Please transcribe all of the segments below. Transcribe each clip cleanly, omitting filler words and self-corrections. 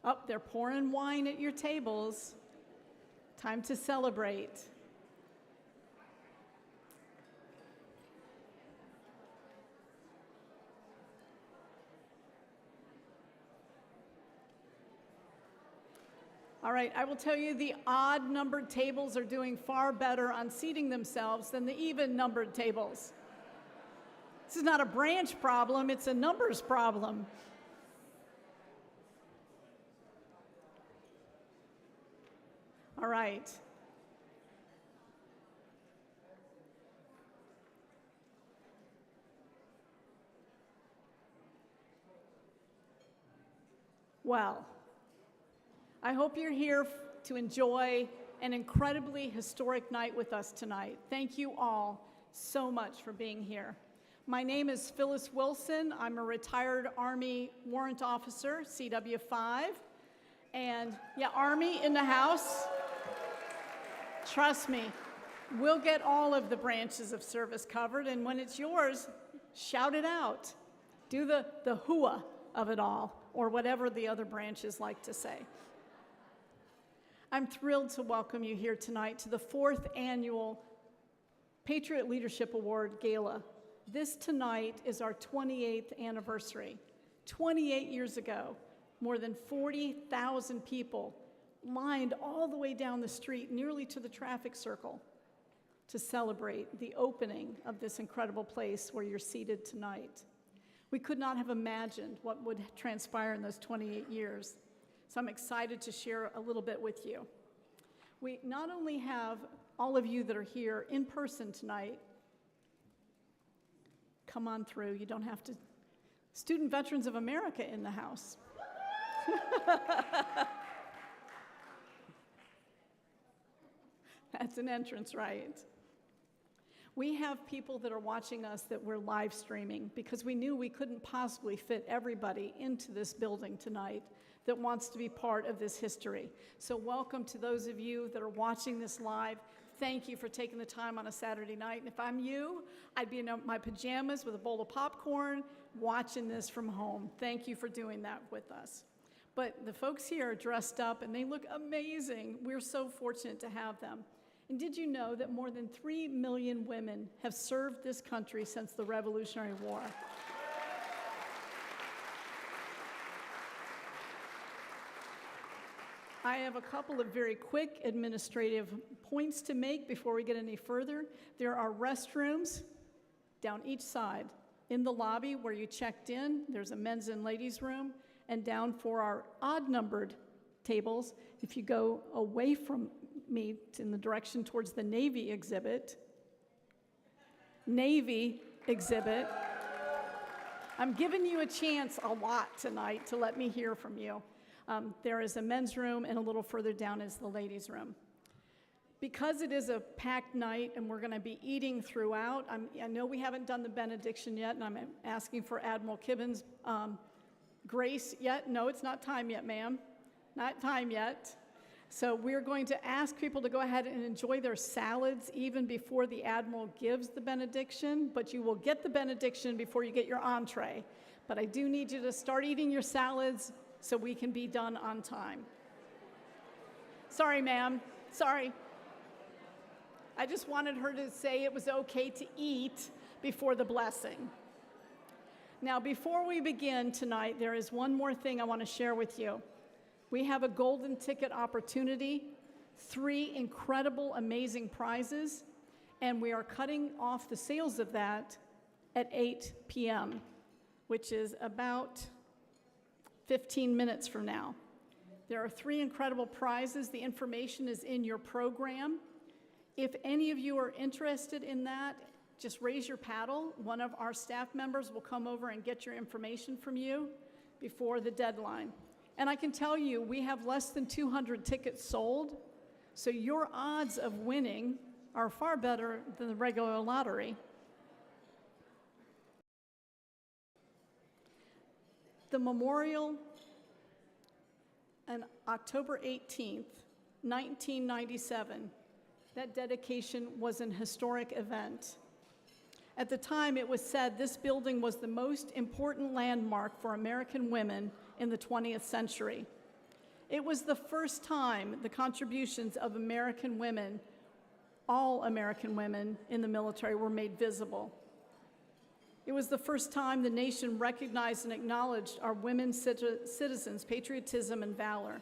Oh, they're pouring wine at your tables. Time to celebrate. All right, I will tell you the odd-numbered tables are doing far better on seating themselves than the even-numbered tables. This is not a branch problem, it's a numbers problem. All right. Well, I hope you're here to enjoy an incredibly historic night with us tonight. Thank you all so much for being here. My name is Phyllis Wilson. I'm a retired Army warrant officer, CW5. And yeah, Army in the house. Trust me, we'll get all of the branches of service covered, and when it's yours, shout it out. Do the hooah of it all, or whatever the other branches like to say. I'm thrilled to welcome you here tonight to the 4th annual Patriot Leadership Award Gala. This tonight is our 28th anniversary. 28 years ago, more than 40,000 people lined all the way down the street, nearly to the traffic circle, to celebrate the opening of this incredible place where you're seated tonight. We could not have imagined what would transpire in those 28 years. So I'm excited to share a little bit with you. We not only have all of you that are here in person tonight, come on through, you don't have to. Student Veterans of America in the house. That's an entrance, right? We have people that are watching us that we're live streaming because we knew we couldn't possibly fit everybody into this building tonight that wants to be part of this history. So welcome to those of you that are watching this live. Thank you for taking the time on a Saturday night. And if I'm you, I'd be in my pajamas with a bowl of popcorn watching this from home. Thank you for doing that with us. But the folks here are dressed up and they look amazing. We're so fortunate to have them. And did you know that more than 3 million women have served this country since the Revolutionary War? I have a couple of very quick administrative points to make before we get any further. There are restrooms down each side. In the lobby where you checked in, there's a men's and ladies' room, and down for our odd-numbered tables, if you go away from me in the direction towards the Navy exhibit, I'm giving you a chance a lot tonight to let me hear from you. There is a men's room, and a little further down is the ladies' room. Because it is a packed night and we're going to be eating throughout, I know we haven't done the benediction yet, and I'm asking for Admiral Kibben's grace yet. No, it's not time yet, ma'am. Not time yet. So we're going to ask people to go ahead and enjoy their salads even before the Admiral gives the benediction, but you will get the benediction before you get your entree. But I do need you to start eating your salads so we can be done on time. Sorry, ma'am. Sorry. I just wanted her to say it was okay to eat before the blessing. Now, before we begin tonight, there is one more thing I want to share with you. We have a golden ticket opportunity, 3 incredible, amazing prizes, and we are cutting off the sales of that at 8 p.m., which is about 15 minutes from now. There are 3 incredible prizes. The information is in your program. If any of you are interested in that, just raise your paddle. One of our staff members will come over and get your information from you before the deadline. And I can tell you, we have less than 200 tickets sold, so your odds of winning are far better than the regular lottery. The memorial on October 18th, 1997, that dedication was an historic event. At the time, it was said this building was the most important landmark for American women in the 20th century. It was the first time the contributions of American women, all American women in the military, were made visible. It was the first time the nation recognized and acknowledged our women citizens' patriotism and valor.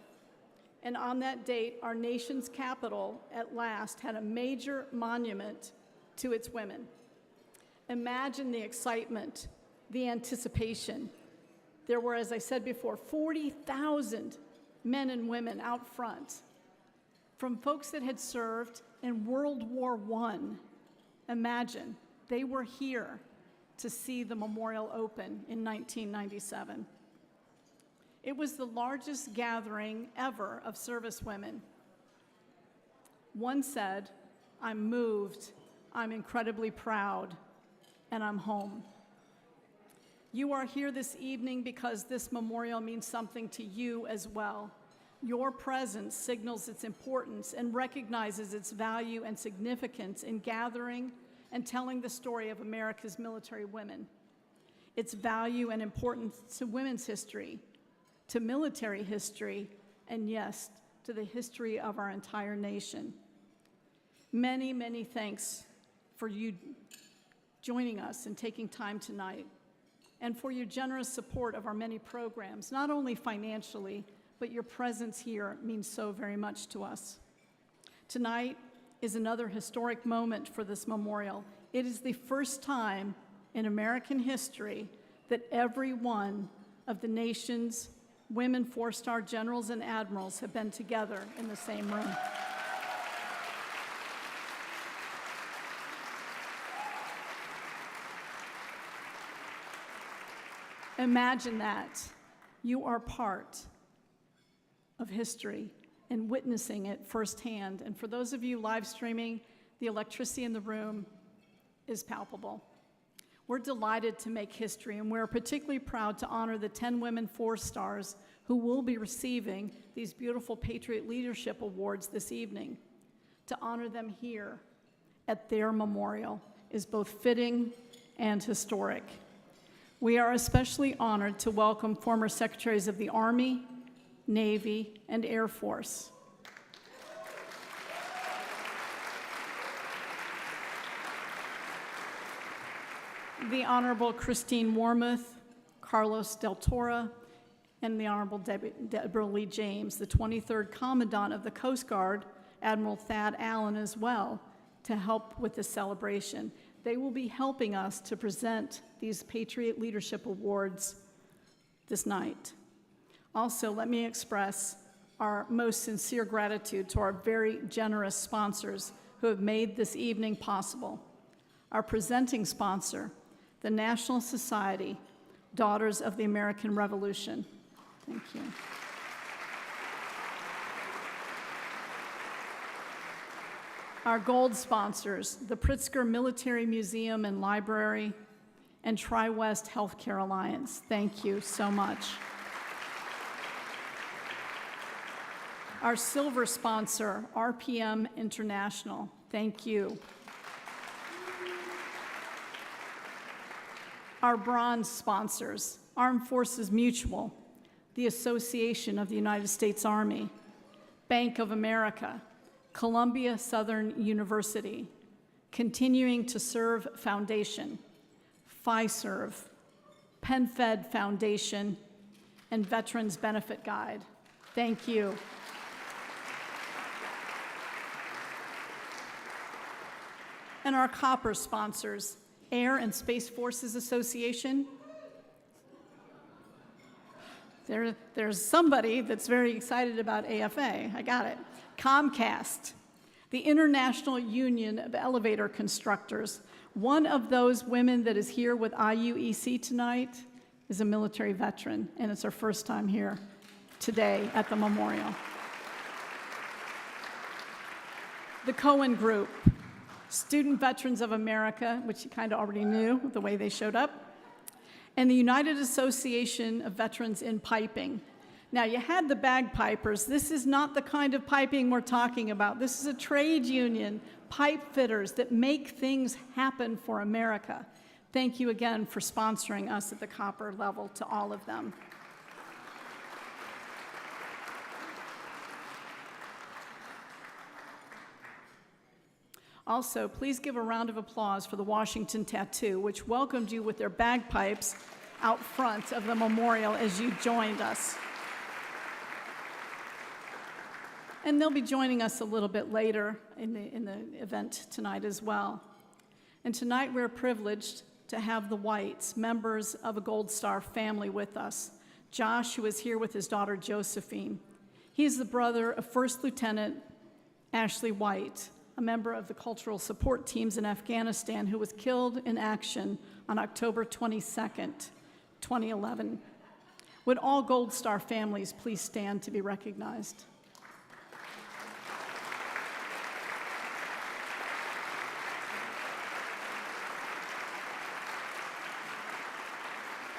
And on that date, our nation's capital, at last, had a major monument to its women. Imagine the excitement, the anticipation. There were, as I said before, 40,000 men and women out front, from folks that had served in World War I. Imagine, they were here to see the memorial open in 1997. It was the largest gathering ever of servicewomen. One said, "I'm moved, I'm incredibly proud, and I'm home." You are here this evening because this memorial means something to you as well. Your presence signals its importance and recognizes its value and significance in gathering and telling the story of America's military women, its value and importance to women's history, to military history, and yes, to the history of our entire nation. Many, many thanks for you joining us and taking time tonight, and for your generous support of our many programs, not only financially, but your presence here means so very much to us. Tonight is another historic moment for this memorial. It is the first time in American history that every one of the nation's women four-star generals and admirals have been together in the same room. Imagine that. You are part of history and witnessing it firsthand. And for those of you live streaming, the electricity in the room is palpable. We're delighted to make history, and we're particularly proud to honor the 10 women four-stars who will be receiving these beautiful Patriot Leadership Awards this evening. To honor them here at their memorial is both fitting and historic. We are especially honored to welcome former Secretaries of the Army, Navy, and Air Force. The Honorable Christine Wormuth, Carlos Del Toro, and the Honorable Deborah Lee James, the 23rd Commandant of the Coast Guard, Admiral Thad Allen, as well, to help with this celebration. They will be helping us to present these Patriot Leadership Awards this night. Also, let me express our most sincere gratitude to our very generous sponsors who have made this evening possible. Our presenting sponsor, the National Society, Daughters of the American Revolution. Thank you. Our gold sponsors, the Pritzker Military Museum and Library, and Tri-West Healthcare Alliance. Thank you so much. Our silver sponsor, RPM International. Thank you. Our bronze sponsors, Armed Forces Mutual, the Association of the United States Army, Bank of America, Columbia Southern University, Continuing to Serve Foundation, FISERV, PenFed Foundation, and Veterans Benefit Guide. Thank you. And our copper sponsors, Air and Space Forces Association. There's somebody that's very excited about AFA. I got it. Comcast, the International Union of Elevator Constructors. One of those women that is here with IUEC tonight is a military veteran, and it's her first time here today at the memorial. The Cohen Group, Student Veterans of America, which you kind of already knew the way they showed up, and the United Association of Veterans in Piping. Now, you had the bagpipers. This is not the kind of piping we're talking about. This is a trade union, pipe fitters that make things happen for America. Thank you again for sponsoring us at the copper level, to all of them. Also, please give a round of applause for the Washington Tattoo, which welcomed you with their bagpipes out front of the memorial as you joined us. And they'll be joining us a little bit later in the event tonight as well. And tonight we're privileged to have the Whites, members of a Gold Star family, with us. Josh, who is here with his daughter Josephine. He is the brother of First Lieutenant Ashley White, a member of the cultural support teams in Afghanistan, who was killed in action on October 22nd, 2011. Would all Gold Star families please stand to be recognized?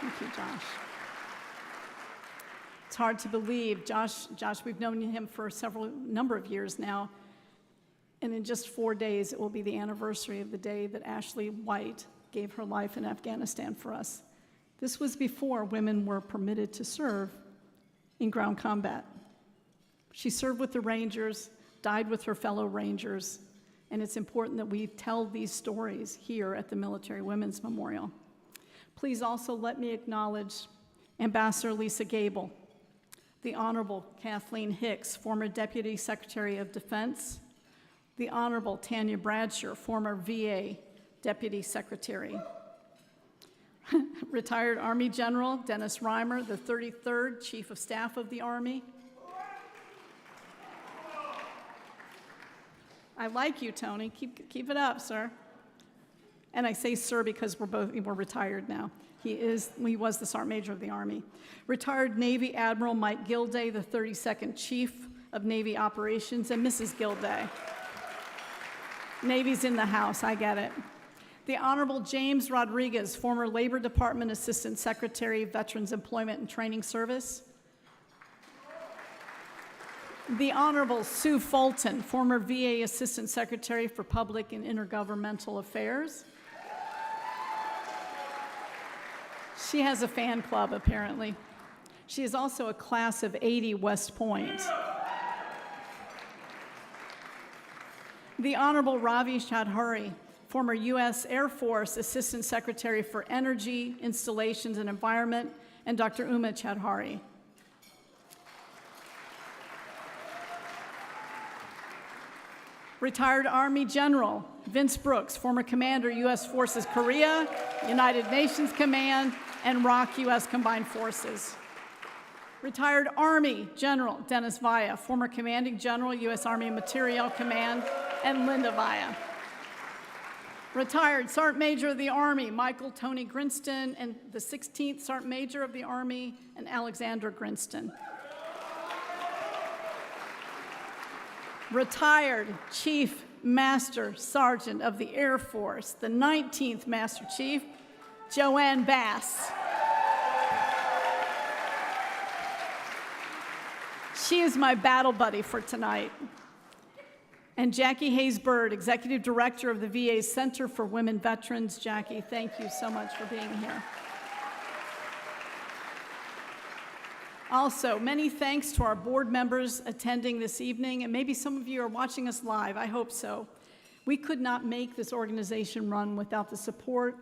Thank you, Josh. It's hard to believe. Josh, we've known him for number of years now, and in just 4 days, it will be the anniversary of the day that Ashley White gave her life in Afghanistan for us. This was before women were permitted to serve in ground combat. She served with the Rangers, died with her fellow Rangers, and it's important that we tell these stories here at the Military Women's Memorial. Please also let me acknowledge Ambassador Lisa Gable, the Honorable Kathleen Hicks, former Deputy Secretary of Defense, the Honorable Tanya Bradshaw, former VA Deputy Secretary, retired Army General Dennis Reimer, the 33rd Chief of Staff of the Army. I like you, Tony. Keep it up, sir. And I say sir because we're retired now. He was the Sergeant Major of the Army. Retired Navy Admiral Mike Gilday, the 32nd Chief of Navy Operations, and Mrs. Gilday. Navy's in the house, I get it. The Honorable James Rodriguez, former Labor Department Assistant Secretary, Veterans Employment and Training Service. The Honorable Sue Fulton, former VA Assistant Secretary for Public and Intergovernmental Affairs. She has a fan club, apparently. She is also a class of '80 West Point. The Honorable Ravi Chowdhury, former U.S. Air Force Assistant Secretary for Energy, Installations, and Environment, and Dr. Uma Chowdhury. Retired Army General Vince Brooks, former Commander, U.S. Forces Korea, United Nations Command, and ROK U.S. Combined Forces. Retired Army General Dennis Vaya, former Commanding General, U.S. Army Materiel Command, and Linda Vaya. Retired Sergeant Major of the Army Michael Tony Grinston, and the 16th Sergeant Major of the Army, and Alexander Grinston. Retired Chief Master Sergeant of the Air Force, the 19th Master Chief, Joanne Bass. She is my battle buddy for tonight. And Jackie Hayes Bird, Executive Director of the VA's Center for Women Veterans. Jackie, thank you so much for being here. Also, many thanks to our board members attending this evening, and maybe some of you are watching us live. I hope so. We could not make this organization run without the support,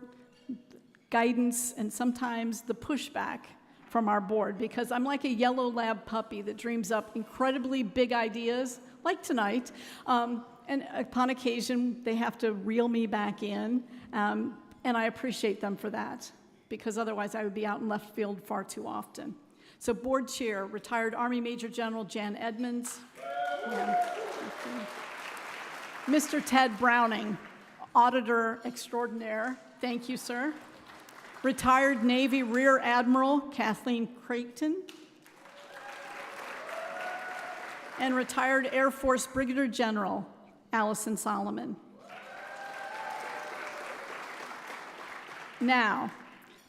guidance, and sometimes the pushback from our board, because I'm like a yellow lab puppy that dreams up incredibly big ideas, like tonight, and upon occasion, they have to reel me back in, and I appreciate them for that, because otherwise I would be out in left field far too often. So board chair, retired Army Major General Jan Edmonds. Mr. Ted Browning, Auditor Extraordinaire. Thank you, sir. Retired Navy Rear Admiral Kathleen Creighton. And retired Air Force Brigadier General Allison Solomon. Now,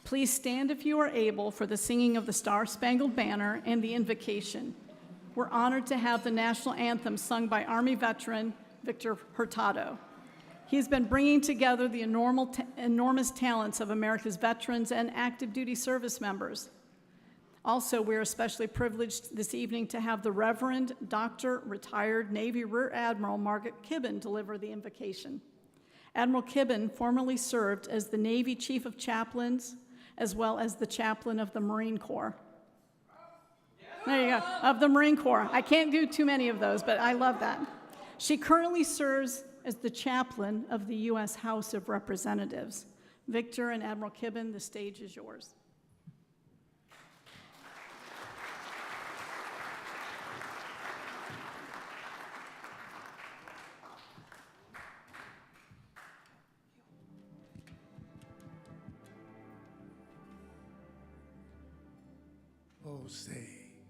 please stand if you are able for the singing of the Star-Spangled Banner and the invocation. We're honored to have the national anthem sung by Army veteran Victor Hurtado. He has been bringing together the enormous talents of America's veterans and active duty service members. Also, we're especially privileged this evening to have the Reverend Dr. Retired Navy Rear Admiral Margaret Kibben deliver the invocation. Admiral Kibben formerly served as the Navy Chief of Chaplains, as well as the Chaplain of the Marine Corps. There you go, of the Marine Corps. I can't do too many of those, but I love that. She currently serves as the Chaplain of the U.S. House of Representatives. Victor and Admiral Kibben, the stage is yours. Oh, say,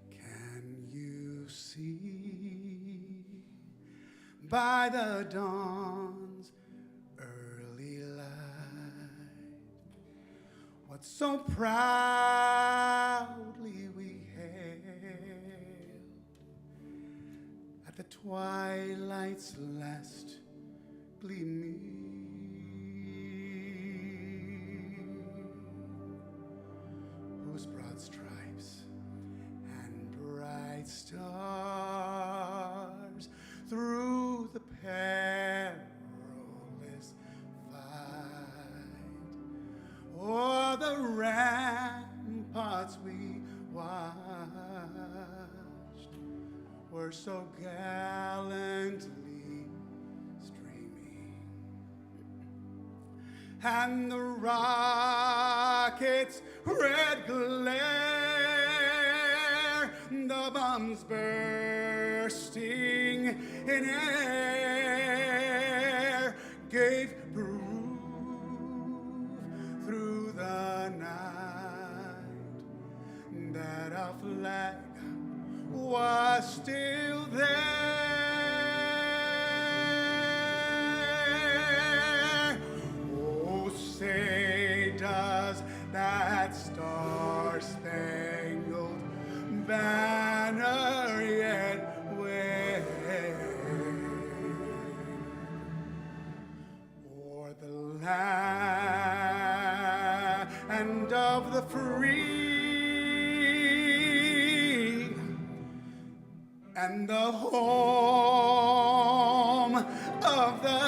can you see by the dawn's early light what so proudly we hailed at the twilight's last gleaming, whose broad stripes and bright stars through the perilous fight o'er the ramparts we watched were so gallantly streaming, and the rockets' red glare, the bombs bursting in air, gave proof through the night that our flag was still there. Oh, say does that star-spangled banner yet wave o'er the land of the free and the home of the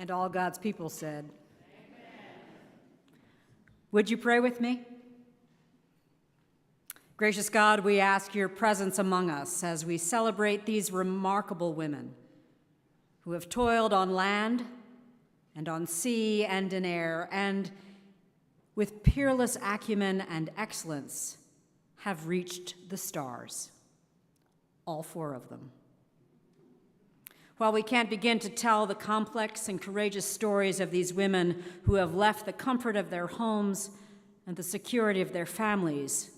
And all God's people said, Amen. Would you pray with me? Gracious God, we ask your presence among us as we celebrate these remarkable women who have toiled on land and on sea and in air, and with peerless acumen and excellence have reached the stars, all 4 of them. While we can't begin to tell the complex and courageous stories of these women who have left the comfort of their homes and the security of their families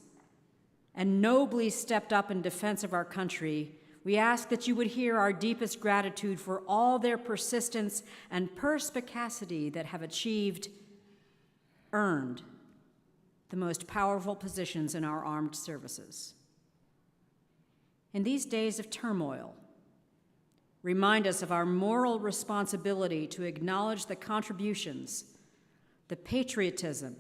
and nobly stepped up in defense of our country, we ask that you would hear our deepest gratitude for all their persistence and perspicacity that have earned the most powerful positions in our armed services. In these days of turmoil, remind us of our moral responsibility to acknowledge the contributions, the patriotism,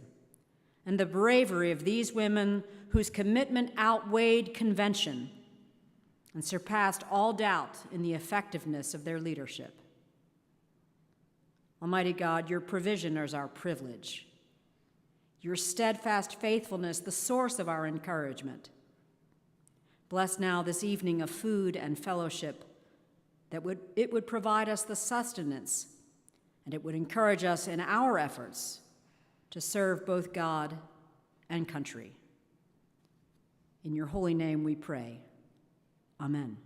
and the bravery of these women whose commitment outweighed convention and surpassed all doubt in the effectiveness of their leadership. Almighty God, your provision is our privilege, your steadfast faithfulness the source of our encouragement. Bless now this evening of food and fellowship, that it would provide us the sustenance, and it would encourage us in our efforts to serve both God and country. In your holy name we pray. Amen.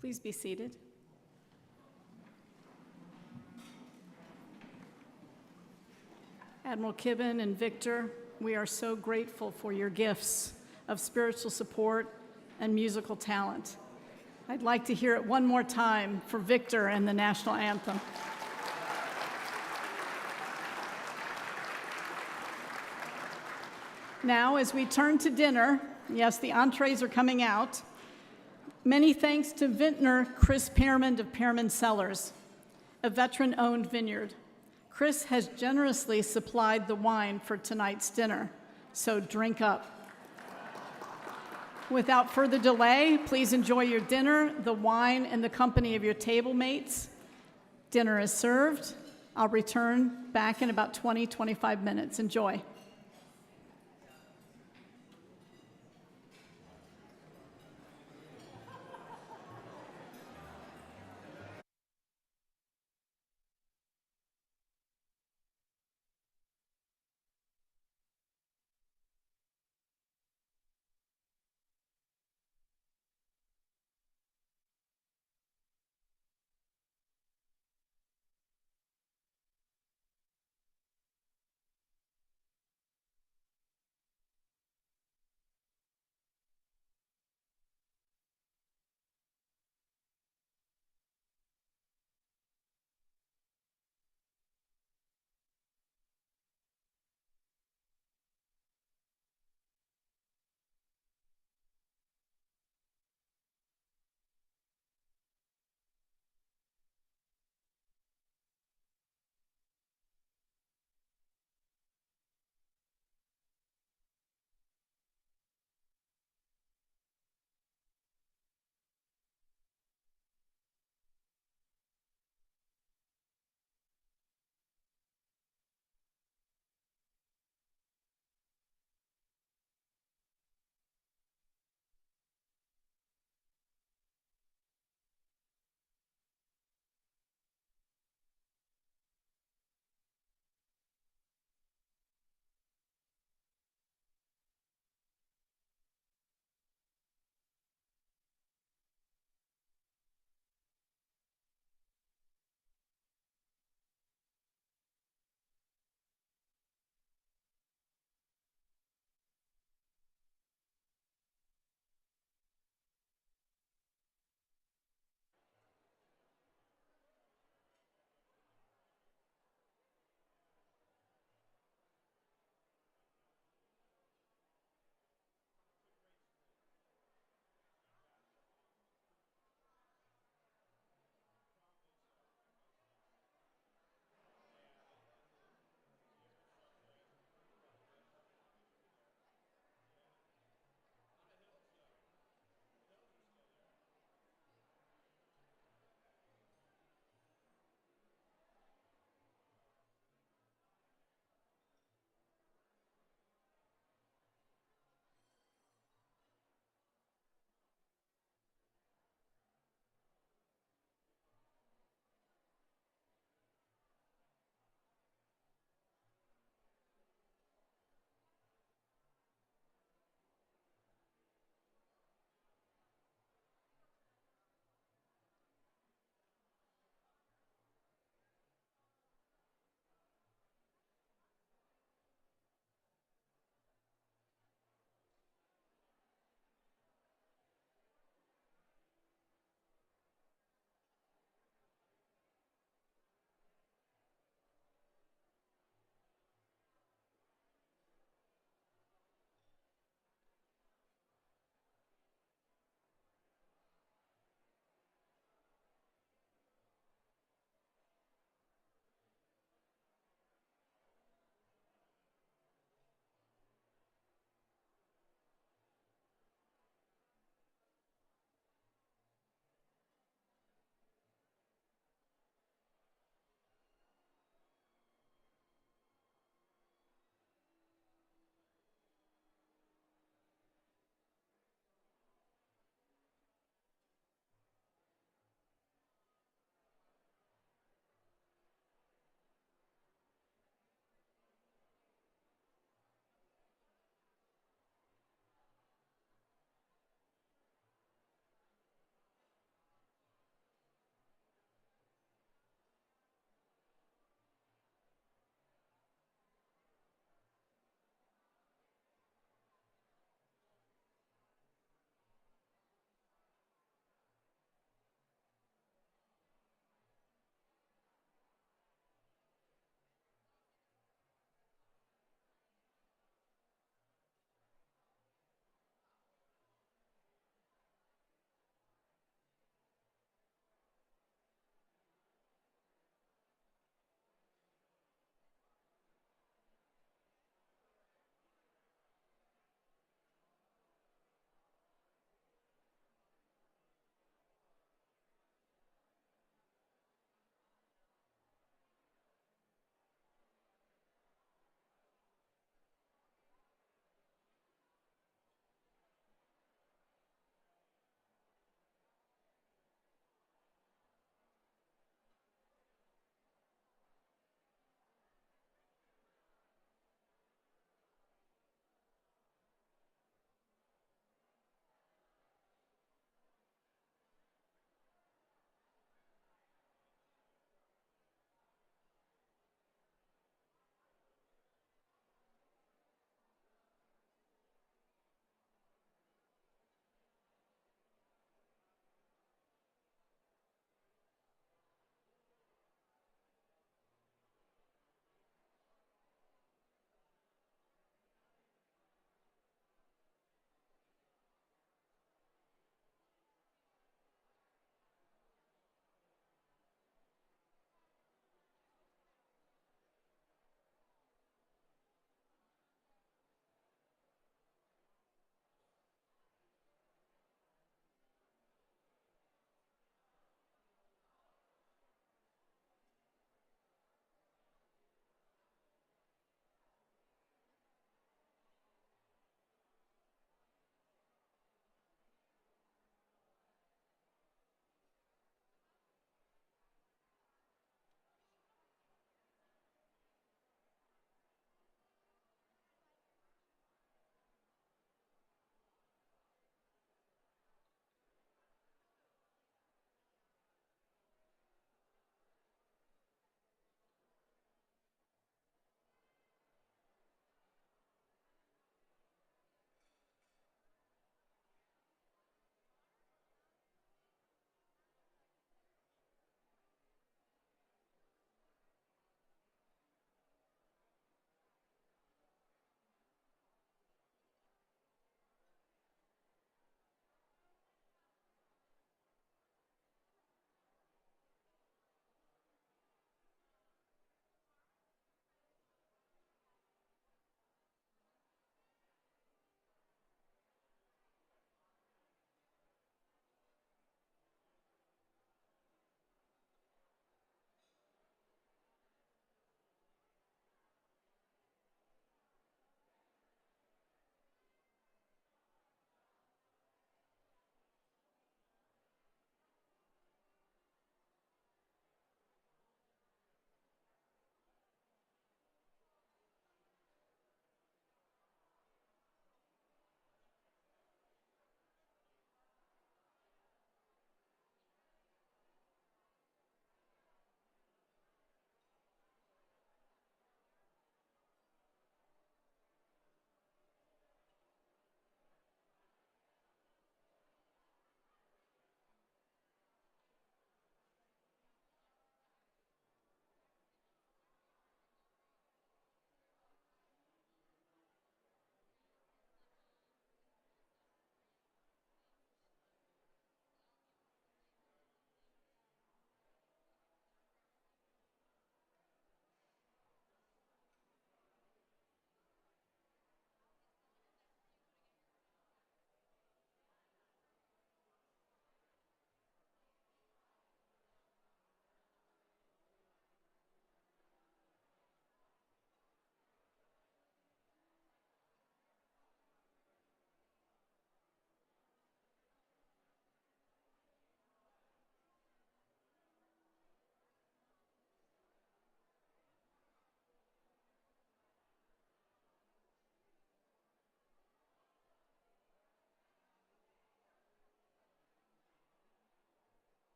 Please be seated. Admiral Kibben and Victor, we are so grateful for your gifts of spiritual support and musical talent. I'd like to hear it one more time for Victor and the national anthem. Now, as we turn to dinner, yes, the entrees are coming out. Many thanks to vintner Chris Pearman of Pearman Cellars, a veteran-owned vineyard. Chris has generously supplied the wine for tonight's dinner, so drink up. Without further delay, please enjoy your dinner, the wine, and the company of your table mates. Dinner is served. I'll return back in about 20-25 minutes. Enjoy.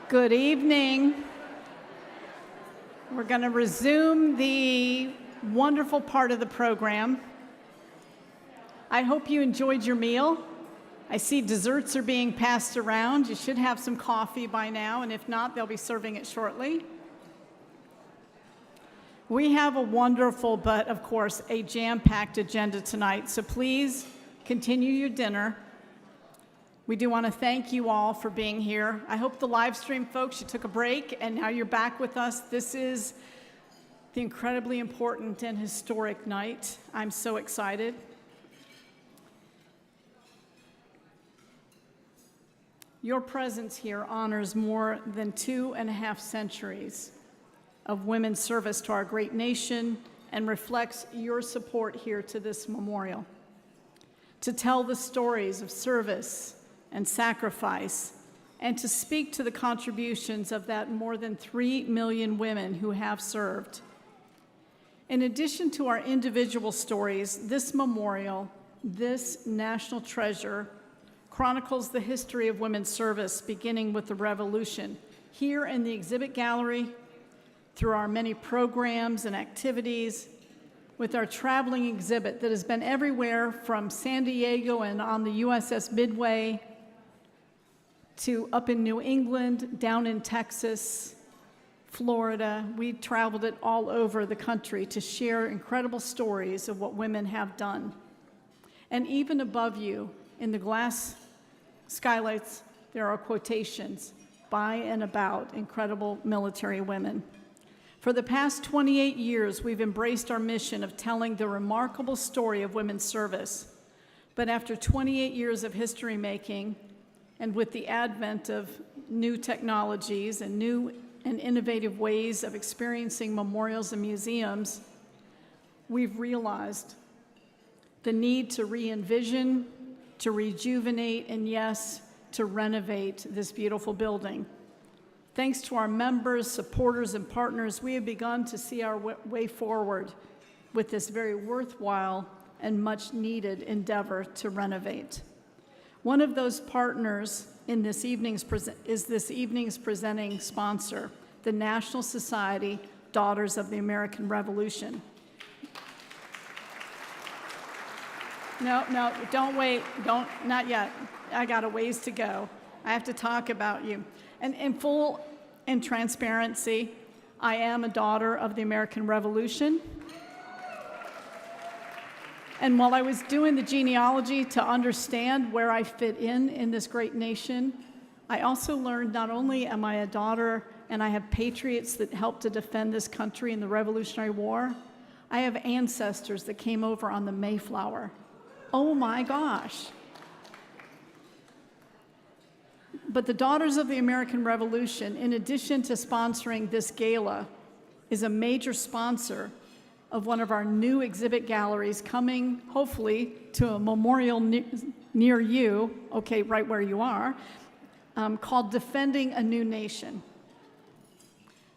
Good evening. We're going to resume the wonderful part of the program. I hope you enjoyed your meal. I see desserts are being passed around. You should have some coffee by now, and if not, they'll be serving it shortly. We have a wonderful, but of course, a jam-packed agenda tonight, so please continue your dinner. We do want to thank you all for being here. I hope the live stream folks, you took a break and now you're back with us. This is the incredibly important and historic night. I'm so excited. Your presence here honors more than 2.5 centuries of women's service to our great nation and reflects your support here to this memorial. To tell the stories of service and sacrifice, and to speak to the contributions of that more than 3 million women who have served. In addition to our individual stories, this memorial, this national treasure, chronicles the history of women's service, beginning with the Revolution. Here in the exhibit gallery, through our many programs and activities, with our traveling exhibit that has been everywhere from San Diego and on the USS Midway to up in New England, down in Texas, Florida. We traveled it all over the country to share incredible stories of what women have done. And even above you, in the glass skylights, there are quotations by and about incredible military women. For the past 28 years, we've embraced our mission of telling the remarkable story of women's service. But after 28 years of history making, and with the advent of new technologies and new and innovative ways of experiencing memorials and museums, we've realized the need to re-envision, to rejuvenate, and yes, to renovate this beautiful building. Thanks to our members, supporters, and partners, we have begun to see our way forward with this very worthwhile and much needed endeavor to renovate. One of those partners in this evening's presenting sponsor, the National Society Daughters of the American Revolution. No, don't wait, not yet. I got a ways to go. I have to talk about you. And in full and transparency, I am a daughter of the American Revolution. And while I was doing the genealogy to understand where I fit in this great nation, I also learned not only am I a daughter and I have patriots that helped to defend this country in the Revolutionary War, I have ancestors that came over on the Mayflower. Oh my gosh. But the Daughters of the American Revolution, in addition to sponsoring this gala, is a major sponsor of one of our new exhibit galleries coming, hopefully, to a memorial near you, okay, right where you are, called Defending a New Nation.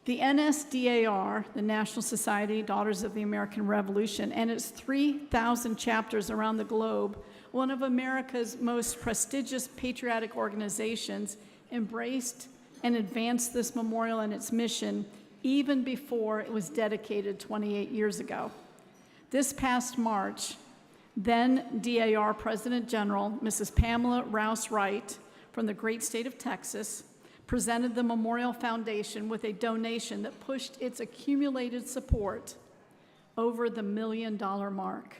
The NSDAR, the National Society Daughters of the American Revolution, and its 3,000 chapters around the globe, one of America's most prestigious patriotic organizations, embraced and advanced this memorial and its mission even before it was dedicated 28 years ago. This past March, then DAR President General Mrs. Pamela Rouse Wright from the great state of Texas presented the Memorial Foundation with a donation that pushed its accumulated support over the $1 million mark.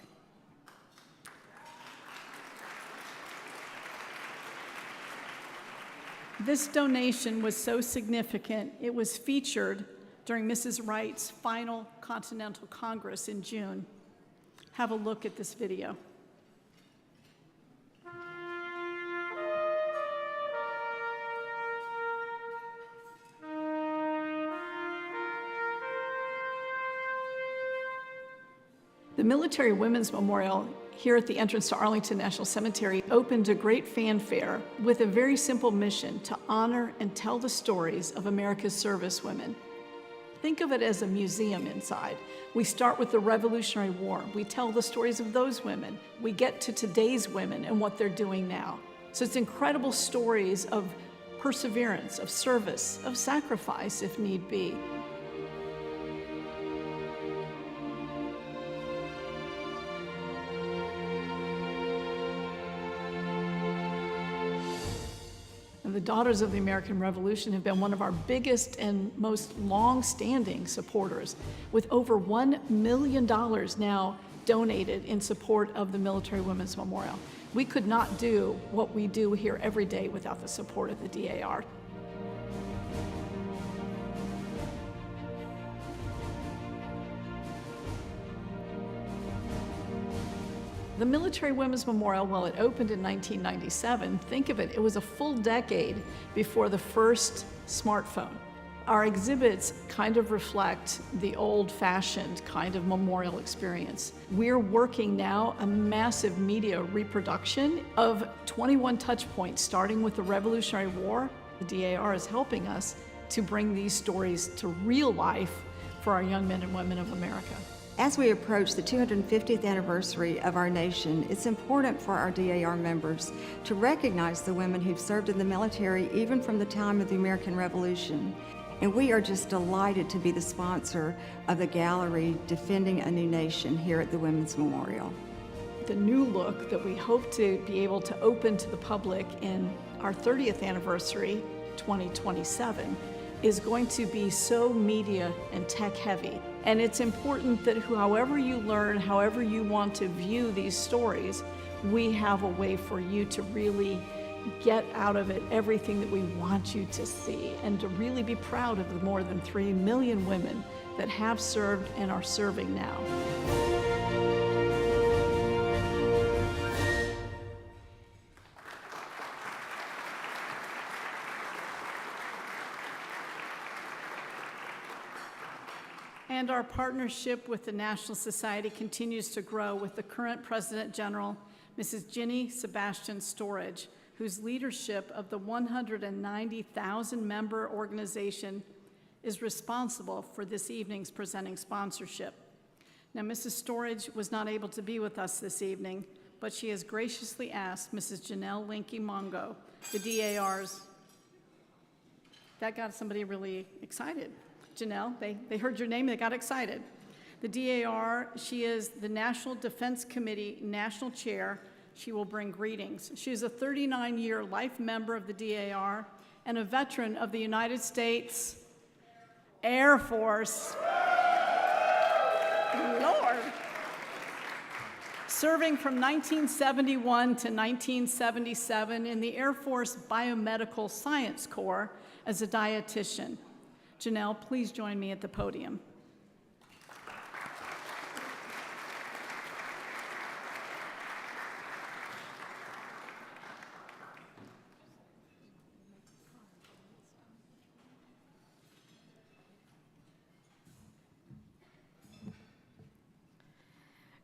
This donation was so significant, it was featured during Mrs. Wright's final Continental Congress in June. Have a look at this video. The Military Women's Memorial here at the entrance to Arlington National Cemetery opened to great fanfare with a very simple mission to honor and tell the stories of America's servicewomen. Think of it as a museum inside. We start with the Revolutionary War. We tell the stories of those women. We get to today's women and what they're doing now. So it's incredible stories of perseverance, of service, of sacrifice if need be. And the Daughters of the American Revolution have been one of our biggest and most long-standing supporters, with over $1 million now donated in support of the Military Women's Memorial. We could not do what we do here every day without the support of the DAR. The Military Women's Memorial, well, it opened in 1997. Think of it, it was a full decade before the first smartphone. Our exhibits kind of reflect the old-fashioned kind of memorial experience. We're working now a massive media reproduction of 21 touch points, starting with the Revolutionary War. The DAR is helping us to bring these stories to real life for our young men and women of America. As we approach the 250th anniversary of our nation, it's important for our DAR members to recognize the women who've served in the military even from the time of the American Revolution. And we are just delighted to be the sponsor of the gallery Defending a New Nation here at the Women's Memorial. The new look that we hope to be able to open to the public in our 30th anniversary, 2027, is going to be so media and tech heavy. And it's important that however you learn, however you want to view these stories, we have a way for you to really get out of it everything that we want you to see, and to really be proud of the more than 3 million women that have served and are serving now. And our partnership with the National Society continues to grow with the current President General, Mrs. Ginny Sebastian Storage, whose leadership of the 190,000 member organization is responsible for this evening's presenting sponsorship. Now, Mrs. Storage was not able to be with us this evening, but she has graciously asked Mrs. Janelle Linky Mongo, the DAR's, that got somebody really excited. Janelle, they heard your name, they got excited. The DAR, she is the National Defense Committee National Chair. She will bring greetings. She is a 39-year life member of the DAR and a veteran of the United States Air Force. Lord. Serving from 1971 to 1977 in the Air Force Biomedical Science Corps as a dietitian. Janelle, please join me at the podium.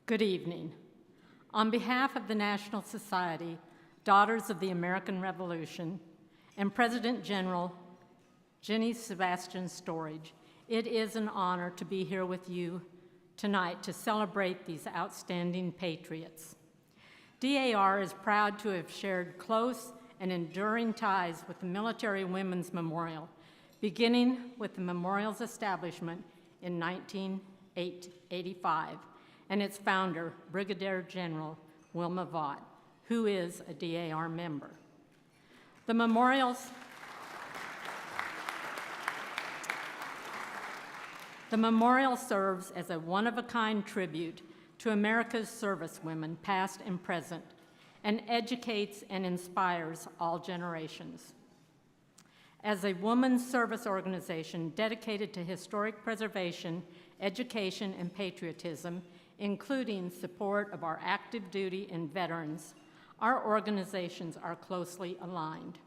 Good evening. On behalf of the National Society, Daughters of the American Revolution, and President General Ginny Sebastian Storage, it is an honor to be here with you tonight to celebrate these outstanding patriots. DAR is proud to have shared close and enduring ties with the Military Women's Memorial, beginning with the memorial's establishment in 1985, and its founder, Brigadier General Wilma Vaught, who is a DAR member. The memorial serves as a one-of-a-kind tribute to America's servicewomen, past and present, and educates and inspires all generations. As a women's service organization dedicated to historic preservation, education, and patriotism, including support of our active duty and veterans, our organizations are closely aligned.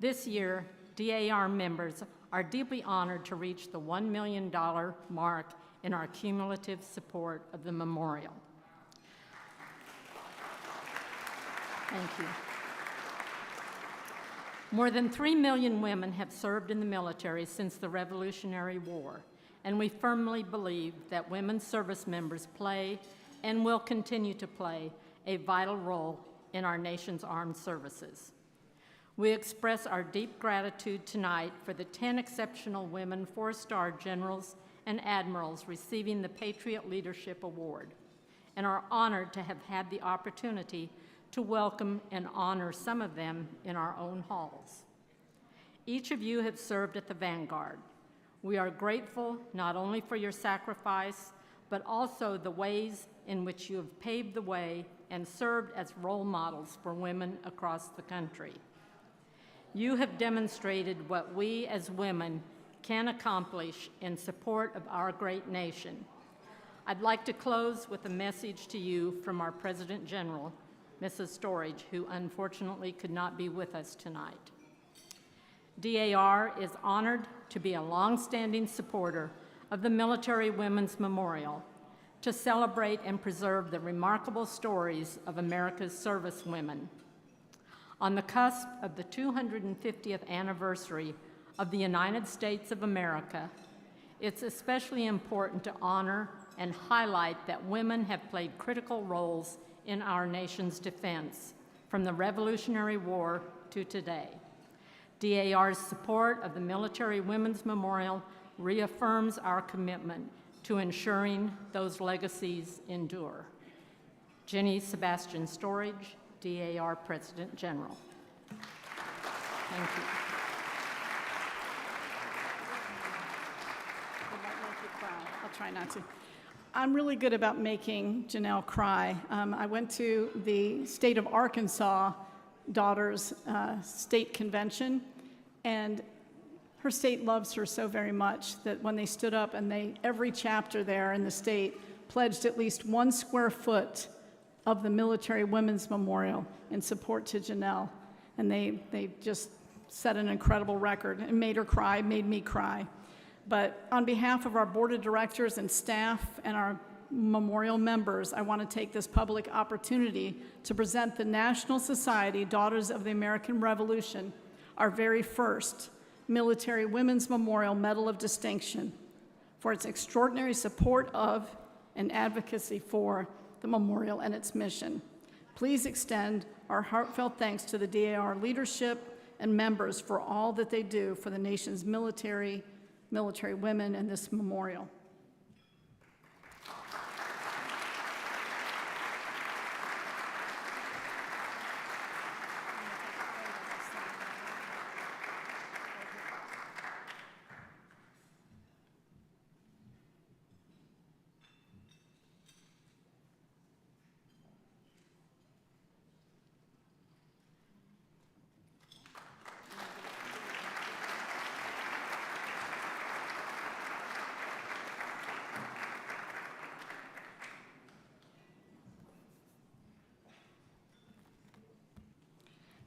This year, DAR members are deeply honored to reach the $1 million mark in our cumulative support of the memorial. Thank you. More than 3 million women have served in the military since the Revolutionary War, and we firmly believe that women service members play and will continue to play a vital role in our nation's armed services. We express our deep gratitude tonight for the 10 exceptional women 4-star generals and admirals receiving the Patriot Leadership Award, and are honored to have had the opportunity to welcome and honor some of them in our own halls. Each of you have served at the vanguard. We are grateful not only for your sacrifice, but also the ways in which you have paved the way and served as role models for women across the country. You have demonstrated what we as women can accomplish in support of our great nation. I'd like to close with a message to you from our President General, Mrs. Storage, who unfortunately could not be with us tonight. DAR is honored to be a longstanding supporter of the Military Women's Memorial to celebrate and preserve the remarkable stories of America's servicewomen. On the cusp of the 250th anniversary of the United States of America, it's especially important to honor and highlight that women have played critical roles in our nation's defense, from the Revolutionary War to today. DAR's support of the Military Women's Memorial reaffirms our commitment to ensuring those legacies endure. Jenny Sebastian Storage, DAR President General. Thank you. I'll try not to. I'm really good about making Janelle cry. I went to the state of Arkansas Daughters State Convention, and her state loves her so very much that when they stood up and every chapter there in the state pledged at least 1 square foot of the Military Women's Memorial in support to Janelle. And they just set an incredible record and made her cry, made me cry. But on behalf of our board of directors and staff and our memorial members, I want to take this public opportunity to present the National Society Daughters of the American Revolution, our very first Military Women's Memorial Medal of Distinction, for its extraordinary support of and advocacy for the memorial and its mission. Please extend our heartfelt thanks to the DAR leadership and members for all that they do for the nation's military women and this memorial.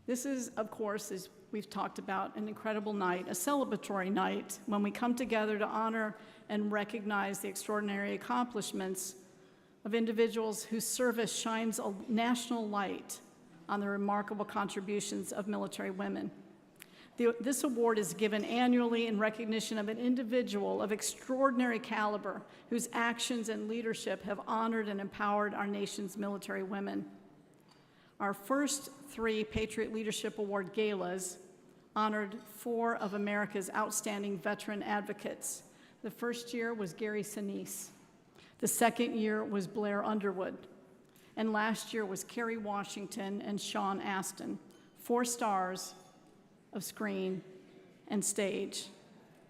This is, of course, as we've talked about, an incredible night, a celebratory night when we come together to honor and recognize the extraordinary accomplishments of individuals whose service shines a national light on the remarkable contributions of military women. This award is given annually in recognition of an individual of extraordinary caliber whose actions and leadership have honored and empowered our nation's military women. Our first 3 Patriot Leadership Award Galas honored 4 of America's outstanding veteran advocates. The first year was Gary Sinise. The second year was Blair Underwood. And last year was Kerry Washington and Sean Astin, 4 stars of screen and stage.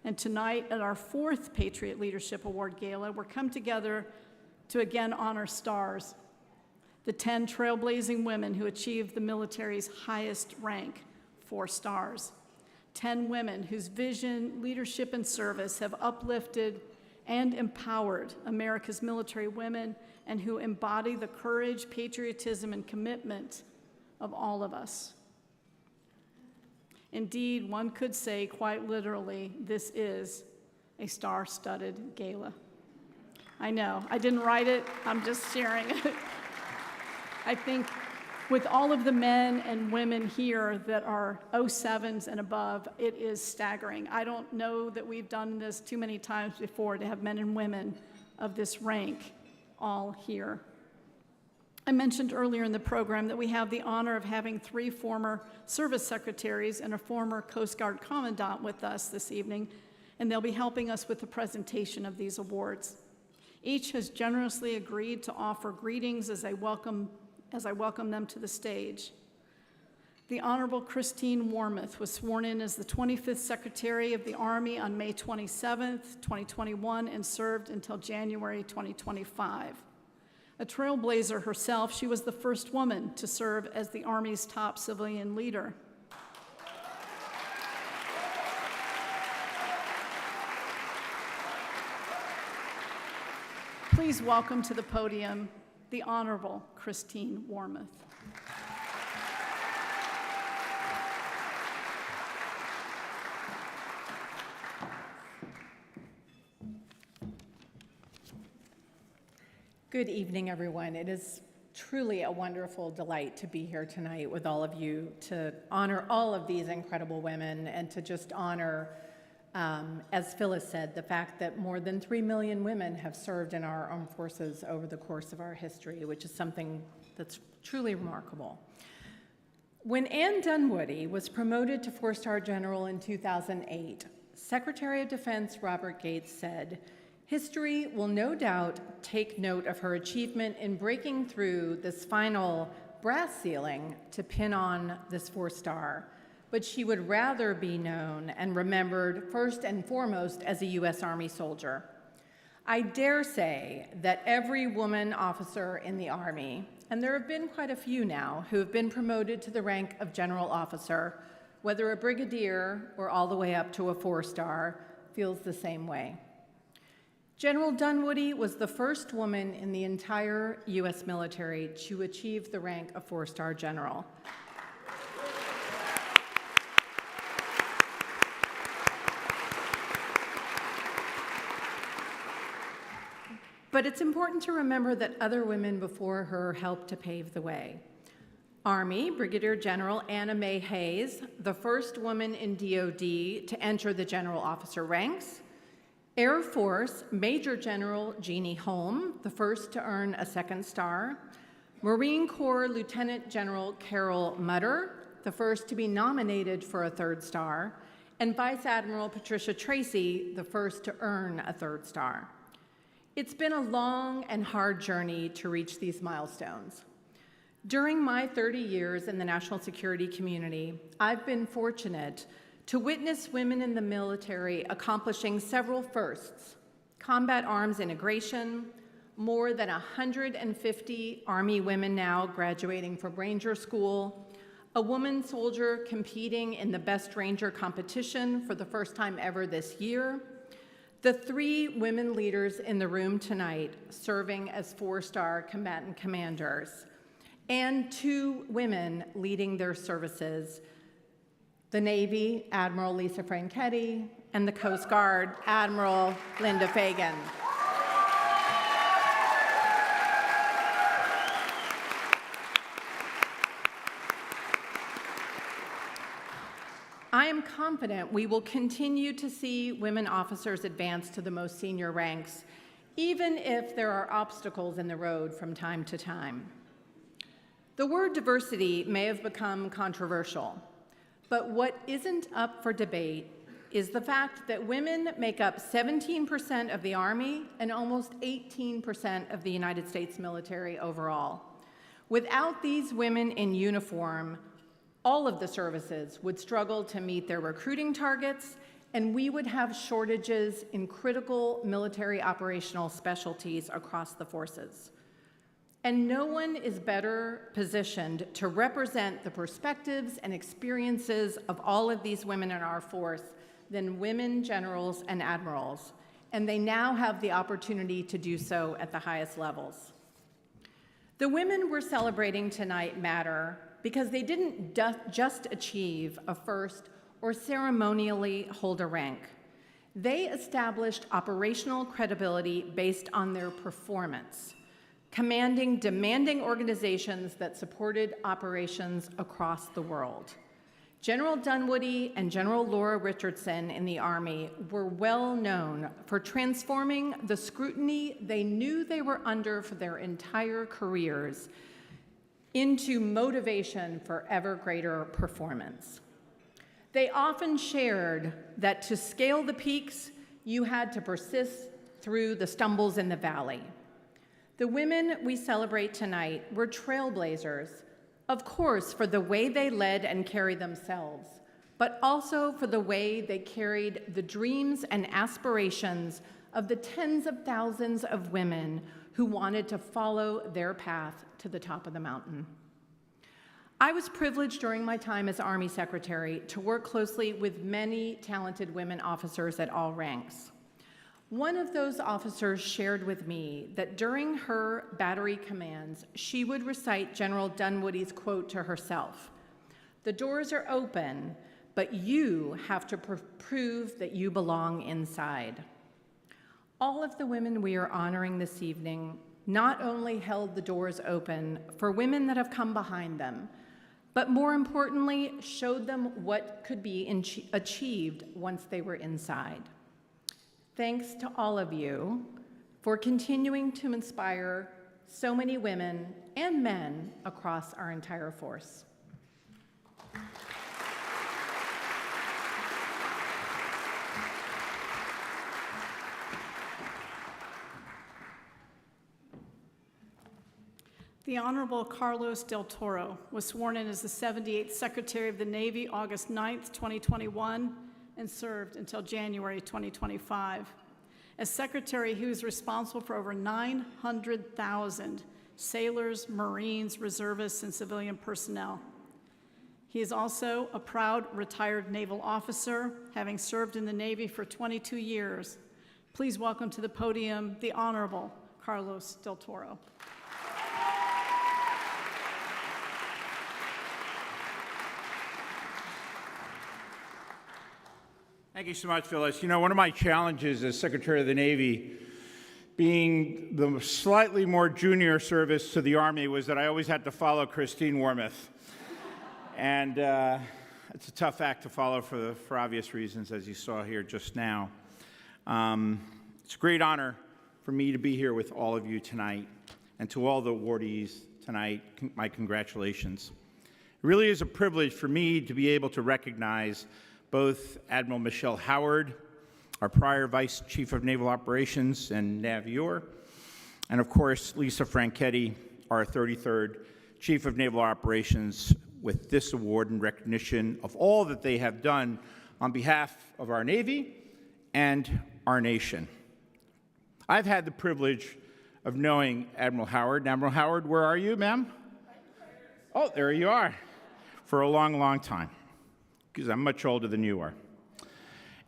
And tonight at our 4th Patriot Leadership Award Gala, we're come together to again honor stars, the 10 trailblazing women who achieved the military's highest rank, 4 stars. 10 women whose vision, leadership, and service have uplifted and empowered America's military women and who embody the courage, patriotism, and commitment of all of us. Indeed, one could say quite literally, this is a star-studded gala. I know, I didn't write it, I'm just sharing it. I think with all of the men and women here that are 07s and above, it is staggering. I don't know that we've done this too many times before to have men and women of this rank all here. I mentioned earlier in the program that we have the honor of having 3 former service secretaries and a former Coast Guard commandant with us this evening, and they'll be helping us with the presentation of these awards. Each has generously agreed to offer greetings as I welcome them to the stage. The Honorable Christine Warmoth was sworn in as the 25th Secretary of the Army on May 27th, 2021, and served until January 2025. A trailblazer herself, she was the first woman to serve as the Army's top civilian leader. Please welcome to the podium the Honorable Christine Warmoth. Good evening, everyone. It is truly a wonderful delight to be here tonight with all of you to honor all of these incredible women and to just honor, as Phyllis said, the fact that more than 3 million women have served in our armed forces over the course of our history, which is something that's truly remarkable. When Anne Dunwoody was promoted to 4-star general in 2008, Secretary of Defense Robert Gates said, "History will no doubt take note of her achievement in breaking through this final brass ceiling to pin on this 4-star, but she would rather be known and remembered first and foremost as a U.S. Army soldier." I dare say that every woman officer in the Army, and there have been quite a few now, who have been promoted to the rank of general officer, whether a brigadier or all the way up to a 4-star, feels the same way. General Dunwoody was the first woman in the entire U.S. military to achieve the rank of 4-star general. But it's important to remember that other women before her helped to pave the way. Army Brigadier General Anna Mae Hayes, the first woman in DoD to enter the general officer ranks. Air Force Major General Jeannie Holm, the first to earn a 2nd star. Marine Corps Lieutenant General Carol Mutter, the first to be nominated for a 3rd star. And Vice Admiral Patricia Tracy, the first to earn a 3rd star. It's been a long and hard journey to reach these milestones. During my 30 years in the national security community, I've been fortunate to witness women in the military accomplishing several firsts: combat arms integration, more than 150 Army women now graduating from Ranger School, a woman soldier competing in the Best Ranger competition for the first time ever this year, the 3 women leaders in the room tonight serving as 4-star combatant commanders, and 2 women leading their services, the Navy, Admiral Lisa Franchetti, and the Coast Guard, Admiral Linda Fagan. I am confident we will continue to see women officers advance to the most senior ranks, even if there are obstacles in the road from time to time. The word diversity may have become controversial, but what isn't up for debate is the fact that women make up 17% of the Army and almost 18% of the United States military overall. Without these women in uniform, all of the services would struggle to meet their recruiting targets, and we would have shortages in critical military operational specialties across the forces. And no one is better positioned to represent the perspectives and experiences of all of these women in our force than women generals and admirals, and they now have the opportunity to do so at the highest levels. The women we're celebrating tonight matter because they didn't just achieve a first or ceremonially hold a rank. They established operational credibility based on their performance, commanding demanding organizations that supported operations across the world. General Dunwoody and General Laura Richardson in the Army were well known for transforming the scrutiny they knew they were under for their entire careers into motivation for ever greater performance. They often shared that to scale the peaks, you had to persist through the stumbles in the valley. The women we celebrate tonight were trailblazers, of course, for the way they led and carried themselves, but also for the way they carried the dreams and aspirations of the tens of thousands of women who wanted to follow their path to the top of the mountain. I was privileged during my time as Army Secretary to work closely with many talented women officers at all ranks. One of those officers shared with me that during her battery commands, she would recite General Dunwoody's quote to herself, "The doors are open, but you have to prove that you belong inside." All of the women we are honoring this evening not only held the doors open for women that have come behind them, but more importantly, showed them what could be achieved once they were inside. Thanks to all of you for continuing to inspire so many women and men across our entire force. The Honorable Carlos Del Toro was sworn in as the 78th Secretary of the Navy August 9th, 2021, and served until January 2025. As Secretary, he was responsible for over 900,000 sailors, Marines, reservists, and civilian personnel. He is also a proud retired naval officer, having served in the Navy for 22 years. Please welcome to the podium the Honorable Carlos Del Toro. Thank you so much, Phyllis. You know, one of my challenges as Secretary of the Navy, being the slightly more junior service to the Army, was that I always had to follow Christine Wormuth. And it's a tough act to follow for obvious reasons, as you saw here just now. It's a great honor for me to be here with all of you tonight. And to all the awardees tonight, my congratulations. It really is a privilege for me to be able to recognize both Admiral Michelle Howard, our prior Vice Chief of Naval Operations and Navier, and of course, Lisa Franchetti, our 33rd Chief of Naval Operations, with this award in recognition of all that they have done on behalf of our Navy and our nation. I've had the privilege of knowing Admiral Howard. Admiral Howard, where are you, ma'am? Oh, there you are, for a long, long time, because I'm much older than you are.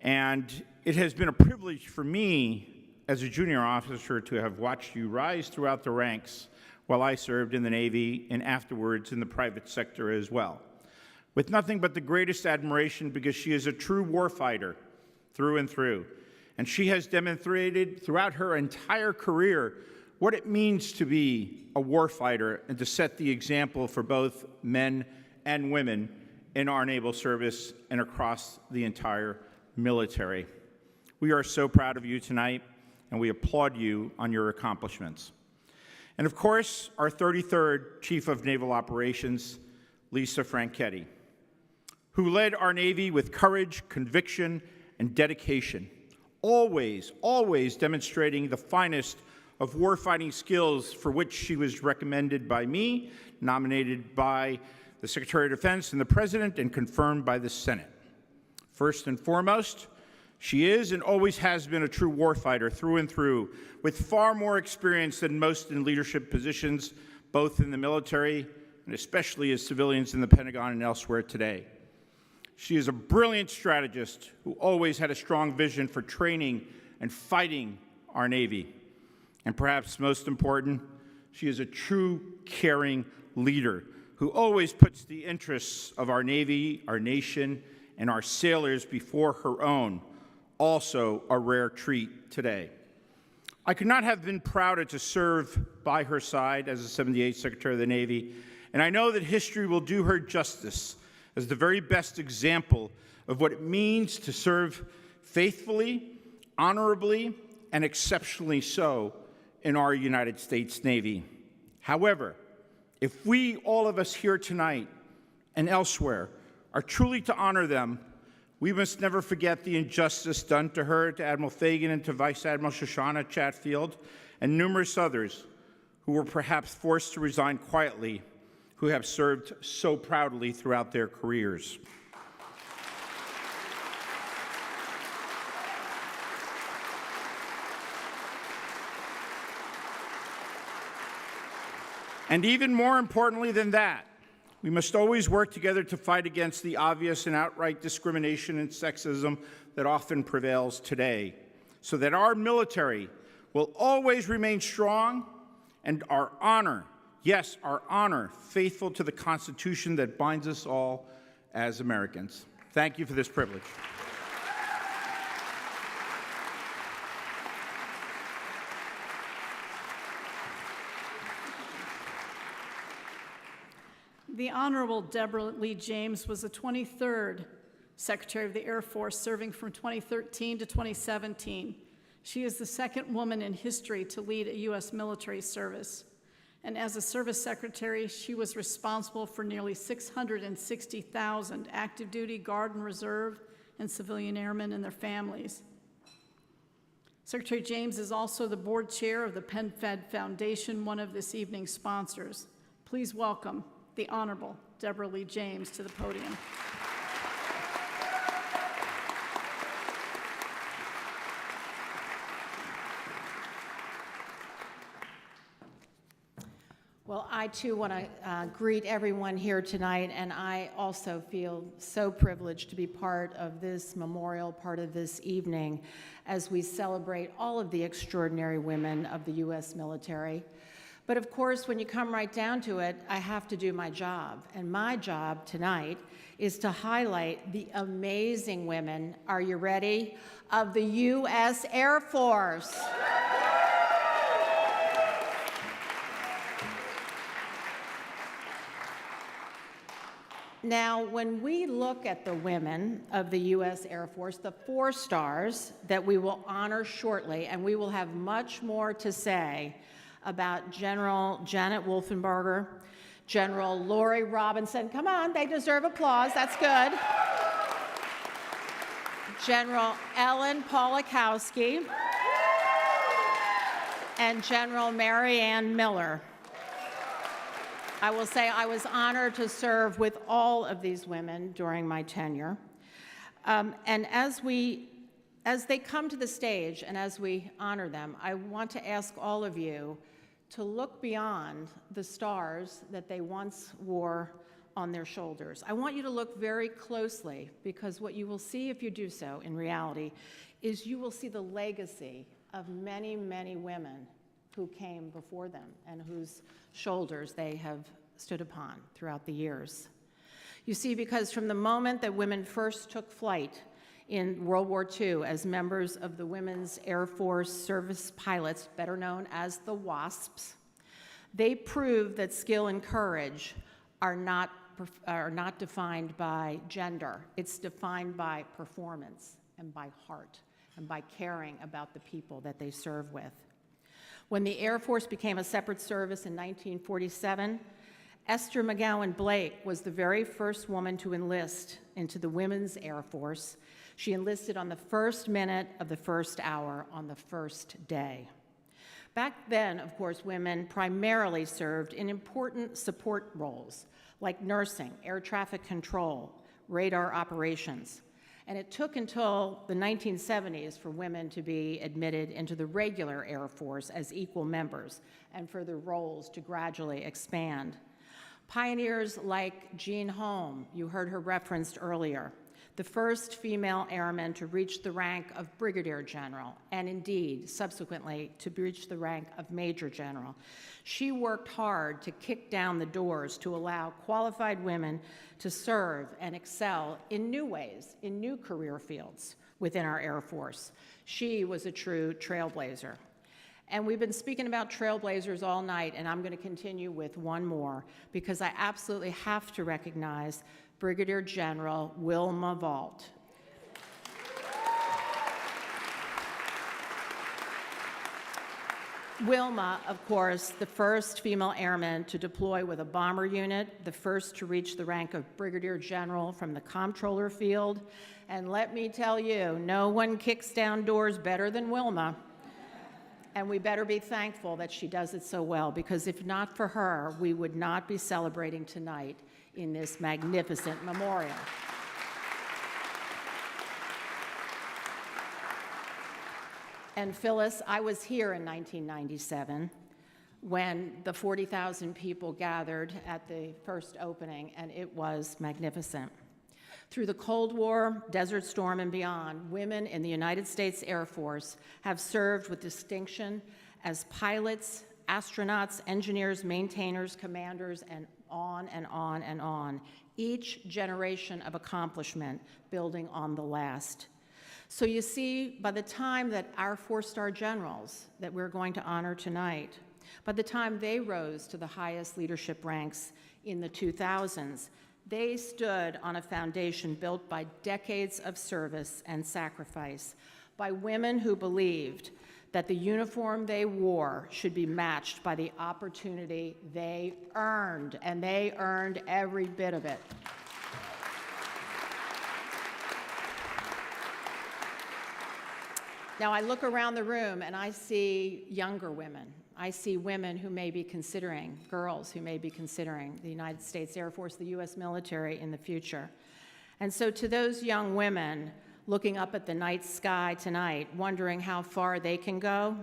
And it has been a privilege for me as a junior officer to have watched you rise throughout the ranks while I served in the Navy and afterwards in the private sector as well, with nothing but the greatest admiration because she is a true warfighter through and through. And she has demonstrated throughout her entire career what it means to be a warfighter and to set the example for both men and women in our naval service and across the entire military. We are so proud of you tonight, and we applaud you on your accomplishments. And of course, our 33rd Chief of Naval Operations, Lisa Franchetti, who led our Navy with courage, conviction, and dedication, always, always demonstrating the finest of warfighting skills for which she was recommended by me, nominated by the Secretary of Defense and the President, and confirmed by the Senate. First and foremost, she is and always has been a true warfighter through and through, with far more experience than most in leadership positions, both in the military and especially as civilians in the Pentagon and elsewhere today. She is a brilliant strategist who always had a strong vision for training and fighting our Navy. And perhaps most important, she is a true caring leader who always puts the interests of our Navy, our nation, and our sailors before her own, also a rare treat today. I could not have been prouder to serve by her side as the 78th Secretary of the Navy, and I know that history will do her justice as the very best example of what it means to serve faithfully, honorably, and exceptionally so in our United States Navy. However, If we, all of us here tonight and elsewhere, are truly to honor them, we must never forget the injustice done to her, to Admiral Fagan, and to Vice Admiral Shoshana Chatfield, and numerous others who were perhaps forced to resign quietly, who have served so proudly throughout their careers. And even more importantly than that, we must always work together to fight against the obvious and outright discrimination and sexism that often prevails today, so that our military will always remain strong and our honor, yes, our honor, faithful to the Constitution that binds us all as Americans. Thank you for this privilege. The Honorable Deborah Lee James was the 23rd Secretary of the Air Force, serving from 2013 to 2017. She is the second woman in history to lead a U.S. military service. And as a service secretary, she was responsible for nearly 660,000 active duty, Guard and Reserve, and civilian airmen and their families. Secretary James is also the board chair of the PenFed Foundation, one of this evening's sponsors. Please welcome the Honorable Deborah Lee James to the podium. Well, I too want to greet everyone here tonight, and I also feel so privileged to be part of this memorial, part of this evening, as we celebrate all of the extraordinary women of the U.S. military. But of course, when you come right down to it, I have to do my job. And my job tonight is to highlight the amazing women, are you ready, of the U.S. Air Force. Now, when we look at the women of the U.S. Air Force, the 4 stars that we will honor shortly, and we will have much more to say about General Janet Wolfenbarger, General Lori Robinson. Come on, they deserve applause. That's good. General Ellen Polakowski, and General Mary Ann Miller. I will say I was honored to serve with all of these women during my tenure. And as they come to the stage and as we honor them, I want to ask all of you to look beyond the stars that they once wore on their shoulders. I want you to look very closely, because what you will see if you do so in reality is you will see the legacy of many, many women who came before them and whose shoulders they have stood upon throughout the years. You see, because from the moment that women first took flight in World War II as members of the Women's Air Force Service Pilots, better known as the WASPs, they proved that skill and courage are not defined by gender. It's defined by performance and by heart and by caring about the people that they serve with. When the Air Force became a separate service in 1947, Esther McGowan Blake was the very first woman to enlist into the Women's Air Force. She enlisted on the first minute of the first hour on the first day. Back then, of course, women primarily served in important support roles like nursing, air traffic control, radar operations. And it took until the 1970s for women to be admitted into the regular Air Force as equal members and for their roles to gradually expand. Pioneers like Jean Holm, you heard her referenced earlier, the first female airman to reach the rank of brigadier general, and indeed, subsequently, to reach the rank of major general. She worked hard to kick down the doors to allow qualified women to serve and excel in new ways, in new career fields within our Air Force. She was a true trailblazer. And we've been speaking about trailblazers all night, and I'm going to continue with one more, because I absolutely have to recognize Brigadier General Wilma Vault. Wilma, of course, the first female airman to deploy with a bomber unit, the first to reach the rank of brigadier general from the comptroller field. And let me tell you, no one kicks down doors better than Wilma. And we better be thankful that she does it so well, because if not for her, we would not be celebrating tonight in this magnificent memorial. And Phyllis, I was here in 1997 when the 40,000 people gathered at the first opening, and it was magnificent. Through the Cold War, Desert Storm, and beyond, women in the United States Air Force have served with distinction as pilots, astronauts, engineers, maintainers, commanders, and on and on and on. Each generation of accomplishment building on the last. So you see, by the time that our four-star generals that we're going to honor tonight, by the time they rose to the highest leadership ranks in the 2000s, they stood on a foundation built by decades of service and sacrifice, by women who believed that the uniform they wore should be matched by the opportunity they earned, and they earned every bit of it. Now, I look around the room and I see younger women. I see women who may be considering, girls who may be considering the United States Air Force, the U.S. military in the future. And so to those young women looking up at the night sky tonight, wondering how far they can go,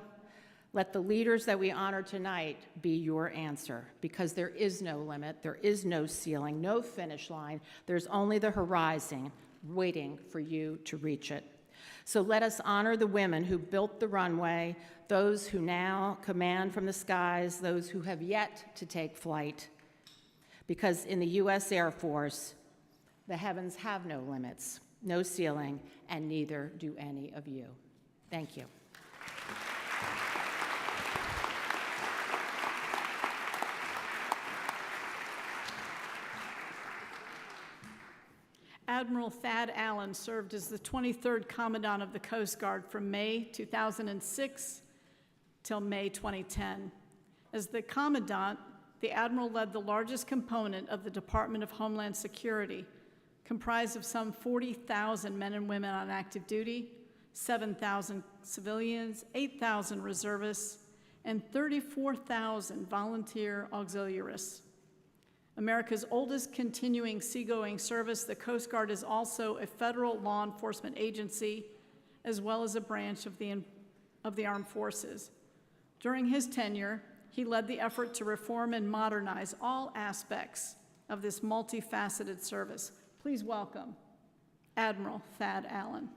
let the leaders that we honor tonight be your answer, because there is no limit, there is no ceiling, no finish line. There's only the horizon waiting for you to reach it. So let us honor the women who built the runway, those who now command from the skies, those who have yet to take flight. Because in the U.S. Air Force, the heavens have no limits, no ceiling, and neither do any of you. Thank you. Admiral Thad Allen served as the 23rd Commandant of the Coast Guard from May 2006 till May 2010. As the Commandant, the Admiral led the largest component of the Department of Homeland Security, comprised of some 40,000 men and women on active duty, 7,000 civilians, 8,000 reservists, and 34,000 volunteer auxiliaries. America's oldest continuing seagoing service, the Coast Guard is also a federal law enforcement agency, as well as a branch of the armed forces. During his tenure, he led the effort to reform and modernize all aspects of this multifaceted service. Please welcome Admiral Thad Allen.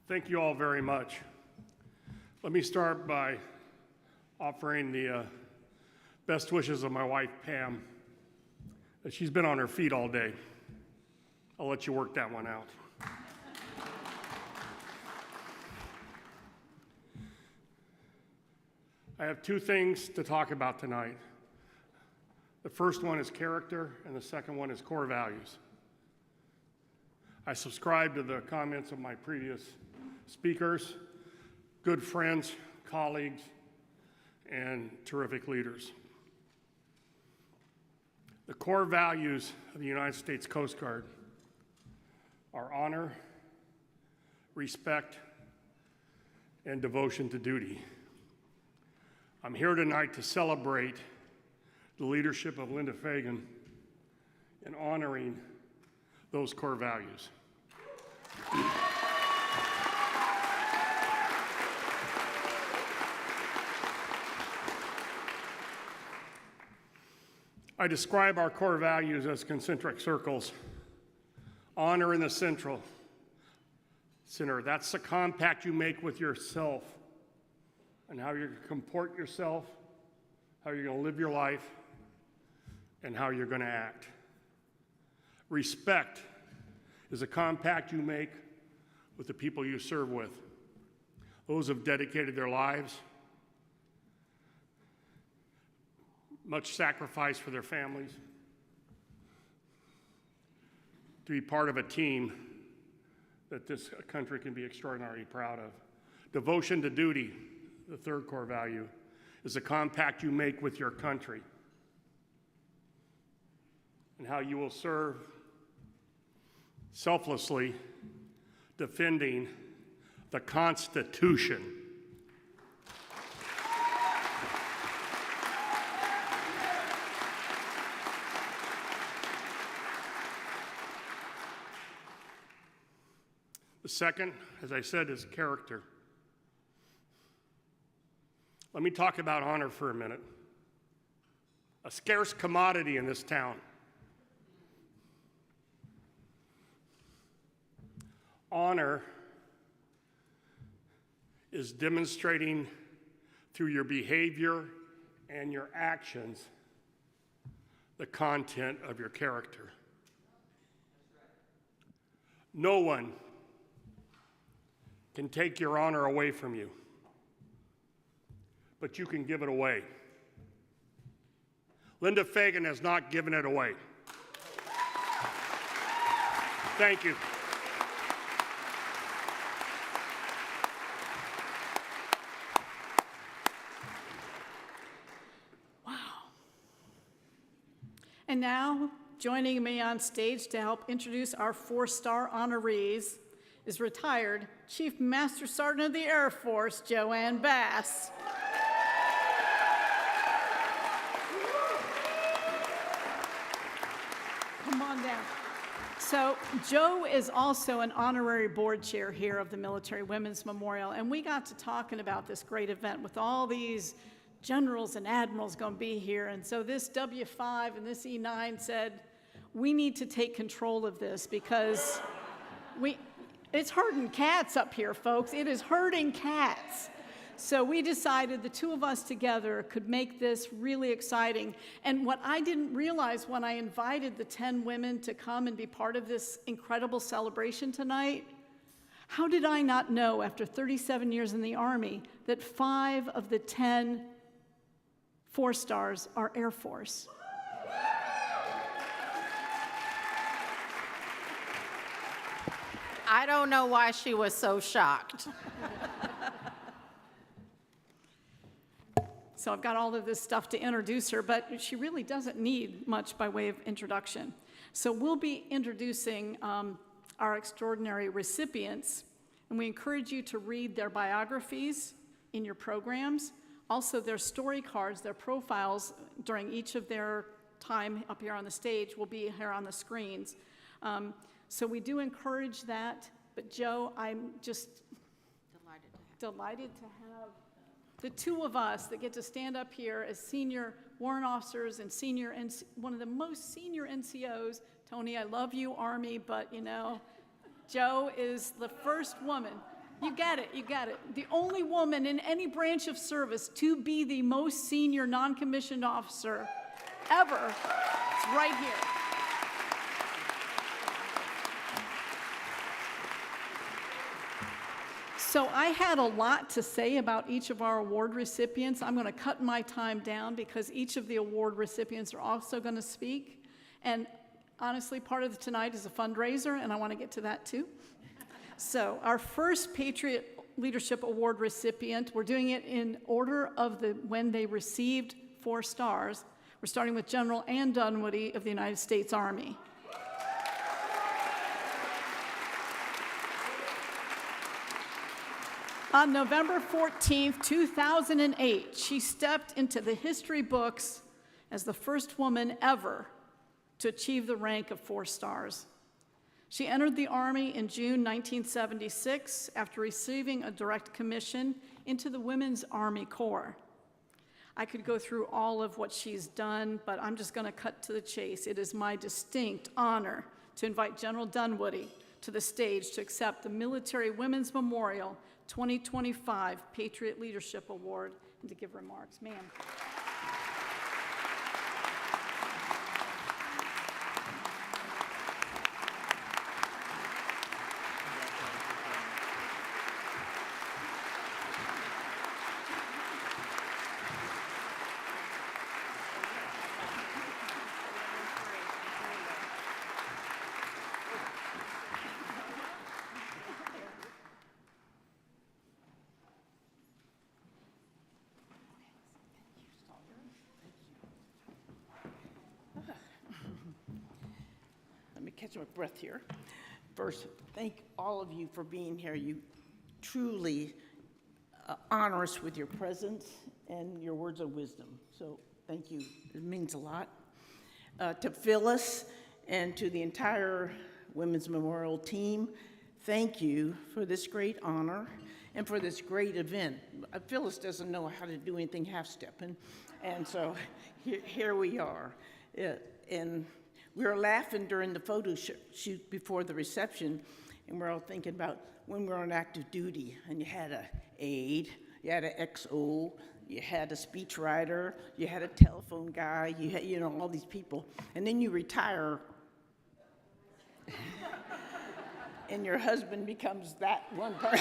Thank you all very much. Let me start by offering the best wishes of my wife, Pam. She's been on her feet all day. I'll let you work that one out. I have two things to talk about tonight. The first one is character, and the second one is core values. I subscribe to the comments of my previous speakers, good friends, colleagues, and terrific leaders. The core values of the United States Coast Guard are honor, respect, and devotion to duty. I'm here tonight to celebrate the leadership of Linda Fagan in honoring those core values. I describe our core values as concentric circles. Honor in the center. That's the compact you make with yourself and how you're going to comport yourself, how you're going to live your life, and how you're going to act. Respect is a compact you make with the people you serve with. Those have dedicated their lives, much sacrifice for their families, to be part of a team that this country can be extraordinarily proud of. Devotion to duty, the third core value, is a compact you make with your country and how you will serve selflessly, defending the Constitution. The second, as I said, is character. Let me talk about honor for a minute. A scarce commodity in this town. Honor is demonstrating through your behavior and your actions the content of your character. No one can take your honor away from you, but you can give it away. Linda Fagan has not given it away. Thank you. And now, joining me on stage to help introduce our 4-star honorees is retired Chief Master Sergeant of the Air Force, Joanne Bass. Come on down. So Joe is also an honorary board chair here of the Military Women's Memorial, and we got to talking about this great event with all these generals and admirals going to be here. And so this W5 and this E9 said, we need to take control of this because it's herding cats up here, folks. It is herding cats. So we decided the two of us together could make this really exciting. And what I didn't realize when I invited the 10 women to come and be part of this incredible celebration tonight, how did I not know after 37 years in the Army that 5 of the 10 4-stars are Air Force? I don't know why she was so shocked. So I've got all of this stuff to introduce her, but she really doesn't need much by way of introduction. So we'll be introducing our extraordinary recipients, and we encourage you to read their biographies in your programs, also their story cards, their profiles during each of their time up here on the stage will be here on the screens. So we do encourage that, but Joe, I'm just delighted to have the two of us that get to stand up here as senior warrant officers and one of the most senior NCOs. Tony, I love you, Army, but you know, Joe is the first woman. You get it, you get it. The only woman in any branch of service to be the most senior non-commissioned officer ever. It's right here. So I had a lot to say about each of our award recipients. I'm going to cut my time down because each of the award recipients are also going to speak. And honestly, part of tonight is a fundraiser, and I want to get to that too. So our first Patriot Leadership Award recipient, we're doing it in order of when they received 4 stars. We're starting with General Ann Dunwoody of the United States Army. On November 14th, 2008, she stepped into the history books as the first woman ever to achieve the rank of 4 stars. She entered the Army in June 1976 after receiving a direct commission into the Women's Army Corps. I could go through all of what she's done, but I'm just going to cut to the chase. It is my distinct honor to invite General Dunwoody to the stage to accept the Military Women's Memorial 2025 Patriot Leadership Award and to give remarks. Ma'am. catch my breath here. First, thank all of you for being here. You truly honor us with your presence and your words of wisdom. So thank you. It means a lot. To Phyllis and to the entire Women's Memorial team, thank you for this great honor and for this great event. Phyllis doesn't know how to do anything half-stepping, and so here we are. And we were laughing during the photo shoot before the reception, and we're all thinking about when we were on active duty, and you had an aide, you had an XO, you had a speechwriter, you had a telephone guy, you had, all these people, and then you retire, and your husband becomes that one person.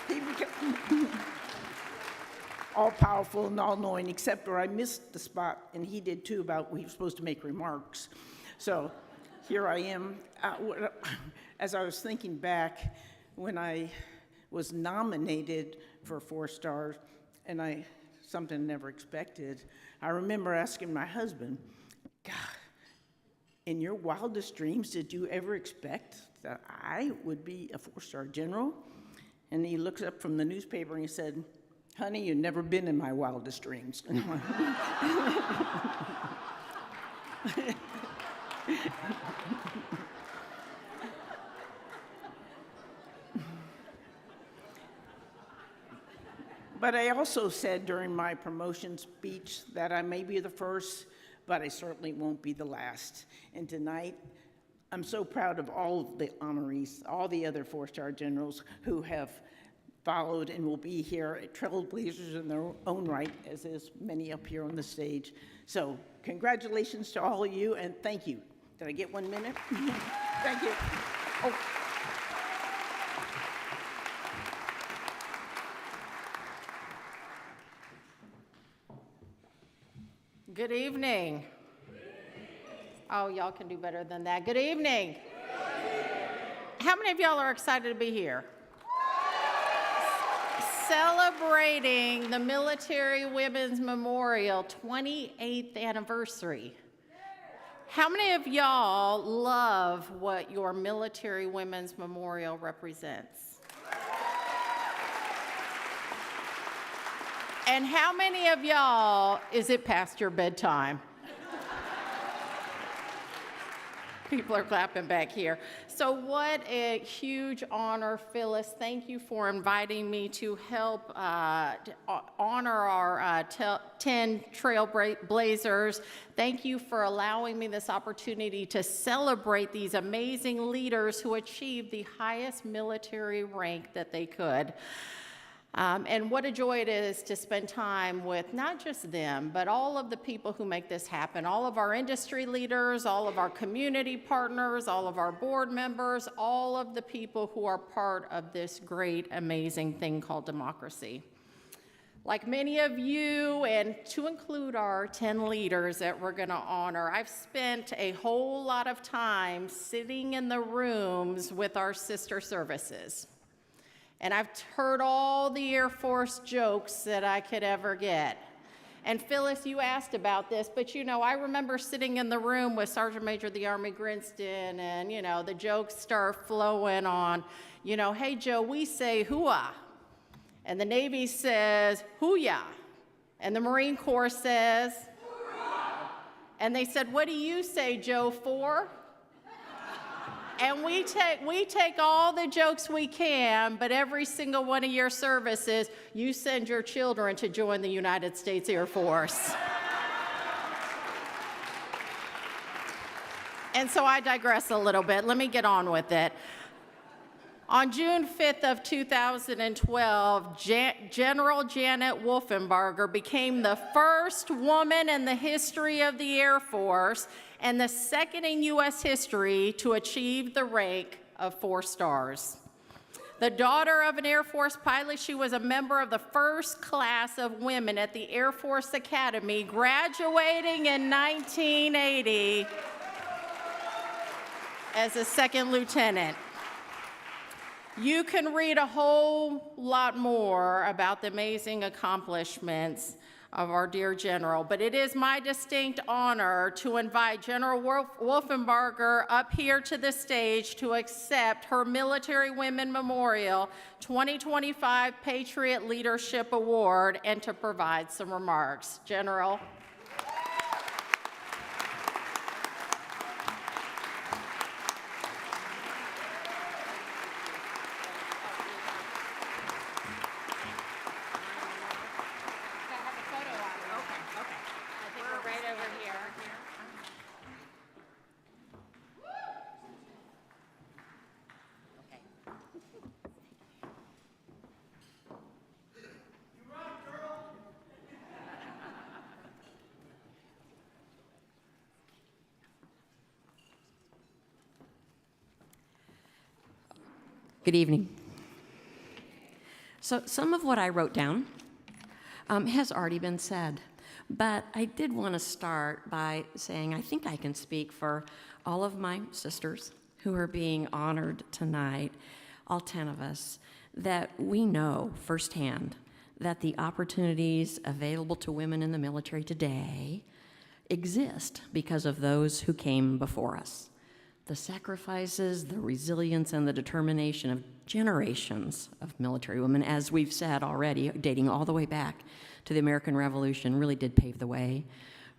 He becomes all-powerful and all-knowing, except where I missed the spot, and he did too, about he was supposed to make remarks. So here I am. As I was thinking back, when I was nominated for 4 stars, and something I never expected, I remember asking my husband, God, in your wildest dreams, did you ever expect that I would be a 4-star general? And he looks up from the newspaper and he said, honey, you've never been in my wildest dreams. But I also said during my promotion speech that I may be the first, but I certainly won't be the last. And tonight, I'm so proud of all of the honorees, all the other 4-star generals who have followed and will be here at trailblazers in their own right, as is many up here on the stage. So congratulations to all of you, and thank you. Did I get 1 minute? Thank you. Oh. Good evening. Oh, y'all can do better than that. Good evening. How many of y'all are excited to be here? Celebrating the Military Women's Memorial 28th anniversary. How many of y'all love what your Military Women's Memorial represents? And how many of y'all is it past your bedtime? People are clapping back here. So what a huge honor, Phyllis. Thank you for inviting me to help honor our 10 trailblazers. Thank you for allowing me this opportunity to celebrate these amazing leaders who achieved the highest military rank that they could. And what a joy it is to spend time with not just them, but all of the people who make this happen, all of our industry leaders, all of our community partners, all of our board members, all of the people who are part of this great, amazing thing called democracy. Like many of you, and to include our 10 leaders that we're going to honor, I've spent a whole lot of time sitting in the rooms with our sister services. And I've heard all the Air Force jokes that I could ever get. And Phyllis, you asked about this, but I remember sitting in the room with Sergeant Major of the Army Grinston, and the jokes start flowing on, hey Joe, we say hooah. And the Navy says hooyah. And the Marine Corps says hoorah. And they said, what do you say, Joe, for? And we take all the jokes we can, but every single one of your services, you send your children to join the United States Air Force. And so I digress a little bit. Let me get on with it. On June 5th of 2012, General Janet Wolfenbarger became the first woman in the history of the Air Force and the second in U.S. history to achieve the rank of 4 stars. The daughter of an Air Force pilot, she was a member of the first class of women at the Air Force Academy, graduating in 1980 as a second lieutenant. You can read a whole lot more about the amazing accomplishments of our dear general, but it is my distinct honor to invite General Wolfenbarger up here to the stage to accept her Military Women Memorial 2025 Patriot Leadership Award and to provide some remarks. General. Good evening. So some of what I wrote down has already been said, but I did want to start by saying I think I can speak for all of my sisters who are being honored tonight, all 10 of us, that we know firsthand that the opportunities available to women in the military today exist because of those who came before us. The sacrifices, the resilience, and the determination of generations of military women, as we've said already, dating all the way back to the American Revolution, really did pave the way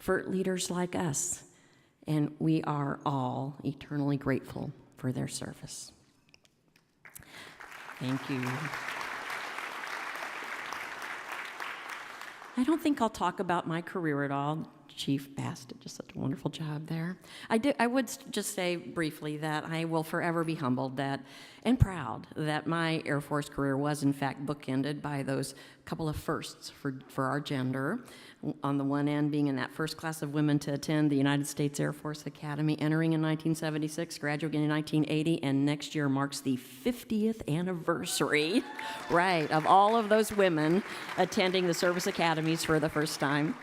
for leaders like us. And we are all eternally grateful for their service. Thank you. I don't think I'll talk about my career at all. Chief Bass did just such a wonderful job there. I would just say briefly that I will forever be humbled that and proud that my Air Force career was in fact bookended by those couple of firsts for our gender. On the one end, being in that first class of women to attend the United States Air Force Academy, entering in 1976, graduating in 1980, and next year marks the 50th anniversary, right, of all of those women attending the service academies for the first time.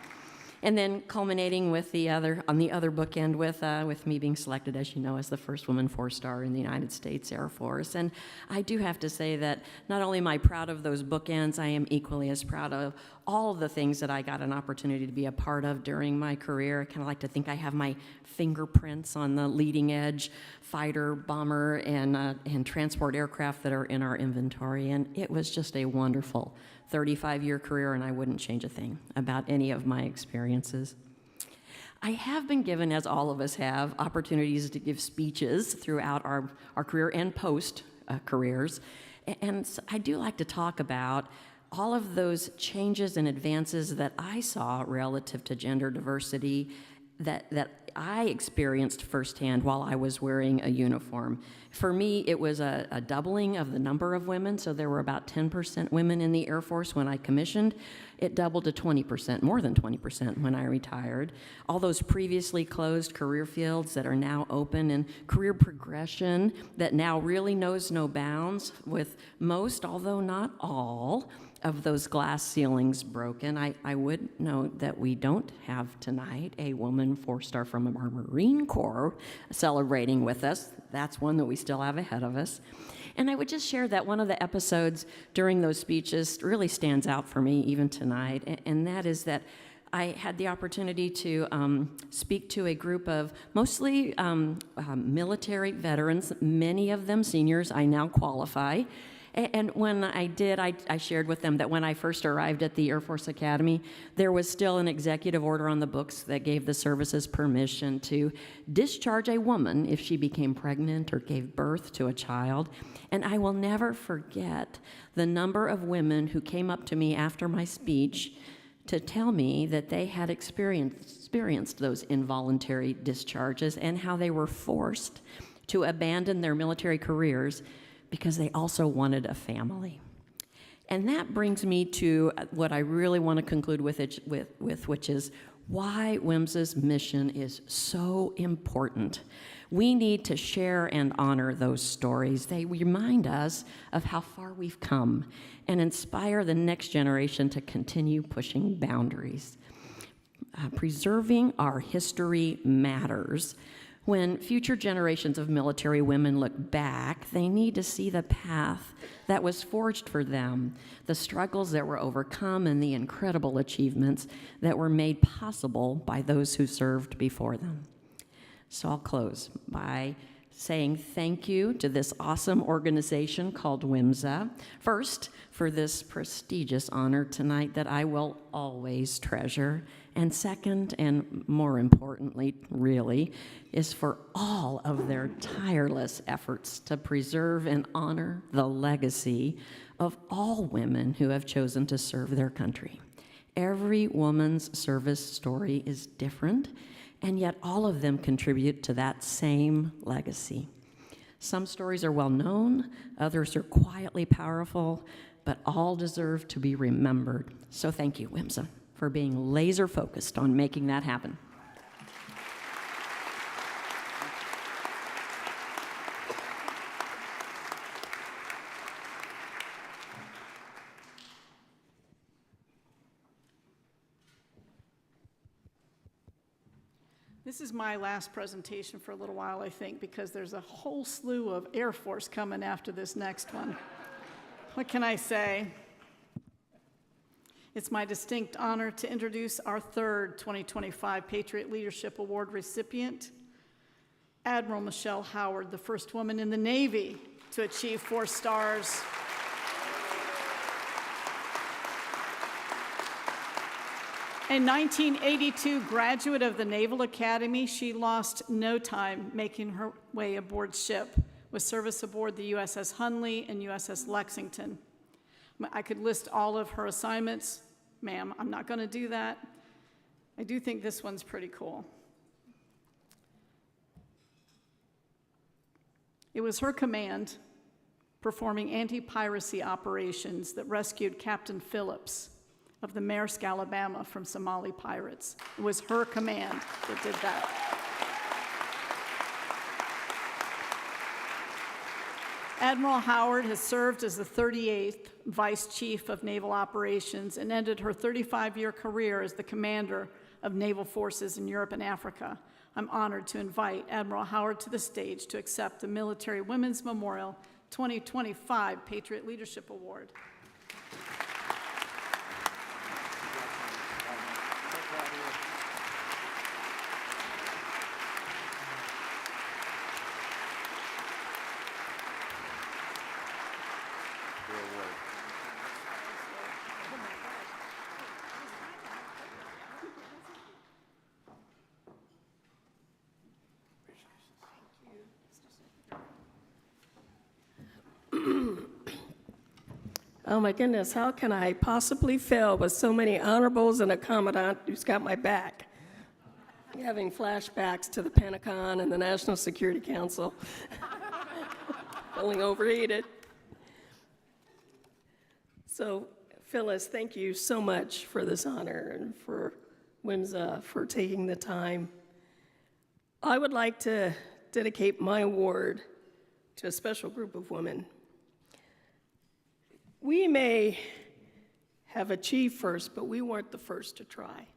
And then culminating with on the other bookend with me being selected, as you know, as the first woman 4-star in the United States Air Force. And I do have to say that not only am I proud of those bookends, I am equally as proud of all of the things that I got an opportunity to be a part of during my career. I kind of like to think I have my fingerprints on the leading edge fighter, bomber, and transport aircraft that are in our inventory. And it was just a wonderful 35-year career, and I wouldn't change a thing about any of my experiences. I have been given, as all of us have, opportunities to give speeches throughout our career and post careers. And so I do like to talk about all of those changes and advances that I saw relative to gender diversity that I experienced firsthand while I was wearing a uniform. For me, it was a doubling of the number of women, so there were about 10% women in the Air Force when I commissioned. It doubled to 20%, more than 20% when I retired. All those previously closed career fields that are now open, and career progression that now really knows no bounds, with most, although not all, of those glass ceilings broken. I would note that we don't have tonight a woman 4-star from our Marine Corps celebrating with us. That's one that we still have ahead of us. And I would just share that one of the episodes during those speeches really stands out for me even tonight, and that is that I had the opportunity to speak to a group of mostly military veterans, many of them seniors. I now qualify. And when I did, I shared with them that when I first arrived at the Air Force Academy, there was still an executive order on the books that gave the services permission to discharge a woman if she became pregnant or gave birth to a child. And I will never forget the number of women who came up to me after my speech to tell me that they had experienced those involuntary discharges and how they were forced to abandon their military careers because they also wanted a family. And that brings me to what I really want to conclude with, which is why WIMS's mission is so important. We need to share and honor those stories. They remind us of how far we've come and inspire the next generation to continue pushing boundaries. Preserving our history matters. When future generations of military women look back, they need to see the path that was forged for them, the struggles that were overcome, and the incredible achievements that were made possible by those who served before them. So I'll close by saying thank you to this awesome organization called WMSA. First, for this prestigious honor tonight that I will always treasure. And second, and more importantly, really, is for all of their tireless efforts to preserve and honor the legacy of all women who have chosen to serve their country. Every woman's service story is different, and yet all of them contribute to that same legacy. Some stories are well known, others are quietly powerful, but all deserve to be remembered. So thank you, WMSA, for being laser focused on making that happen. This is my last presentation for a little while, I think, because there's a whole slew of Air Force coming after this next one. What can I say? It's my distinct honor to introduce our third 2025 Patriot Leadership Award recipient, Admiral Michelle Howard, the first woman in the Navy to achieve 4 stars. A 1982 graduate of the Naval Academy, she lost no time making her way aboard ship with service aboard the USS Hunley and USS Lexington. I could list all of her assignments. Ma'am, I'm not going to do that. I do think this one's pretty cool. It was her command performing anti-piracy operations that rescued Captain Phillips of the Maersk, Alabama, from Somali pirates. It was her command that did that. Admiral Howard has served as the 38th Vice Chief of Naval Operations and ended her 35-year career as the commander of naval forces in Europe and Africa. I'm honored to invite Admiral Howard to the stage to accept the Military Women's Memorial 2025 Patriot Leadership Award. Oh my goodness, how can I possibly fail with so many honorables and a commandant who's got my back? Having flashbacks to the Pentagon and the National Security Council. Feeling overheated. So, Phyllis, thank you so much for this honor and for WMSA for taking the time. I would like to dedicate my award to a special group of women. We may have achieved first, but we weren't the first to try.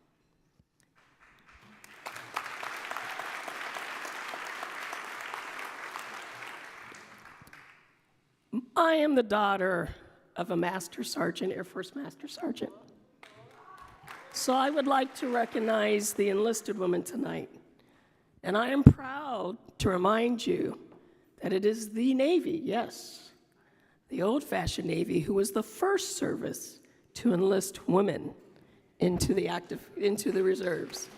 I am the daughter of a Master Sergeant, Air Force Master Sergeant. So I would like to recognize the enlisted women tonight. And I am proud to remind you that it is the Navy, yes, the old-fashioned Navy, who was the first service to enlist women into the reserves.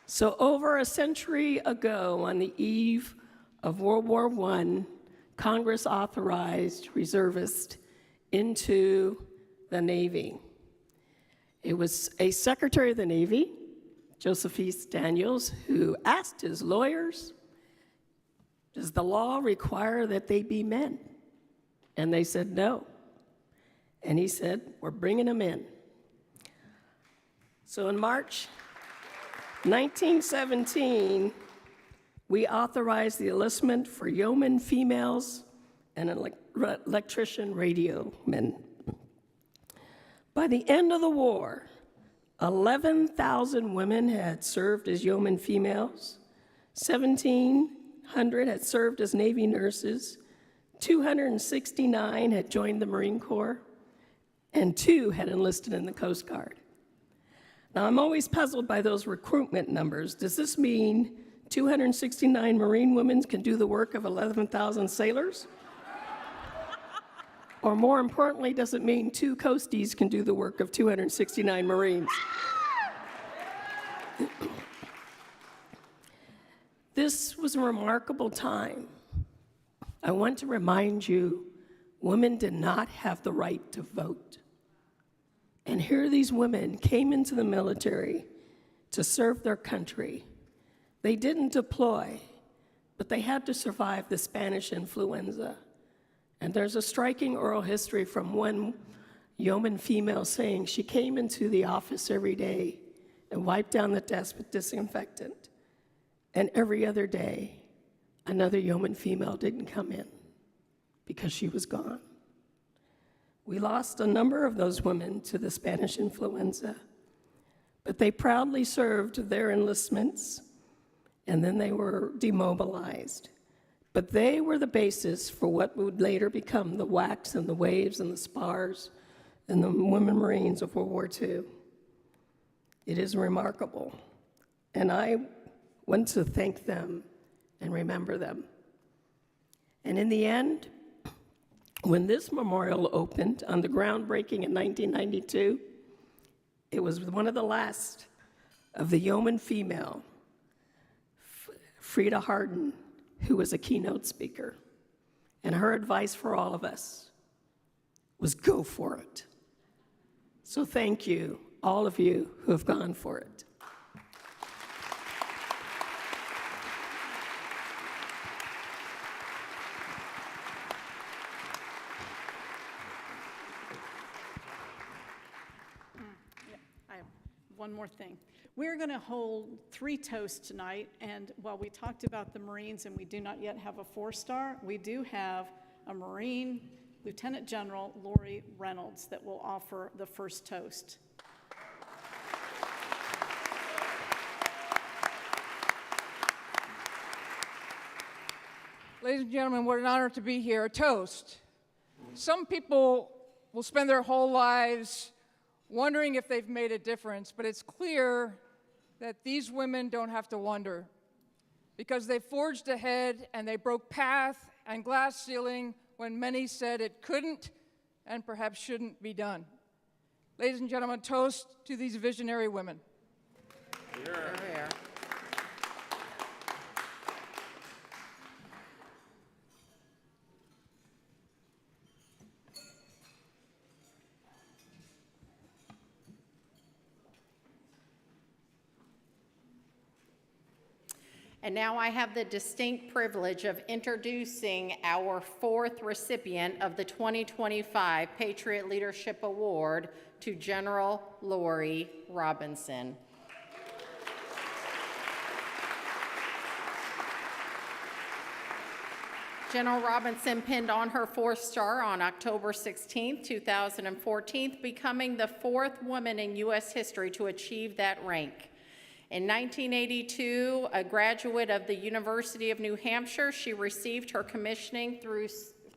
So over a century ago, on the eve of World War I, Congress authorized reservists into the Navy. It was a Secretary of the Navy, Joseph East Daniels, who asked his lawyers, does the law require that they be men? And they said no. And he said, we're bringing them in. So in March 1917, we authorized the enlistment for yeoman females and electrician radio men. By the end of the war, 11,000 women had served as yeoman females, 1,700 had served as Navy nurses, 269 had joined the Marine Corps, and 2 had enlisted in the Coast Guard. Now, I'm always puzzled by those recruitment numbers. Does this mean 269 Marine women can do the work of 11,000 sailors? Or more importantly, does it mean 2 Coasties can do the work of 269 Marines? This was a remarkable time. I want to remind you, women did not have the right to vote. And here these women came into the military to serve their country. They didn't deploy, but they had to survive the Spanish influenza. And there's a striking oral history from one yeoman female saying she came into the office every day and wiped down the desk with disinfectant. And every other day, another yeoman female didn't come in because she was gone. We lost a number of those women to the Spanish influenza, but they proudly served their enlistments, and then they were demobilized. But they were the basis for what would later become the WACs and the WAVES and the SPARs and the Women Marines of World War II. It is remarkable, and I want to thank them and remember them. And in the end, when this memorial opened on the groundbreaking in 1992, it was one of the last of the yeoman female, Frida Hardin, who was a keynote speaker. And her advice for all of us was go for it. So thank you, all of you who have gone for it. One more thing. We're going to hold 3 toasts tonight, and while we talked about the Marines and we do not yet have a 4-star, we do have a Marine, Lieutenant General Lori Reynolds, that will offer the first toast. Ladies and gentlemen, what an honor to be here. A toast. Some people will spend their whole lives wondering if they've made a difference, but it's clear that these women don't have to wonder because they forged ahead and they broke path and glass ceiling when many said it couldn't and perhaps shouldn't be done. Ladies and gentlemen, toast to these visionary women. Here. And now I have the distinct privilege of introducing our 4th recipient of the 2025 Patriot Leadership Award to General Lori Robinson. General Robinson pinned on her 4th star on October 16, 2014, becoming the 4th woman in U.S. history to achieve that rank. In 1982, a graduate of the University of New Hampshire, she received her commissioning through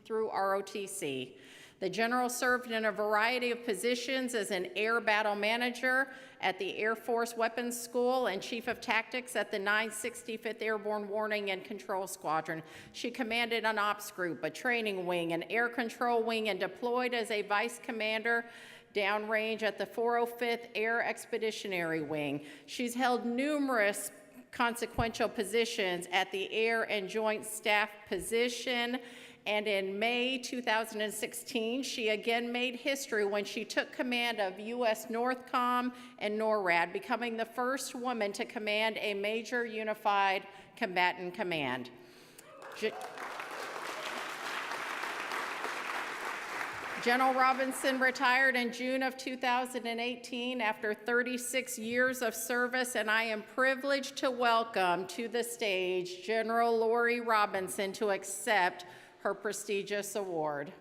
ROTC. The general served in a variety of positions as an air battle manager at the Air Force Weapons School and Chief of Tactics at the 965th Airborne Warning and Control Squadron. She commanded an ops group, a training wing, an air control wing, and deployed as a vice commander downrange at the 405th Air Expeditionary Wing. She's held numerous consequential positions at the Air and Joint Staff position, and in May 2016, she again made history when she took command of U.S. NORTHCOM and NORAD, becoming the first woman to command a major unified combatant command. General Robinson retired in June of 2018 after 36 years of service, and I am privileged to welcome to the stage General Lori Robinson to accept her prestigious award.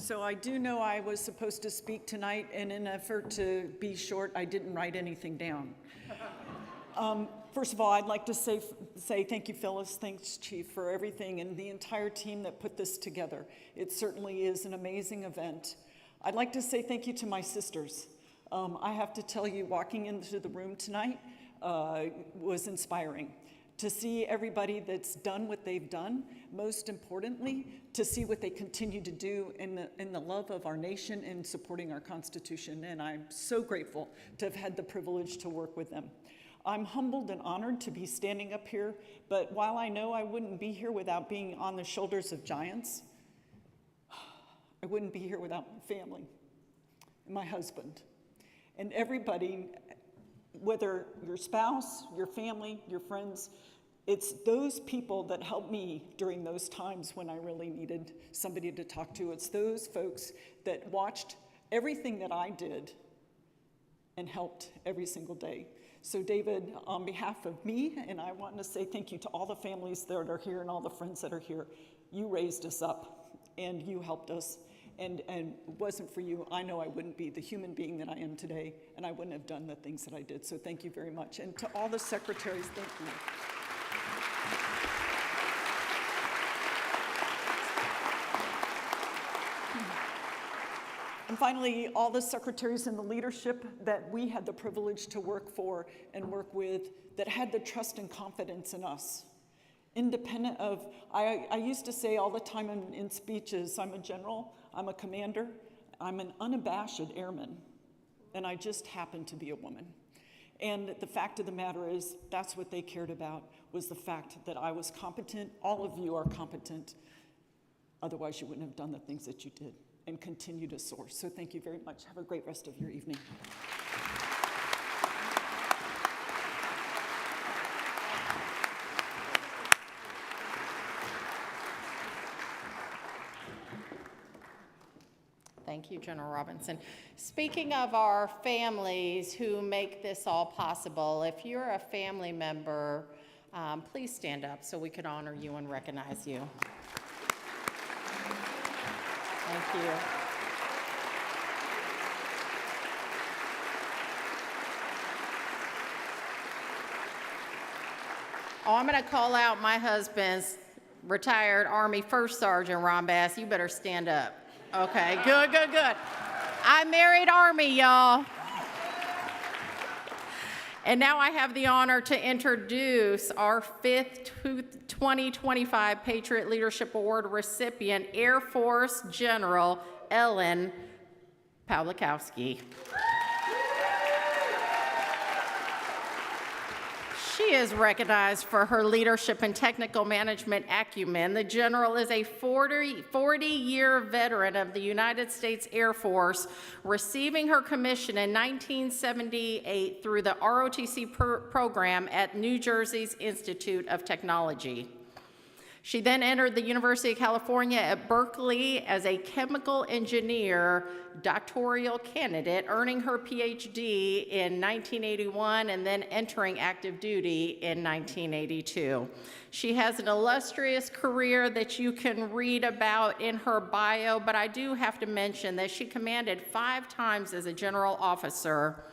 So I do know I was supposed to speak tonight, and in an effort to be short, I didn't write anything down. First of all, I'd like to say thank you, Phyllis. Thanks, Chief, for everything, and the entire team that put this together. It certainly is an amazing event. I'd like to say thank you to my sisters. I have to tell you, walking into the room tonight was inspiring. To see everybody that's done what they've done, most importantly, to see what they continue to do in the love of our nation and supporting our Constitution. And I'm so grateful to have had the privilege to work with them. I'm humbled and honored to be standing up here, but while I know I wouldn't be here without being on the shoulders of giants, I wouldn't be here without my family, and my husband, and everybody, whether your spouse, your family, your friends, it's those people that helped me during those times when I really needed somebody to talk to. It's those folks that watched everything that I did and helped every single day. So David, on behalf of me, and I want to say thank you to all the families that are here and all the friends that are here. You raised us up and you helped us. And it wasn't for you, I know I wouldn't be the human being that I am today, and I wouldn't have done the things that I did. So thank you very much. And to all the secretaries, thank you. And finally, all the secretaries and the leadership that we had the privilege to work for and work with that had the trust and confidence in us. Independent of, I used to say all the time in speeches, I'm a general, I'm a commander, I'm an unabashed airman, and I just happen to be a woman. And the fact of the matter is, that's what they cared about, was the fact that I was competent. All of you are competent. Otherwise, you wouldn't have done the things that you did and continue to soar. So thank you very much. Have a great rest of your evening. Thank you, General Robinson. Speaking of our families who make this all possible, if you're a family member, please stand up so we can honor you and recognize you. Thank you. Oh, I'm going to call out my husband's retired Army First Sergeant, Ron Bass. You better stand up. Okay, good, good, good. I married Army, y'all. And now I have the honor to introduce our 5th 2025 Patriot Leadership Award recipient, Air Force General Ellen Pawlikowski. She is recognized for her leadership and technical management acumen. The general is a 40-year veteran of the United States Air Force, receiving her commission in 1978 through the ROTC program at New Jersey's Institute of Technology. She then entered the University of California at Berkeley as a chemical engineer doctoral candidate, earning her PhD in 1981 and then entering active duty in 1982. She has an illustrious career that you can read about in her bio, but I do have to mention that she commanded 5 times as a general officer,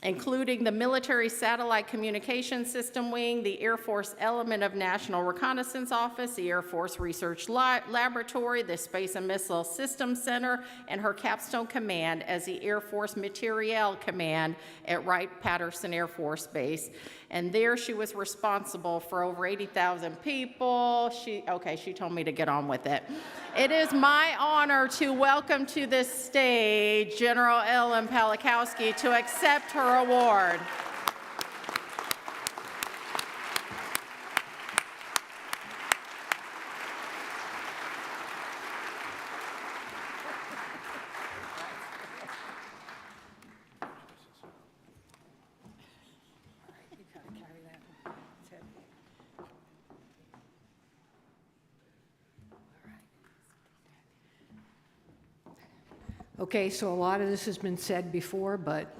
including the Military Satellite Communication System Wing, the Air Force Element of National Reconnaissance Office, the Air Force Research Laboratory, the Space and Missile Systems Center, and her capstone command as the Air Force Materiel Command at Wright-Patterson Air Force Base. And there she was responsible for over 80,000 people. She told me to get on with it. It is my honor to welcome to this stage General Ellen Pawlikowski to accept her award. Okay, so a lot of this has been said before, but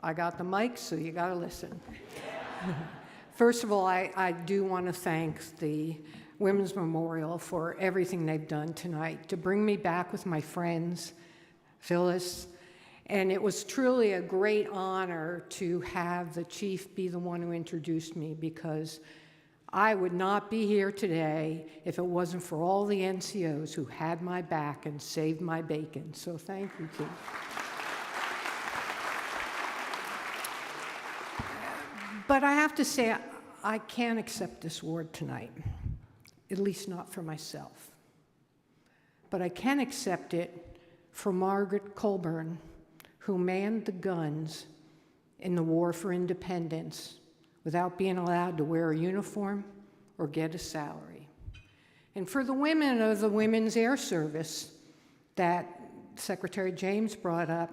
I got the mic, so you got to listen. First of all, I do want to thank the Women's Memorial for everything they've done tonight, to bring me back with my friends, Phyllis. And it was truly a great honor to have the chief be the one who introduced me, because I would not be here today if it wasn't for all the NCOs who had my back and saved my bacon. So thank you, Chief. But I have to say, I can't accept this award tonight, at least not for myself. But I can accept it for Margaret Colburn, who manned the guns in the War for Independence without being allowed to wear a uniform or get a salary. And for the women of the Women's Air Service that Secretary James brought up,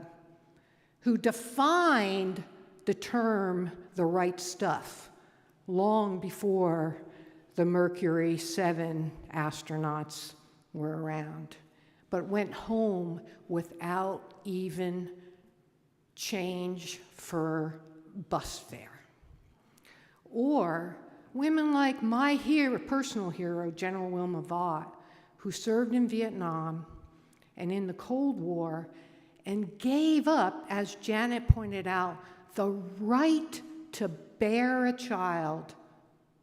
who defined the term the right stuff long before the Mercury 7 astronauts were around, but went home without even change for bus fare. Or women like my personal hero, General Wilma Vaught, who served in Vietnam and in the Cold War and gave up, as Janet pointed out, the right to bear a child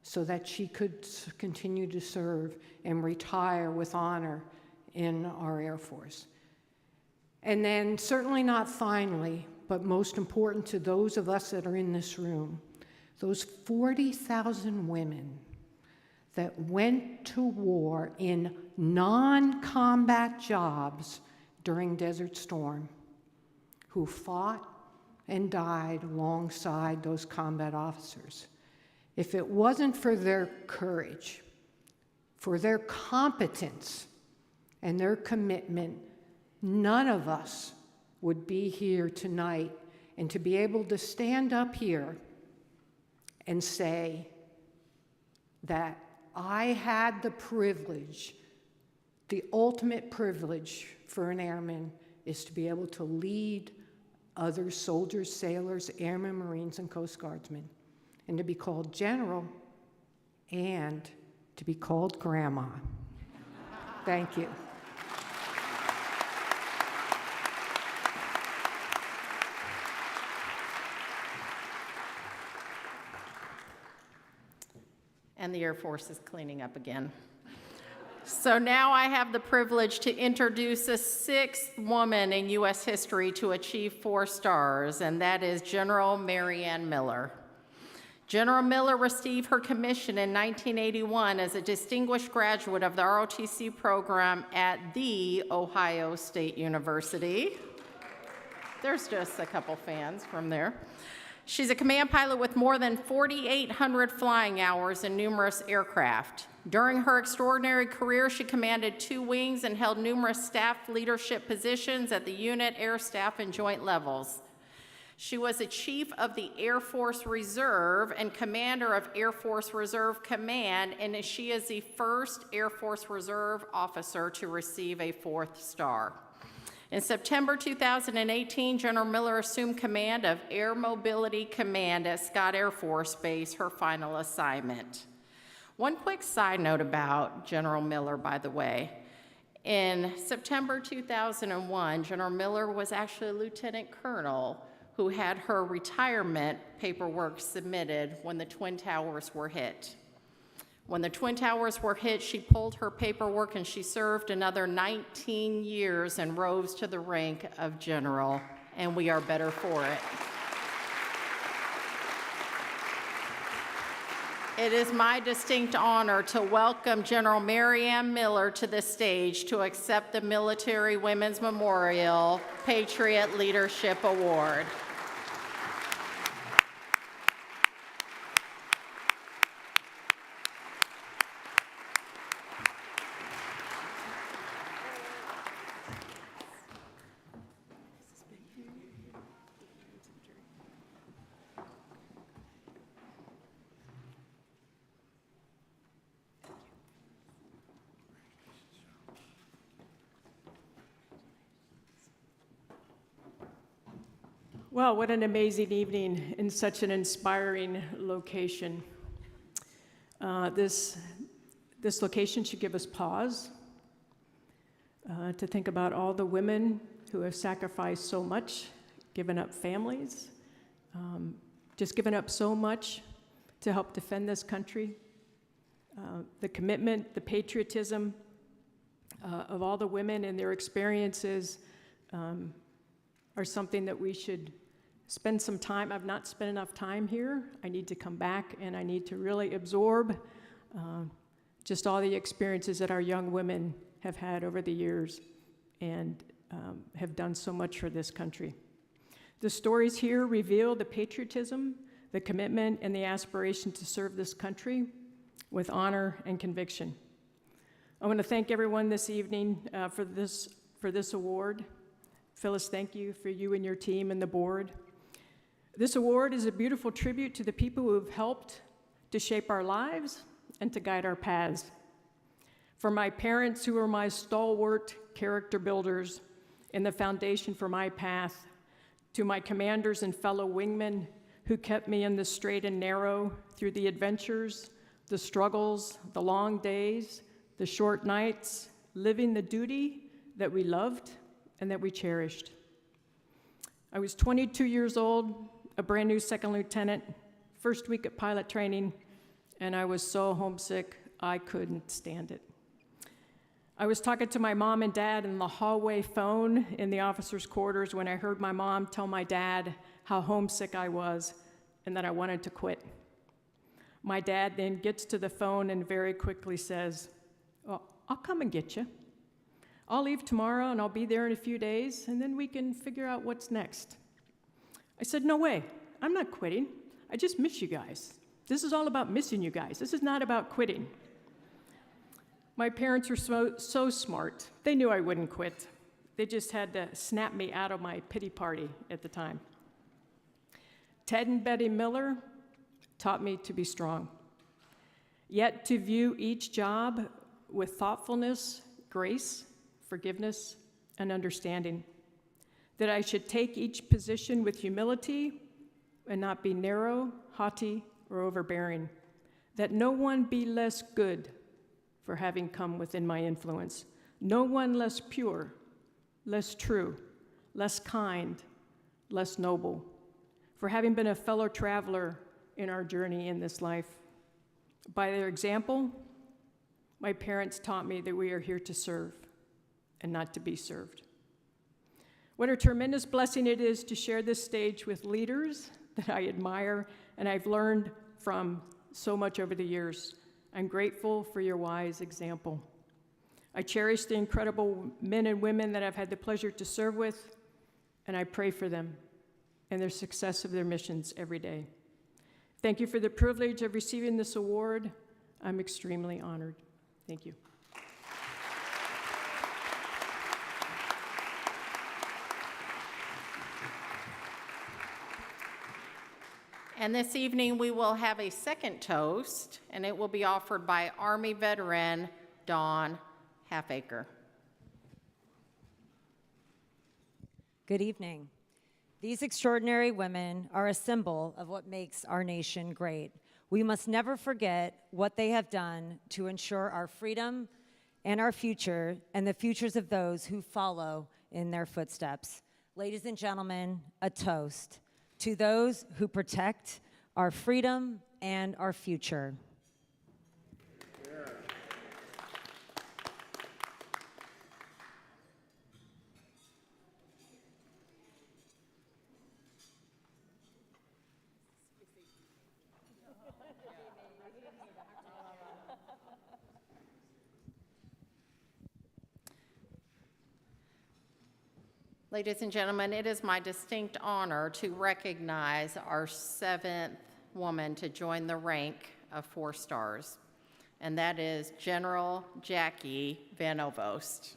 so that she could continue to serve and retire with honor in our Air Force. And then, certainly not finally, but most important to those of us that are in this room, those 40,000 women that went to war in non-combat jobs during Desert Storm, who fought and died alongside those combat officers. If it wasn't for their courage, for their competence, and their commitment, none of us would be here tonight. And to be able to stand up here and say that I had the privilege, the ultimate privilege for an airman is to be able to lead other soldiers, sailors, airmen, Marines, and Coast Guardsmen, and to be called general and to be called grandma. Thank you. And the Air Force is cleaning up again. So now I have the privilege to introduce a sixth woman in U.S. history to achieve 4 stars, and that is General Mary Ann Miller. General Miller received her commission in 1981 as a distinguished graduate of the ROTC program at The Ohio State University. There's just a couple fans from there. She's a command pilot with more than 4,800 flying hours and numerous aircraft. During her extraordinary career, she commanded 2 wings and held numerous staff leadership positions at the unit, air staff, and joint levels. She was a chief of the Air Force Reserve and commander of Air Force Reserve Command, and she is the first Air Force Reserve officer to receive a 4th star. In September 2018, General Miller assumed command of Air Mobility Command at Scott Air Force Base, her final assignment. One quick side note about General Miller, by the way. In September 2001, General Miller was actually a lieutenant colonel who had her retirement paperwork submitted when the Twin Towers were hit. When the Twin Towers were hit, she pulled her paperwork and she served another 19 years and rose to the rank of general, and we are better for it. It is my distinct honor to welcome General Mary Ann Miller to the stage to accept the Military Women's Memorial Patriot Leadership Award. Well, what an amazing evening in such an inspiring location. This This location should give us pause to think about all the women who have sacrificed so much, given up families, just given up so much to help defend this country. The commitment, the patriotism of all the women and their experiences are something that we should spend some time. I've not spent enough time here. I need to come back and I need to really absorb just all the experiences that our young women have had over the years and have done so much for this country. The stories here reveal the patriotism, the commitment, and the aspiration to serve this country with honor and conviction. I want to thank everyone this evening for this award. Phyllis, thank you for you and your team and the board. This award is a beautiful tribute to the people who have helped to shape our lives and to guide our paths. For my parents, who are my stalwart character builders and the foundation for my path, to my commanders and fellow wingmen who kept me in the straight and narrow through the adventures, the struggles, the long days, the short nights, living the duty that we loved and that we cherished. I was 22 years old, a brand new second lieutenant, first week at pilot training, and I was so homesick, I couldn't stand it. I was talking to my mom and dad in the hallway phone in the officers' quarters when I heard my mom tell my dad how homesick I was and that I wanted to quit. My dad then gets to the phone and very quickly says, "Well, I'll come and get you. I'll leave tomorrow and I'll be there in a few days and then we can figure out what's next." I said, "No way, I'm not quitting. I just miss you guys. This is all about missing you guys. This is not about quitting." My parents were so smart. They knew I wouldn't quit. They just had to snap me out of my pity party at the time. Ted and Betty Miller taught me to be strong, yet to view each job with thoughtfulness, grace, forgiveness, and understanding, that I should take each position with humility and not be narrow, haughty, or overbearing, that no one be less good for having come within my influence, no one less pure, less true, less kind, less noble, for having been a fellow traveler in our journey in this life. By their example, my parents taught me that we are here to serve and not to be served. What a tremendous blessing it is to share this stage with leaders that I admire and I've learned from so much over the years. I'm grateful for your wise example. I cherish the incredible men and women that I've had the pleasure to serve with, and I pray for them and their success of their missions every day. Thank you for the privilege of receiving this award. I'm extremely honored. Thank you. And this evening, we will have a second toast, and it will be offered by Army veteran Dawn Halfacre. Good evening. These extraordinary women are a symbol of what makes our nation great. We must never forget what they have done to ensure our freedom and our future and the futures of those who follow in their footsteps. Ladies and gentlemen, a toast to those who protect our freedom and our future. Ladies and gentlemen, it is my distinct honor to recognize our 7th woman to join the rank of 4 stars, and that is General Jackie Van Ovost.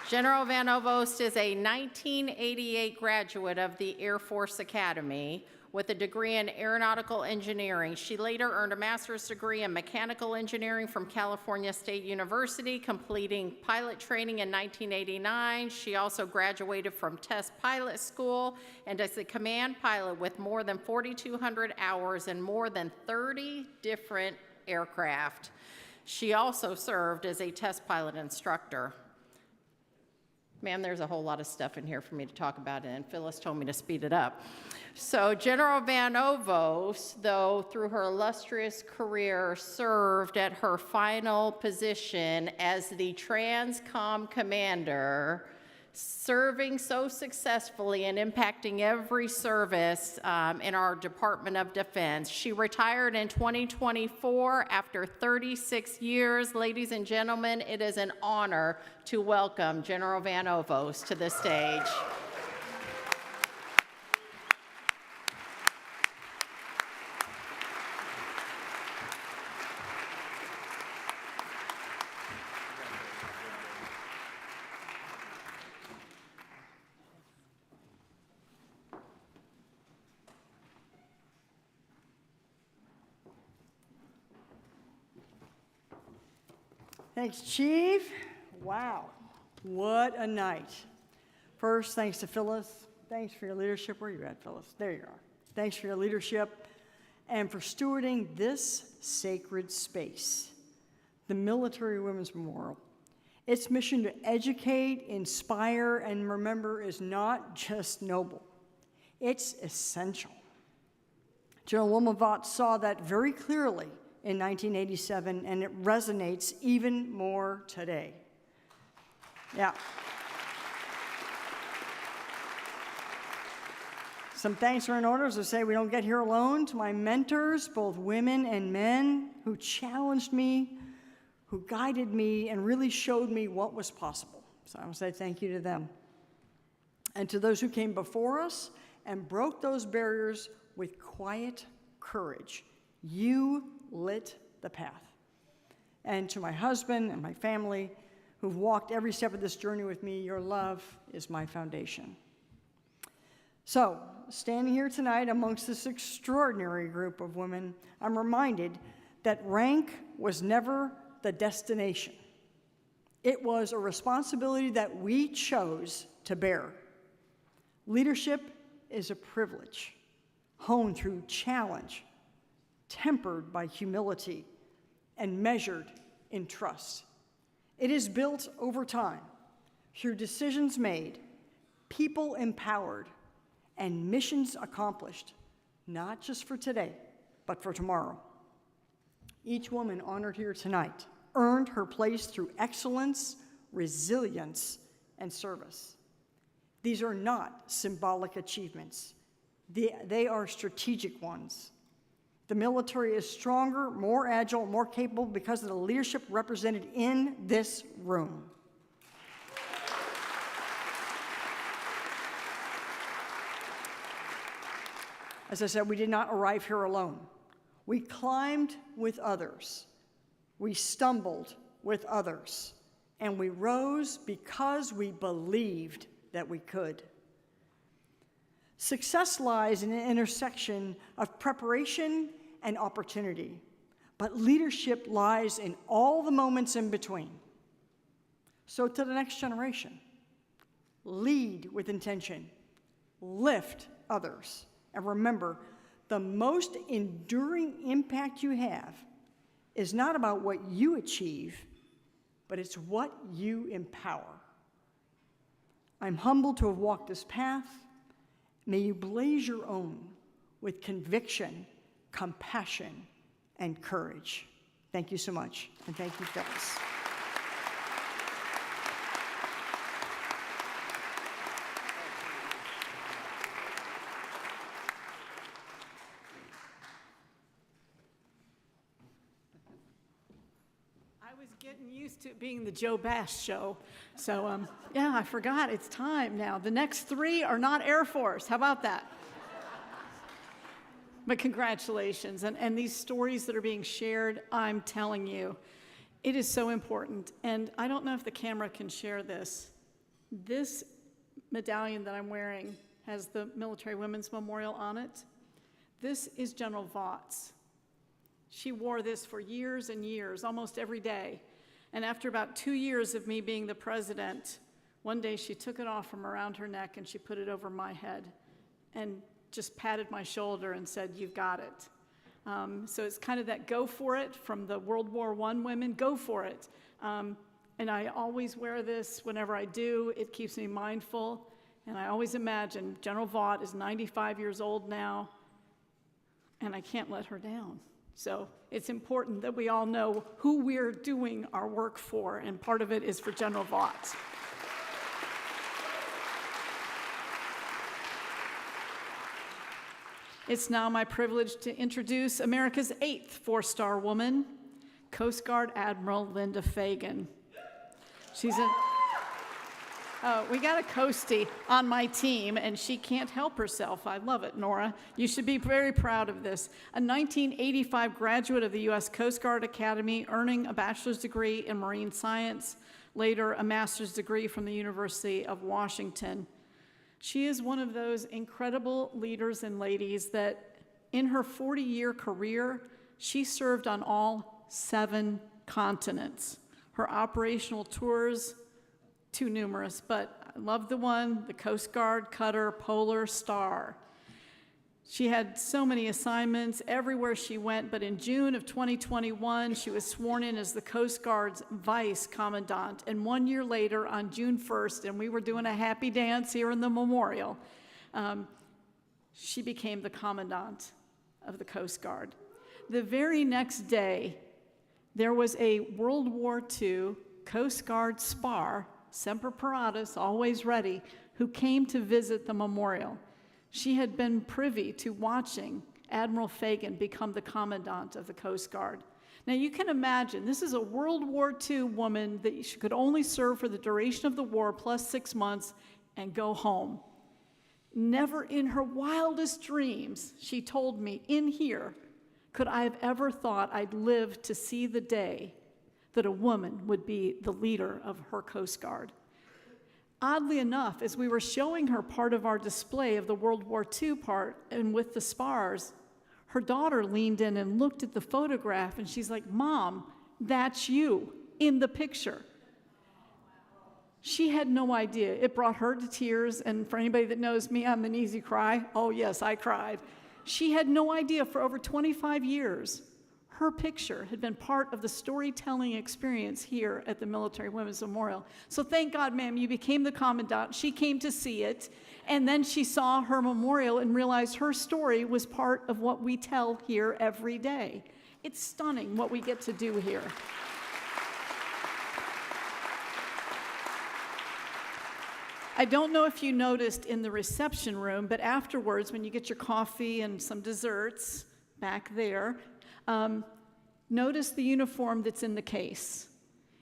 General Van Ovost is a 1988 graduate of the Air Force Academy with a degree in aeronautical engineering. She later earned a master's degree in mechanical engineering from California State University, completing pilot training in 1989. She also graduated from Test Pilot School and is a command pilot with more than 4,200 hours in more than 30 different aircraft. She also served as a test pilot instructor. Man, there's a whole lot of stuff in here for me to talk about, and Phyllis told me to speed it up. So General Vanovos, though, through her illustrious career, served at her final position as the Transcom Commander, serving so successfully and impacting every service in our Department of Defense. She retired in 2024 after 36 years. Ladies and gentlemen, it is an honor to welcome General Vanovos to the stage. Thanks, Chief. Wow, what a night. First, thanks to Phyllis. Thanks for your leadership. Where are you at, Phyllis? There you are. Thanks for your leadership and for stewarding this sacred space, the Military Women's Memorial. Its mission to educate, inspire, and remember is not just noble. It's essential. General Wilmenvot saw that very clearly in 1987, and it resonates even more today. Yeah. Some thanks are in order, as I say, we don't get here alone, to my mentors, both women and men, who challenged me, who guided me, and really showed me what was possible. So I want to say thank you to them. And to those who came before us and broke those barriers with quiet courage. You lit the path. And to my husband and my family who've walked every step of this journey with me, your love is my foundation. So, standing here tonight amongst this extraordinary group of women, I'm reminded that rank was never the destination. It was a responsibility that we chose to bear. Leadership is a privilege, honed through challenge, tempered by humility, and measured in trust. It is built over time through decisions made, people empowered, and missions accomplished, not just for today, but for tomorrow. Each woman honored here tonight earned her place through excellence, resilience, and service. These are not symbolic achievements. They are strategic ones. The military is stronger, more agile, more capable because of the leadership represented in this room. As I said, we did not arrive here alone. We climbed with others. We stumbled with others. And we rose because we believed that we could. Success lies in an intersection of preparation and opportunity, but leadership lies in all the moments in between. So to the next generation, lead with intention, lift others, and remember, the most enduring impact you have is not about what you achieve, but it's what you empower. I'm humbled to have walked this path. May you blaze your own with conviction, compassion, and courage. Thank you so much, and thank you, Phyllis. I was getting used to it being the Joe Bass show. So, yeah, I forgot. It's time now. The next three are not Air Force. How about that? But congratulations. And these stories that are being shared, I'm telling you, it is so important. And I don't know if the camera can share this. This medallion that I'm wearing has the Military Women's Memorial on it. This is General Vaught's. She wore this for years and years, almost every day. And after about 2 years of me being the president, one day she took it off from around her neck and she put it over my head and just patted my shoulder and said, "You've got it." So it's kind of that go for it from the World War I women, go for it. And I always wear this whenever I do. It keeps me mindful. And I always imagine General Vaught is 95 years old now, and I can't let her down. So it's important that we all know who we're doing our work for, and part of it is for General Vaught. It's now my privilege to introduce America's 8th four-star woman, Coast Guard Admiral Linda Fagan. We got a coastie on my team, and she can't help herself. I love it, Nora. You should be very proud of this. A 1985 graduate of the U.S. Coast Guard Academy, earning a bachelor's degree in marine science, later a master's degree from the University of Washington. She is one of those incredible leaders and ladies that in her 40-year career, she served on all 7 continents. Her operational tours, too numerous, but I love the one, the Coast Guard Cutter Polar Star. She had so many assignments everywhere she went, but in June of 2021, she was sworn in as the Coast Guard's Vice Commandant. And 1 year later, on June 1st, and we were doing a happy dance here in the memorial, she became the Commandant of the Coast Guard. The very next day, there was a World War II Coast Guard spar, Semper Paratus, always ready, who came to visit the memorial. She had been privy to watching Admiral Fagan become the Commandant of the Coast Guard. Now you can imagine, this is a World War II woman that she could only serve for the duration of the war plus 6 months and go home. Never in her wildest dreams, she told me in here, could I have ever thought I'd live to see the day that a woman would be the leader of her Coast Guard. Oddly enough, as we were showing her part of our display of the World War II part and with the spars, her daughter leaned in and looked at the photograph and she's like, "Mom, that's you in the picture." She had no idea. It brought her to tears, and for anybody that knows me, I'm an easy cry. Oh yes, I cried. She had no idea for over 25 years her picture had been part of the storytelling experience here at the Military Women's Memorial. So thank God, ma'am, you became the Commandant. She came to see it, and then she saw her memorial and realized her story was part of what we tell here every day. It's stunning what we get to do here. I don't know if you noticed in the reception room, but afterwards, when you get your coffee and some desserts back there, notice the uniform that's in the case.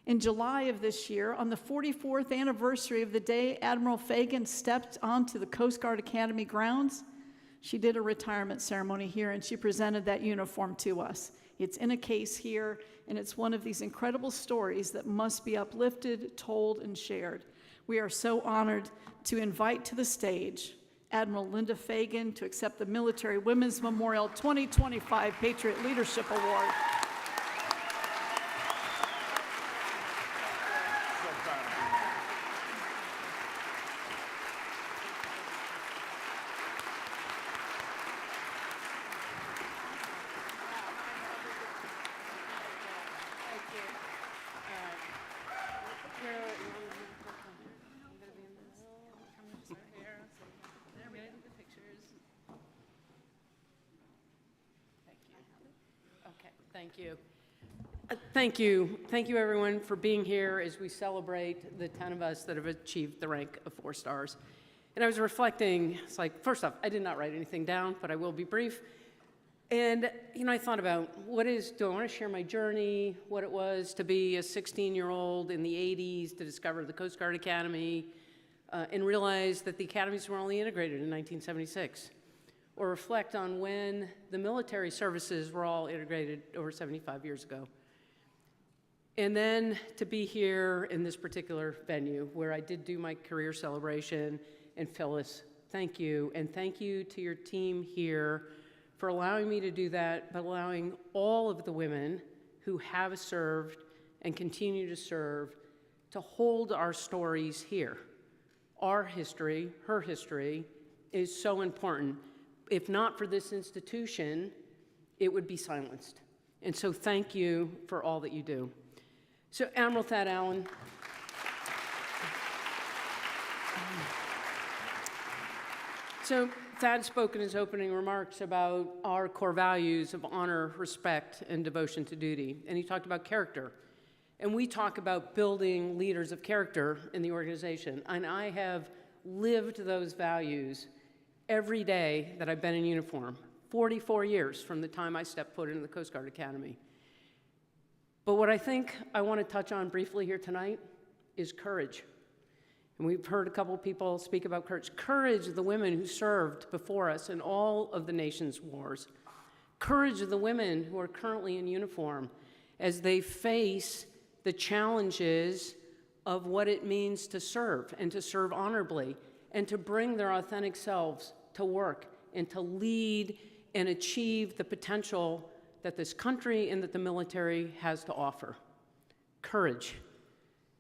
In July of this year, on the 44th anniversary of the day Admiral Fagan stepped onto the Coast Guard Academy grounds, she did a retirement ceremony here and she presented that uniform to us. It's in a case here, and it's one of these incredible stories that must be uplifted, told, and shared. We are so honored to invite to the stage Admiral Linda Fagan to accept the Military Women's Memorial 2025 Patriot Leadership Award. Thank you. Thank you, everyone, for being here as we celebrate the 10 of us that have achieved the rank of 4 stars. And I was reflecting, it's like, first off, I did not write anything down, but I will be brief. And, I thought about do I want to share my journey, what it was to be a 16-year-old in the 80s, to discover the Coast Guard Academy, and realize that the academies were only integrated in 1976. Or reflect on when the military services were all integrated over 75 years ago. And then to be here in this particular venue where I did do my career celebration. And Phyllis, thank you. And thank you to your team here for allowing me to do that, but allowing all of the women who have served and continue to serve to hold our stories here. Our history, her history, is so important. If not for this institution, it would be silenced. And so thank you for all that you do. So Admiral Thad Allen. So Thad spoke in his opening remarks about our core values of honor, respect, and devotion to duty. And he talked about character. And we talk about building leaders of character in the organization. And I have lived those values every day that I've been in uniform, 44 years from the time I stepped foot into the Coast Guard Academy. But what I think I want to touch on briefly here tonight is courage. And we've heard a couple of people speak about courage. Courage of the women who served before us in all of the nation's wars. Courage of the women who are currently in uniform as they face the challenges of what it means to serve and to serve honorably and to bring their authentic selves to work and to lead and achieve the potential that this country and that the military has to offer. Courage.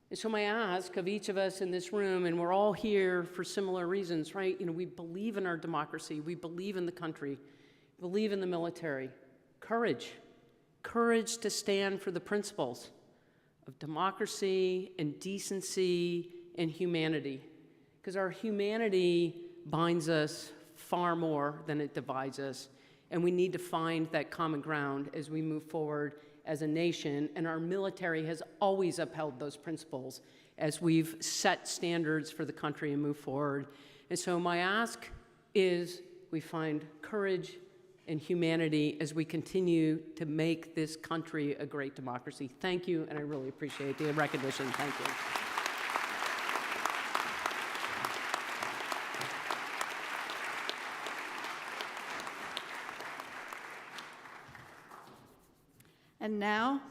And so my ask of each of us in this room, and we're all here for similar reasons, right? You know, we believe in our democracy, we believe in the country, believe in the military. Courage. Courage to stand for the principles of democracy and decency and humanity. Because our humanity binds us far more than it divides us. And we need to find that common ground as we move forward as a nation. And our military has always upheld those principles as we've set standards for the country and move forward. And so my ask is we find courage and humanity as we continue to make this country a great democracy. Thank you, and I really appreciate the recognition. Thank you. And now,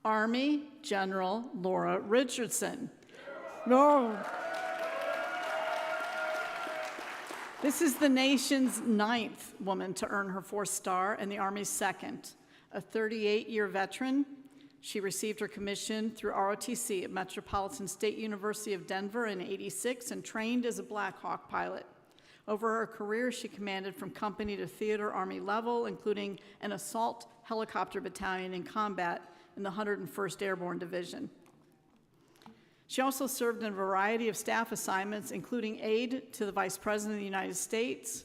Army General Laura Richardson. No. This is the nation's 9th woman to earn her 4th star and the Army's 2nd. A 38-year veteran, she received her commission through ROTC at Metropolitan State University of Denver in '86 and trained as a Black Hawk pilot. Over her career, she commanded from company to theater Army level, including an assault helicopter battalion in combat in the 101st Airborne Division. She also served in a variety of staff assignments, including aide to the Vice President of the United States.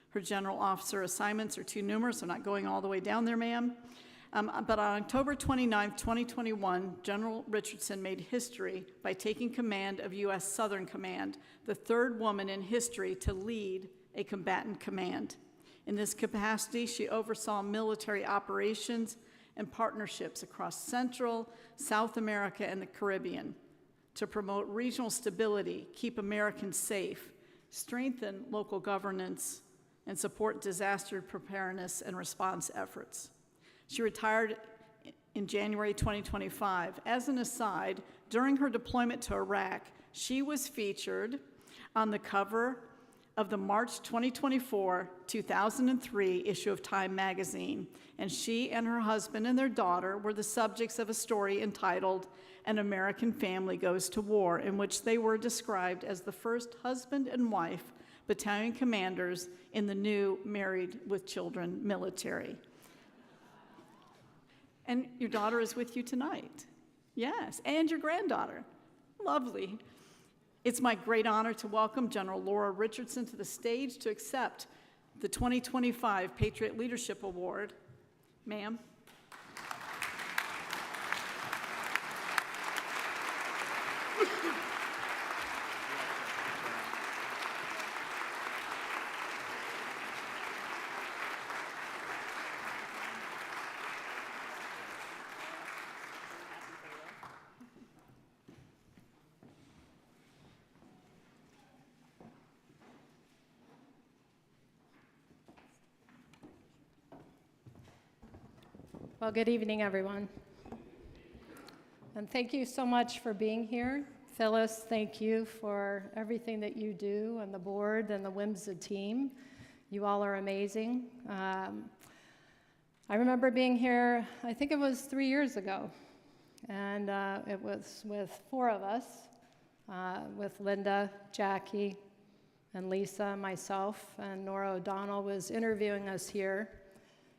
Her general officer assignments are too numerous. I'm not going all the way down there, ma'am. But on October 29, 2021, General Richardson made history by taking command of U.S. Southern Command, the 3rd woman in history to lead a combatant command. In this capacity, she oversaw military operations and partnerships across Central, South America, and the Caribbean to promote regional stability, keep Americans safe, strengthen local governance, and support disaster preparedness and response efforts. She retired in January 2025. As an aside, during her deployment to Iraq, she was featured on the cover of the March 2024, 2003 issue of Time magazine, and she and her husband and their daughter were the subjects of a story entitled An American Family Goes to War, in which they were described as the first husband and wife battalion commanders in the new Married with Children military. And your daughter is with you tonight. Yes, and your granddaughter. Lovely. It's my great honor to welcome General Laura Richardson to the stage to accept the 2025 Patriot Leadership Award. Ma'am. Well, good evening, everyone. And thank you so much for being here. Phyllis, thank you for everything that you do, and the board and the WIMSA team. You all are amazing. I remember being here, I think it was 3 years ago, and it was with 4 of us, with Linda, Jackie, and Lisa, myself, and Nora O'Donnell was interviewing us here.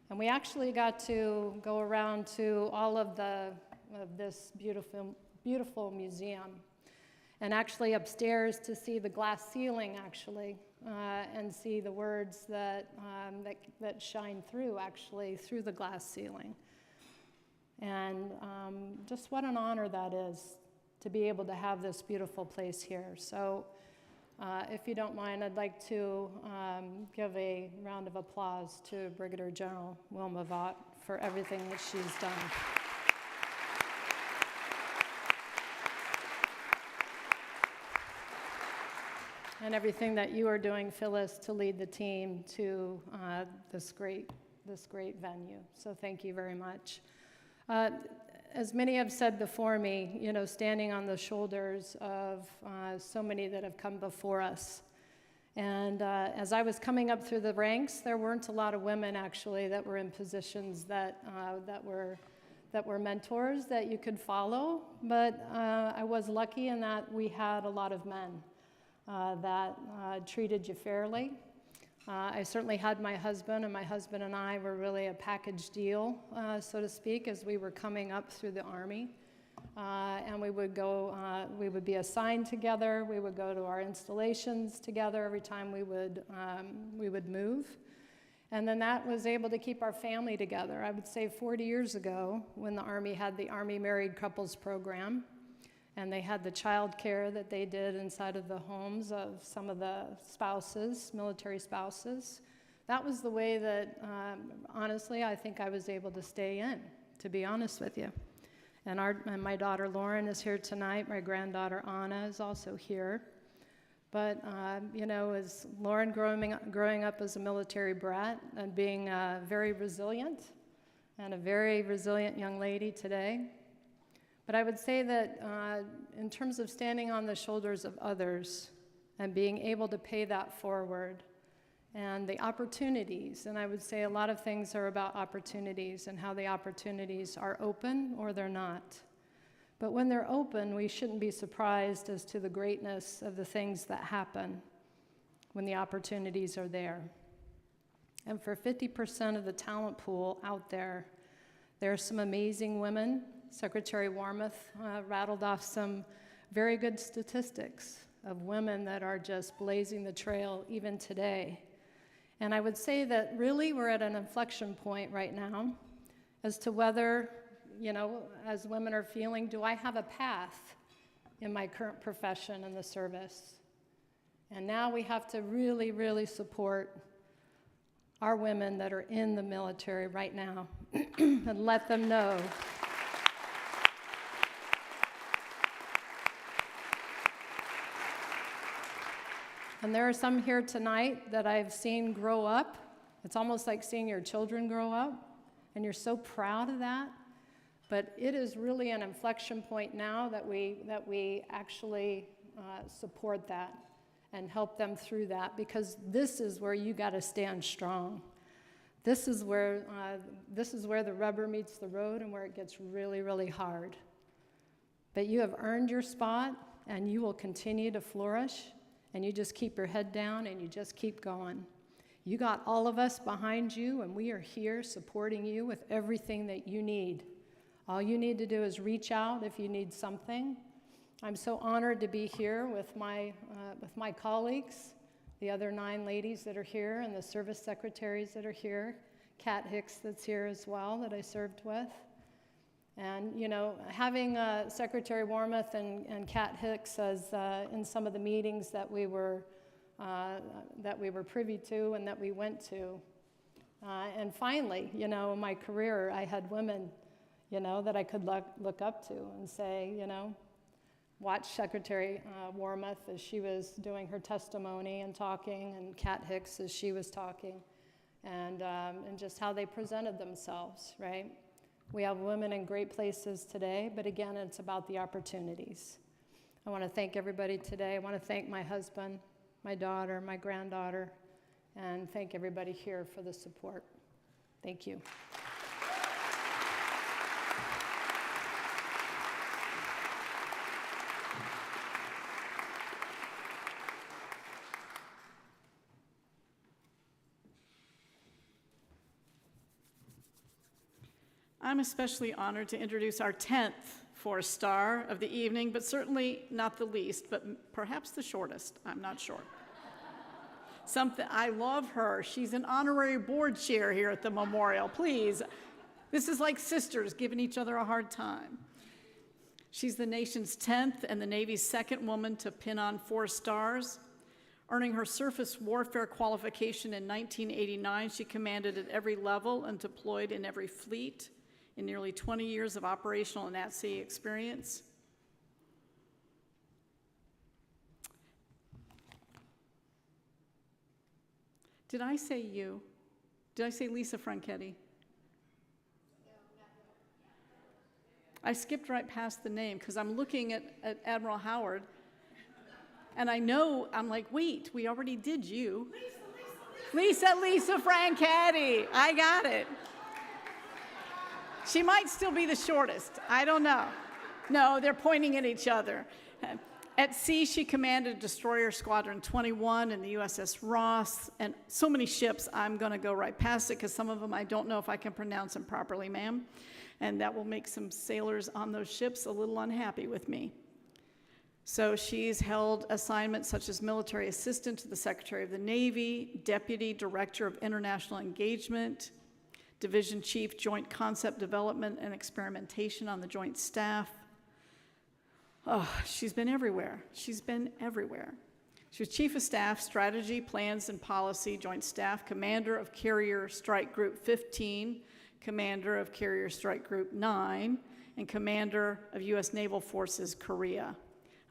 And we actually got to go around to all of this beautiful museum, and actually upstairs to see the glass ceiling, actually, and see the words that shine through, actually, through the glass ceiling. And just what an honor that is to be able to have this beautiful place here. So if you don't mind, I'd like to give a round of applause to Brigadier General Wilma Vaught for everything that she's done. And everything that you are doing, Phyllis, to lead the team to this great venue. So thank you very much. As many have said before me, you know, standing on the shoulders of so many that have come before us. And as I was coming up through the ranks, there weren't a lot of women actually that were in positions that were mentors that you could follow. But I was lucky in that we had a lot of men that treated you fairly. I certainly had my husband, and my husband and I were really a package deal, so to speak, as we were coming up through the Army. And we would go, we would be assigned together, we would go to our installations together every time we would move. And then that was able to keep our family together. I would say 40 years ago, when the Army had the Army Married Couples Program, and they had the child care that they did inside of the homes of some of the spouses, military spouses. That was the way that, honestly, I think I was able to stay in, to be honest with you. And my daughter Lauren is here tonight. My granddaughter Anna is also here. But, you know, as Lauren growing up as a military brat and being very resilient, and a very resilient young lady today. But I would say that in terms of standing on the shoulders of others and being able to pay that forward and the opportunities, and I would say a lot of things are about opportunities and how the opportunities are open or they're not. But when they're open, we shouldn't be surprised as to the greatness of the things that happen when the opportunities are there. And for 50% of the talent pool out there, there are some amazing women. Secretary Warmoth rattled off some very good statistics of women that are just blazing the trail even today. And I would say that really we're at an inflection point right now as to whether, you know, as women are feeling, do I have a path in my current profession in the service? And now we have to really, really support our women that are in the military right now and let them know and there are some here tonight that I've seen grow up. It's almost like seeing your children grow up, and you're so proud of that. But it is really an inflection point now that we actually support that and help them through that, because this is where you got to stand strong. This is where the rubber meets the road and where it gets really, really hard. But you have earned your spot, and you will continue to flourish, and you just keep your head down and you just keep going. You got all of us behind you, and we are here supporting you with everything that you need. All you need to do is reach out if you need something. I'm so honored to be here with my colleagues, the other 9 ladies that are here, and the service secretaries that are here, Kat Hicks that's here as well that I served with. And, you know, having Secretary Warmoth and Kat Hicks as in some of the meetings that we were privy to and that we went to. And finally, you know, in my career, I had women, you know, that I could look up to and say, you know, watch Secretary Warmoth as she was doing her testimony and talking, and Kat Hicks as she was talking, and just how they presented themselves, right? We have women in great places today, but again, it's about the opportunities. I want to thank everybody today. I want to thank my husband, my daughter, my granddaughter, and thank everybody here for the support. Thank you. I'm especially honored to introduce our 10th four-star of the evening, but certainly not the least, but perhaps the shortest. I'm not sure. I love her. She's an honorary board chair here at the memorial. Please, this is like sisters giving each other a hard time. She's the nation's 10th and the Navy's second woman to pin on 4 stars. Earning her surface warfare qualification in 1989, she commanded at every level and deployed in every fleet in nearly 20 years of operational and at-sea experience. Did I say you? Did I say Lisa Franchetti? I skipped right past the name because I'm looking at Admiral Howard, and I know, I'm like, wait, we already did you. Lisa Franchetti. I got it. She might still be the shortest. I don't know. No, they're pointing at each other. At sea, she commanded Destroyer Squadron 21 and the USS Ross, and so many ships, I'm going to go right past it because some of them I don't know if I can pronounce them properly, ma'am, and that will make some sailors on those ships a little unhappy with me. So she's held assignments such as military assistant to the Secretary of the Navy, Deputy Director of International Engagement, Division Chief, Joint Concept Development and Experimentation on the Joint Staff. Oh, she's been everywhere. She's been everywhere. She was Chief of Staff, Strategy, Plans, and Policy, Joint Staff, Commander of Carrier Strike Group 15, Commander of Carrier Strike Group 9, and Commander of U.S. Naval Forces, Korea.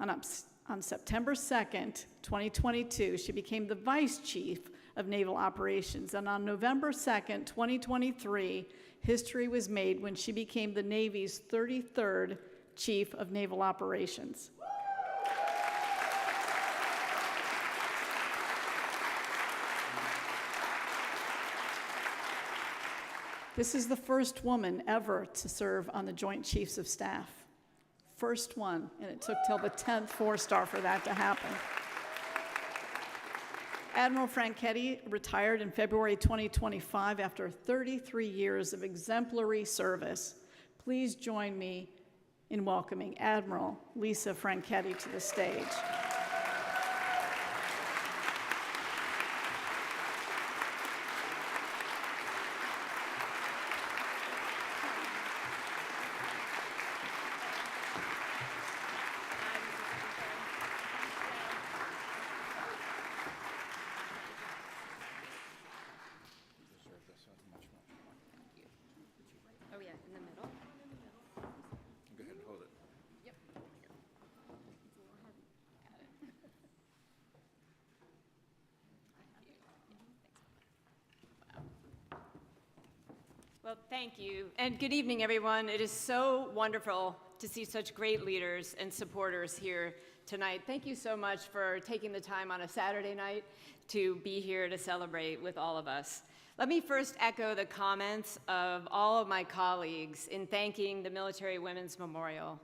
On September 2nd, 2022, she became the Vice Chief of Naval Operations, and on November 2nd, 2023, history was made when she became the Navy's 33rd Chief of Naval Operations. This is the first woman ever to serve on the Joint Chiefs of Staff. First one, and it took till the 10th four-star for that to happen. Admiral Franchetti retired in February 2025 after 33 years of exemplary service. Please join me in welcoming Admiral Lisa Franchetti to the stage. Oh yeah, in the middle. Go ahead and hold it. Yep. Well, thank you, and good evening, everyone. It is so wonderful to see such great leaders and supporters here tonight. Thank you so much for taking the time on a Saturday night to be here to celebrate with all of us. Let me first echo the comments of all of my colleagues in thanking the Military Women's Memorial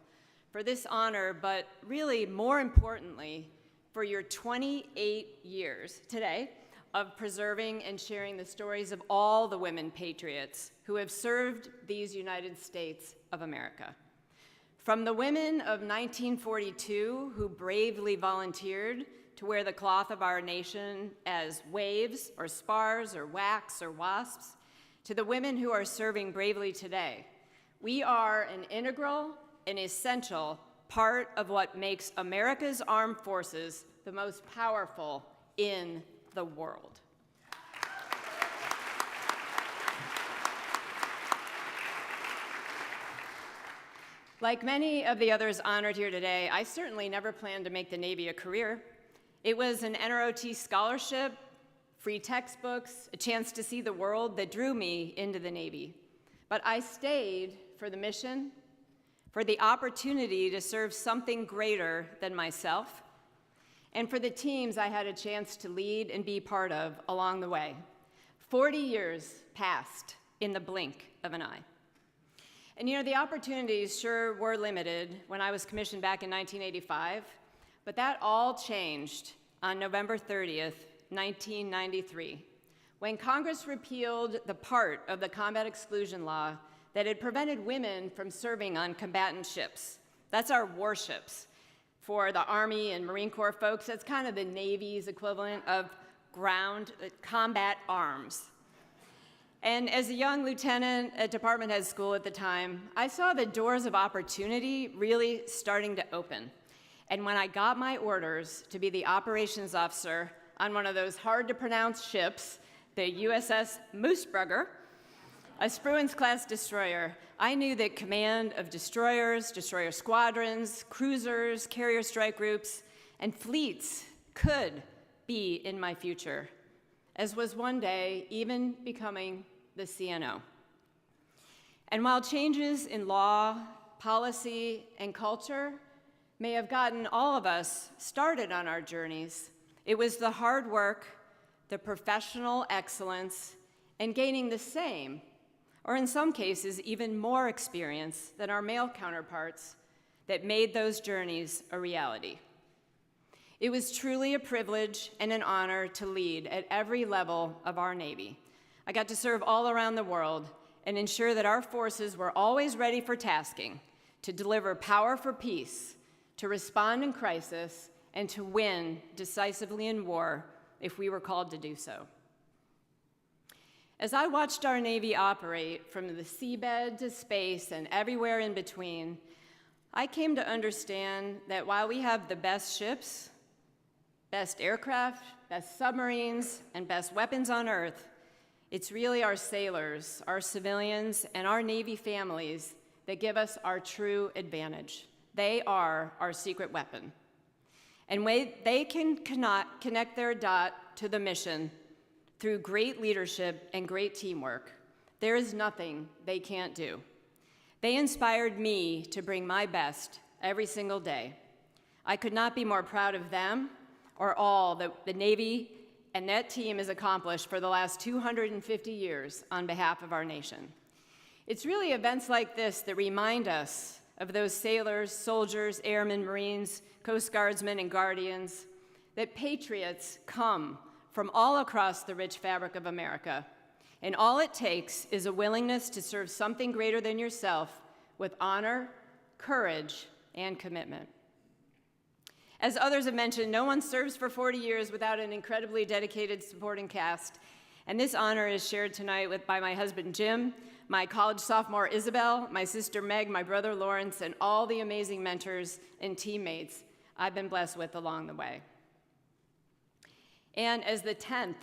for this honor, but really more importantly, for your 28 years today of preserving and sharing the stories of all the women patriots who have served these United States of America. From the women of 1942 who bravely volunteered to wear the cloth of our nation as waves or spars or wax or wasps, to the women who are serving bravely today, we are an integral and essential part of what makes America's armed forces the most powerful in the world. Like many of the others honored here today, I certainly never planned to make the Navy a career. It was an NROT scholarship, free textbooks, a chance to see the world that drew me into the Navy. But I stayed for the mission, for the opportunity to serve something greater than myself, and for the teams I had a chance to lead and be part of along the way. 40 years passed in the blink of an eye. And you know, the opportunities sure were limited when I was commissioned back in 1985, but that all changed on November 30th, 1993, when Congress repealed the part of the combat exclusion law that had prevented women from serving on combatant ships. That's our warships. For the Army and Marine Corps folks, that's kind of the Navy's equivalent of ground combat arms. And as a young lieutenant at Department Head School at the time, I saw the doors of opportunity really starting to open. And when I got my orders to be the operations officer on one of those hard-to-pronounce ships, the USS Moosebrugger, a Spruance-class destroyer, I knew that command of destroyers, destroyer squadrons, cruisers, carrier strike groups, and fleets could be in my future, as was one day even becoming the CNO. And while changes in law, policy, and culture may have gotten all of us started on our journeys, it was the hard work, the professional excellence, and gaining the same, or in some cases, even more experience than our male counterparts that made those journeys a reality. It was truly a privilege and an honor to lead at every level of our Navy. I got to serve all around the world and ensure that our forces were always ready for tasking, to deliver power for peace, to respond in crisis, and to win decisively in war if we were called to do so. As I watched our Navy operate from the seabed to space and everywhere in between, I came to understand that while we have the best ships, best aircraft, best submarines, and best weapons on Earth, it's really our sailors, our civilians, and our Navy families that give us our true advantage. They are our secret weapon. And they can connect their dot to the mission through great leadership and great teamwork. There is nothing they can't do. They inspired me to bring my best every single day. I could not be more proud of them or all that the Navy and that team has accomplished for the last 250 years on behalf of our nation. It's really events like this that remind us of those sailors, soldiers, airmen, Marines, Coast Guardsmen, and Guardians, that patriots come from all across the rich fabric of America, and all it takes is a willingness to serve something greater than yourself with honor, courage, and commitment. As others have mentioned, no one serves for 40 years without an incredibly dedicated supporting cast, and this honor is shared tonight by my husband, Jim, my college sophomore, Isabel, my sister, Meg, my brother, Lawrence, and all the amazing mentors and teammates I've been blessed with along the way. And as the 10th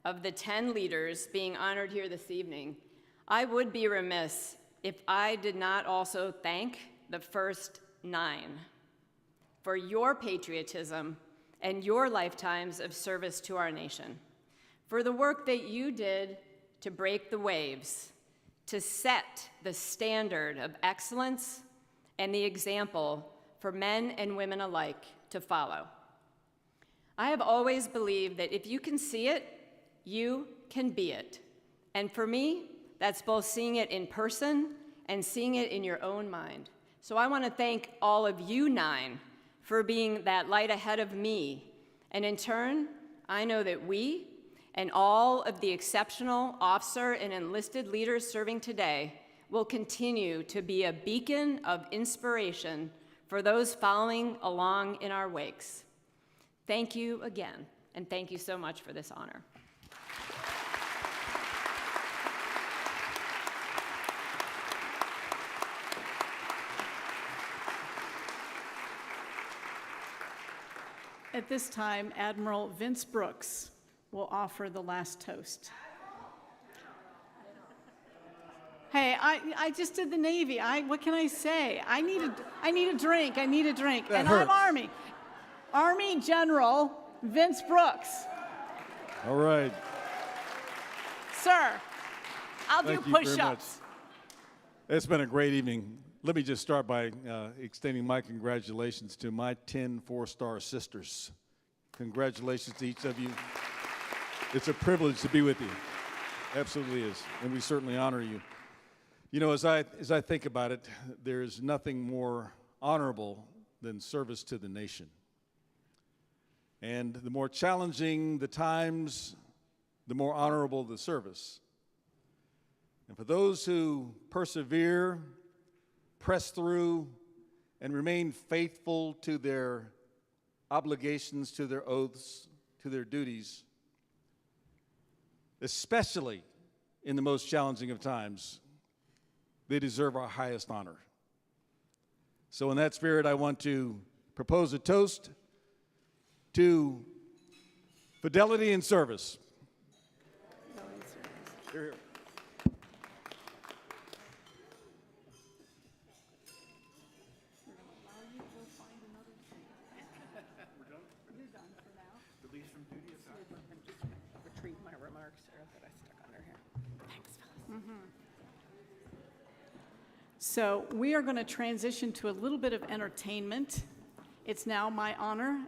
of the 10 leaders being honored here this evening, I would be remiss if I did not also thank the first 9 for your patriotism and your lifetimes of service to our nation, for the work that you did to break the waves, to set the standard of excellence and the example for men and women alike to follow. I have always believed that if you can see it, you can be it. And for me, that's both seeing it in person and seeing it in your own mind. So I want to thank all of you 9 for being that light ahead of me. And in turn, I know that we and all of the exceptional officer and enlisted leaders serving today will continue to be a beacon of inspiration for those following along in our wakes. Thank you again, and thank you so much for this honor. At this time, Admiral Vince Brooks will offer the last toast. Hey, I just did the Navy. What can I say? I need a drink. That and hurts. I'm Army General Vince Brooks. All right. Sir, I'll Thank do you very much. push-ups. It's been a great evening. Let me just start by extending my congratulations to my 10 four-star sisters. Congratulations to each of you. It's a privilege to be with you. Absolutely is, and we certainly honor you. You know, as I think about it, there's nothing more honorable than service to the nation. And the more challenging the times, the more honorable the service. And for those who persevere, press through, and remain faithful to their obligations, to their oaths, to their duties, especially in the most challenging of times, they deserve our highest honor. So in that spirit, I want to propose a toast to fidelity and service. Here, here. Retrieve my remarks there that I stuck under here. Thanks, Phyllis. So we are going to transition to a little bit of entertainment. It's now my honor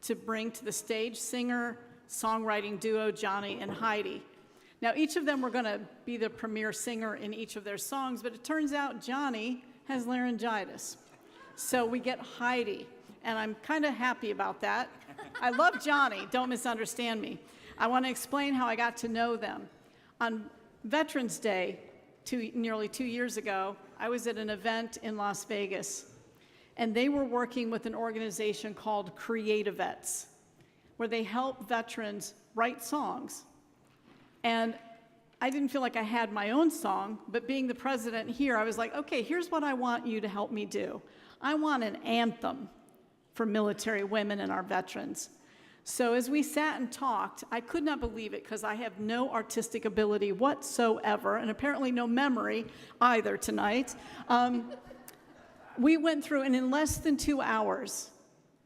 to bring to the stage singer-songwriting duo Johnny and Heidi. Now, each of them were going to be the premier singer in each of their songs, but it turns out Johnny has laryngitis. So we get Heidi, and I'm kind of happy about that. I love Johnny, don't misunderstand me. I want to explain how I got to know them. On Veterans Day, nearly 2 years ago, I was at an event in Las Vegas, and they were working with an organization called Creativets, where they help veterans write songs. And I didn't feel like I had my own song, but being the president here, I was like, okay, here's what I want you to help me do. I want an anthem for military women and our veterans. So as we sat and talked, I could not believe it because I have no artistic ability whatsoever, and apparently no memory either tonight. We went through, and in less than 2 hours,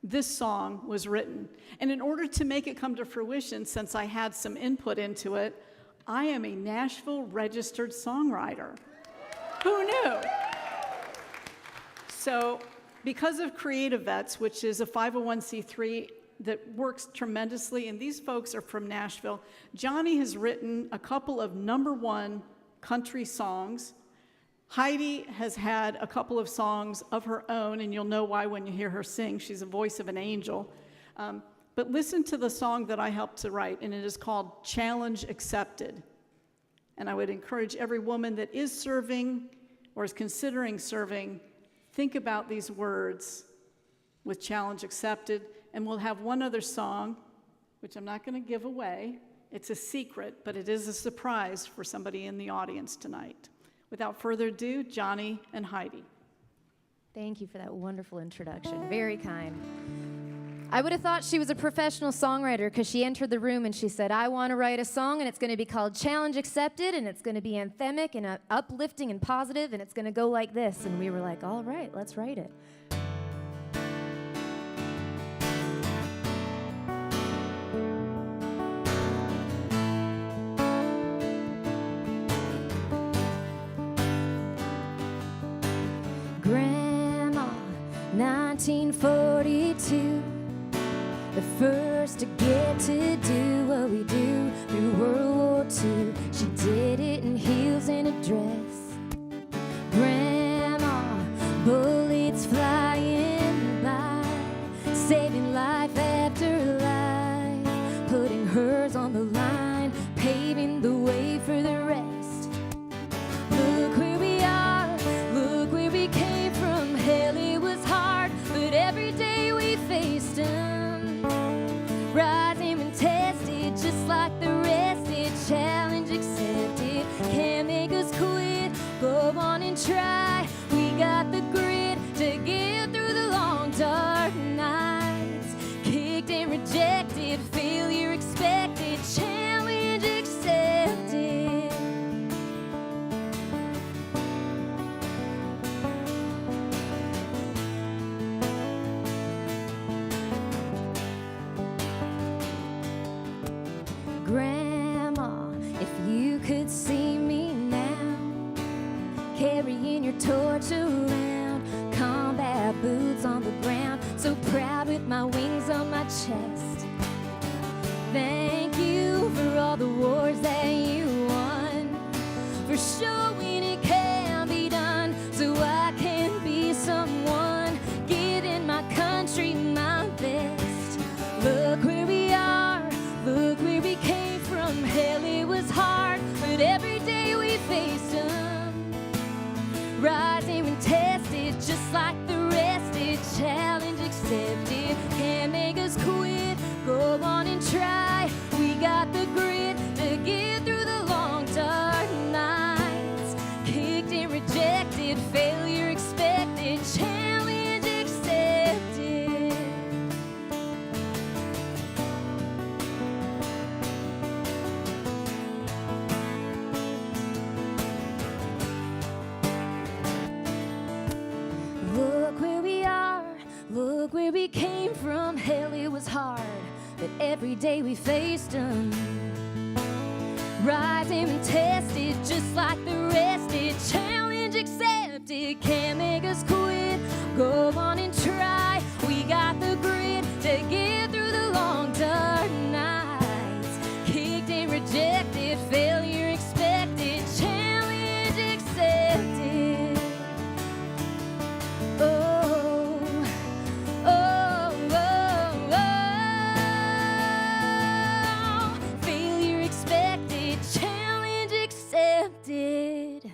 this song was written. And in order to make it come to fruition, since I had some input into it, I am a Nashville registered songwriter. Who knew? So because of Creativets, which is a 501c3 that works tremendously, and these folks are from Nashville, Johnny has written a couple of #1 country songs. Heidi has had a couple of songs of her own, and you'll know why when you hear her sing. She's a voice of an angel. But listen to the song that I helped to write, and it is called Challenge Accepted. And I would encourage every woman that is serving or is considering serving, think about these words with Challenge Accepted. And we'll have one other song, which I'm not going to give away. It's a secret, but it is a surprise for somebody in the audience tonight. Without further ado, Johnny and Heidi. Thank you for that wonderful introduction. Very kind. I would have thought she was a professional songwriter because she entered the room and she said, I want to write a song, and it's going to be called Challenge Accepted, and it's going to be anthemic and uplifting and positive, and it's going to go like this. And we were like, all right, let's write it. Grandma, 1942, the first to get to do what we do through World War II. She did it in heels and a dress. Grandma, bullets flying by, saving life after life, putting hers on the line, paving the way for the rest. Look where we are, look where we came from. Hell, it was hard, but every day we faced them. Rising and tested, just like the rest. It challenge accepted, can't make us quit. Go on and try. We got the grit to get through the long dark nights. Kicked and rejected, failure expected, challenge accepted. Grandma, if you could see me now, carrying your torch around, combat boots on the ground, so proud with my wings on my chest. rising when tested, just like the rest. It challenge accepted, can't make us quit. Go on and try. We got the grit to get through the long dark nights. Kicked and rejected, failure expected, challenge accepted. Look where we are, look where we came from. Hell, it was hard, but every day we faced them. Rising and tested, just like the rest. It challenge accepted, can't make us quit. Go on and try. We got the grit to get through the long dark nights. Kicked and rejected, failure expected, challenge accepted. Oh, oh, oh, oh. Failure expected, challenge accepted.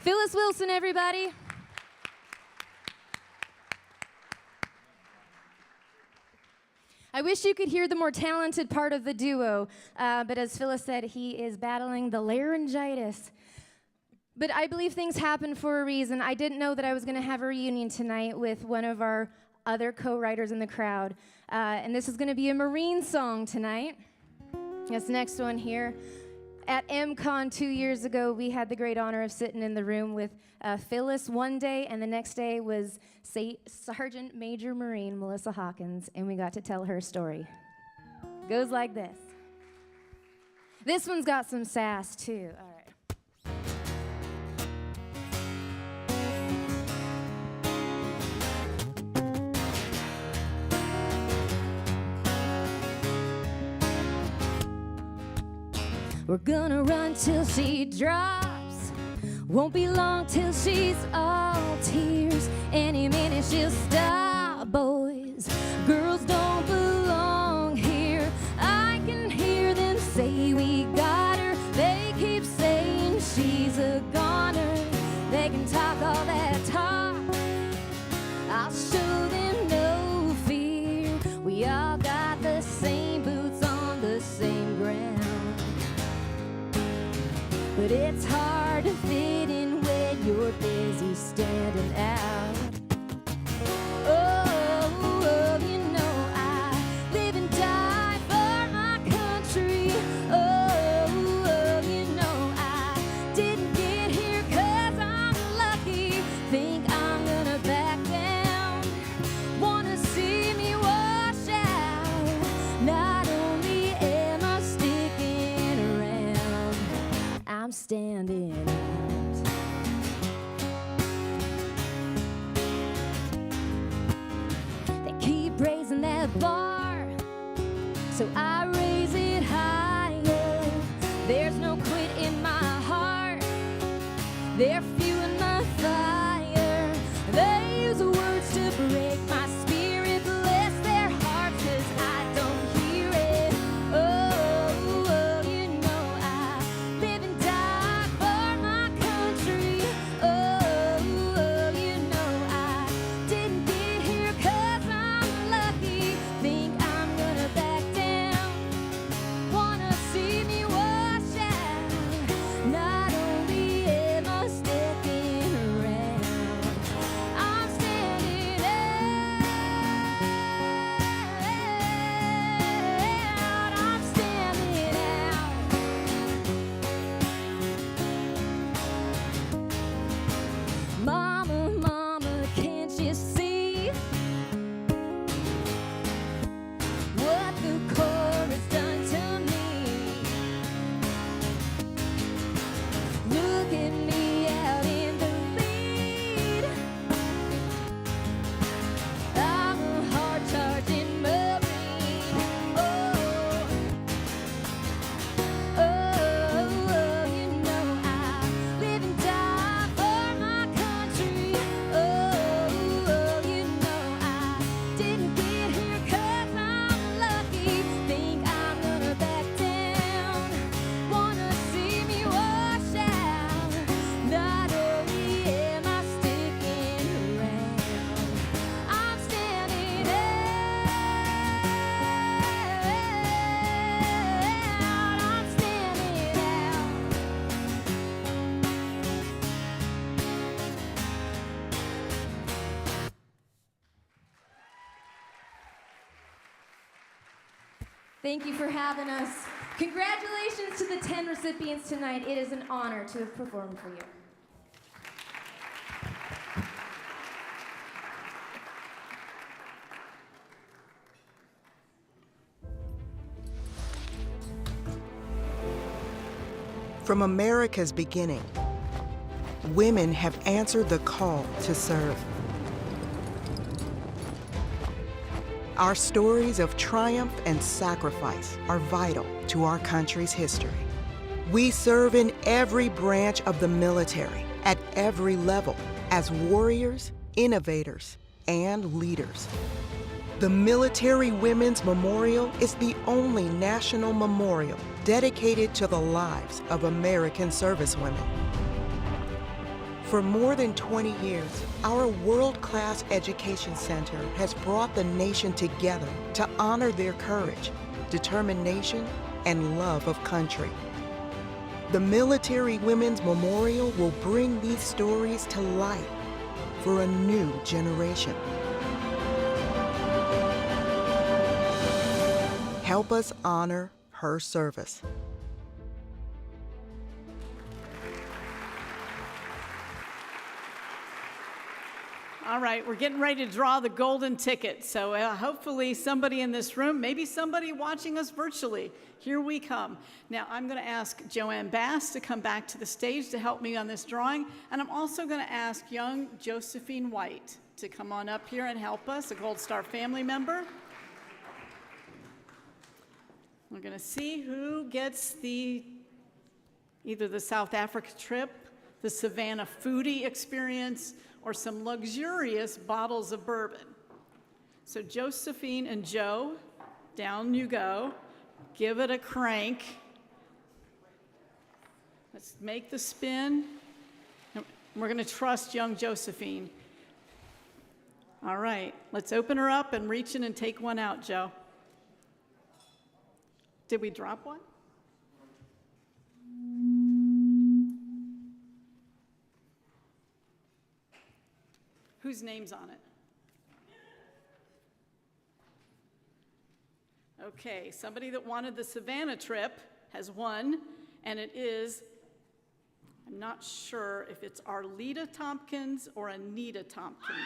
Phyllis Wilson, everybody. I wish you could hear the more talented part of the duo, but as Phyllis said, he is battling the laryngitis. But I believe things happen for a reason. I didn't know that I was going to have a reunion tonight with one of our other co-writers in the crowd, and this is going to be a Marine song tonight. This next one here. At MCon 2 years ago, we had the great honor of sitting in the room with Phyllis one day, and the next day was Sergeant Major Marine Melissa Hawkins, and we got to tell her story. Goes like this. This one's got some sass, too. All right. We're gonna run till she drops. Won't be long till she's all tears. Any minute she'll stop, boys. Girls don't belong here. I can hear them say we got her. They keep saying she's a goner. They can talk all that talk. I'll show them no fear. We all got the same boots on the same ground. But it's hard to fit in when you're busy standing out. Oh, you know I live and die for my country. Oh, you know I didn't get here 'cause I'm lucky. Think I'm gonna back down. Wanna see me wash out. Not only am I sticking around, I'm standing out. They keep raising that bar, so I raise it higher. There's no quit in my heart. They're fueling my fire. They use words to break my spirit. Bless their hearts 'cause I don't hear it. Oh, you know I live and die for my country. Oh, you know I didn't get here 'cause I'm lucky. Think I'm gonna back down. Wanna see me wash out. Not only am I sticking Thank you for having us. Congratulations to the 10 recipients tonight. It is an honor to have performed for you. From America's beginning, women have answered the call to serve. Our stories of triumph and sacrifice are vital to our country's history. We serve in every branch of the military, at every level, as warriors, innovators, and leaders. The Military Women's Memorial is the only national memorial dedicated to the lives of American servicewomen. For more than 20 years, our world-class education center has brought the nation together to honor their courage, determination, and love of country. The Military Women's Memorial will bring these stories to light for a new generation. Help us honor her service. All right, we're getting ready to draw the golden ticket. So hopefully somebody in this room, maybe somebody watching us virtually, here we come. Now I'm going to ask Joanne Bass to come back to the stage to help me on this drawing. And I'm also going to ask young Josephine White to come on up here and help us, a Gold Star family member. We're going to see who gets either the South Africa trip, the Savannah foodie experience, or some luxurious bottles of bourbon. So Josephine and Joe, down you go. Give it a crank. Let's make the spin. And we're going to trust young Josephine. All right, let's open her up and reach in and take one out, Joe. Did we drop one? Whose name's on it? Okay, somebody that wanted the Savannah trip has won, and it is, I'm not sure if it's Arleta Tompkins or Anita Tompkins.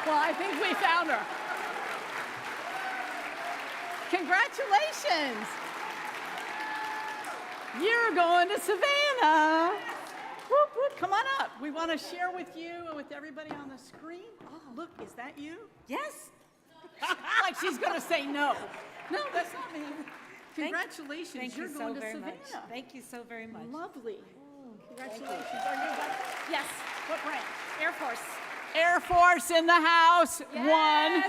Well, I think we found her. Congratulations! You're going to Savannah. Whoop, whoop, come on up. We want to share with you and with everybody on the screen. Oh, look, is that you? Yes. Like she's going to say no. No, that's not me. Congratulations. Thank You're you going so to very Savannah. much. Thank you so very much. Lovely. Congratulations. Are you back? Yes. What branch? Air Force. Air Force in the house. Yes. One.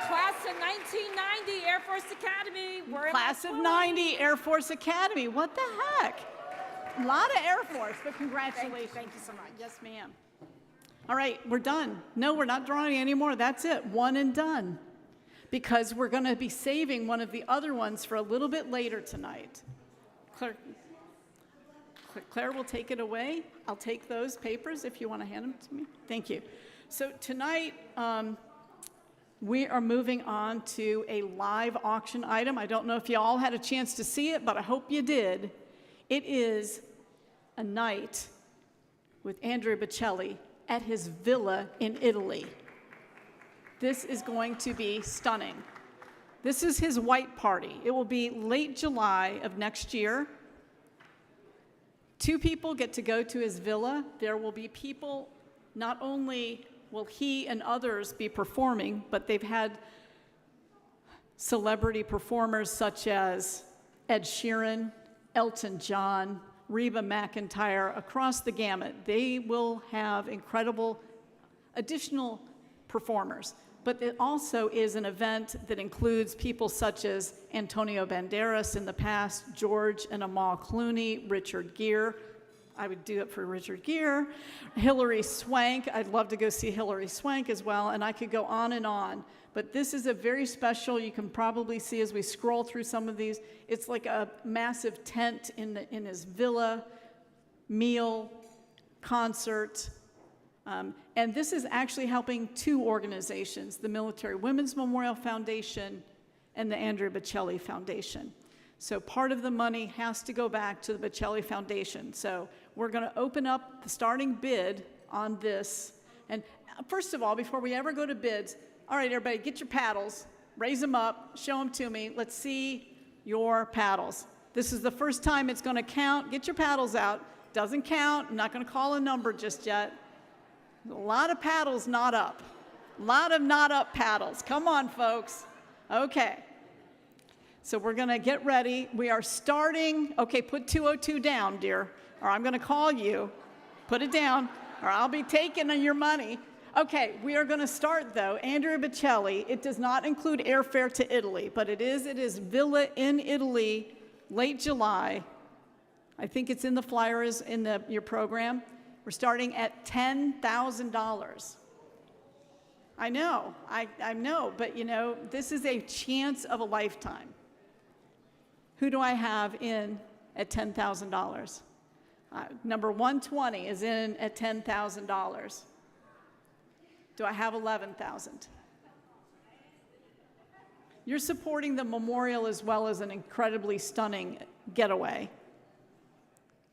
Class of 1990, Air Force Academy. We're Class of 90, Air Force Academy. What the heck? A lot of Air Force, but congratulations. Thank you so much. Yes, ma'am. All right, we're done. No, we're not drawing anymore. That's it. One and done. Because we're going to be saving one of the other ones for a little bit later tonight. Claire will take it away. I'll take those papers if you want to hand them to me. Thank you. So tonight, we are moving on to a live auction item. I don't know if you all had a chance to see it, but I hope you did. It is a night with Andrea Bocelli at his villa in Italy. This is going to be stunning. This is his white party. It will be late July of next year. 2 people get to go to his villa. There will be people, not only will he and others be performing, but they've had celebrity performers such as Ed Sheeran, Elton John, Reba McEntire, across the gamut. They will have incredible additional performers. But it also is an event that includes people such as Antonio Banderas in the past, George and Amal Clooney, Richard Gere. I would do it for Richard Gere. Hilary Swank. I'd love to go see Hilary Swank as well, and I could go on and on. But this is a very special, you can probably see as we scroll through some of these, it's like a massive tent in his villa, meal, concert, And this is actually helping two organizations, the Military Women's Memorial Foundation and the Andrea Bocelli Foundation. So part of the money has to go back to the Bocelli Foundation. So we're going to open up the starting bid on this. And first of all, before we ever go to bids, all right, everybody, get your paddles, raise them up, show them to me. Let's see your paddles. This is the first time it's going to count. Get your paddles out. Doesn't count. I'm not going to call a number just yet. A lot of paddles not up. A lot of not up paddles. Come on, folks. Okay. So we're going to get ready. We are starting. Okay, put 202 down, dear, or I'm going to call you. Put it down, or I'll be taking your money. Okay, we are going to start, though. Andrea Bocelli, it does not include airfare to Italy, but it is Villa in Italy, late July. I think it's in the flyers in your program. We're starting at $10,000. I know, I know, but you know, this is a chance of a lifetime. Who do I have in at $10,000? Number 120 is in at $10,000. Do I have 11,000? You're supporting the memorial as well as an incredibly stunning getaway.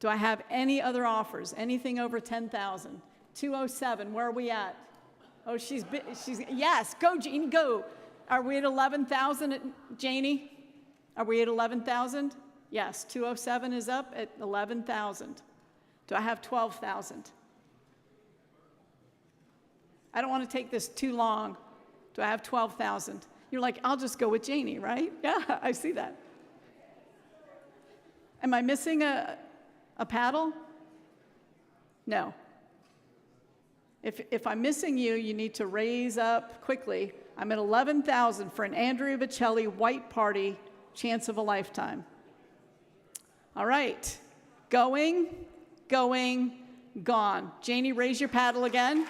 Do I have any other offers? Anything over 10,000? 207, where are we at? Oh, she's yes, go, Jeannie, go. Are we at 11,000, Janie? Are we at 11,000? Yes, 207 is up at 11,000. Do I have 12,000? I don't want to take this too long. Do I have 12,000? You're like, I'll just go with Janie, right? Yeah, I see that. Am I missing a paddle? No. If I'm missing you, you need to raise up quickly. I'm at 11,000 for an Andrea Bocelli white party, chance of a lifetime. All right. Going, gone. Janie, raise your paddle again.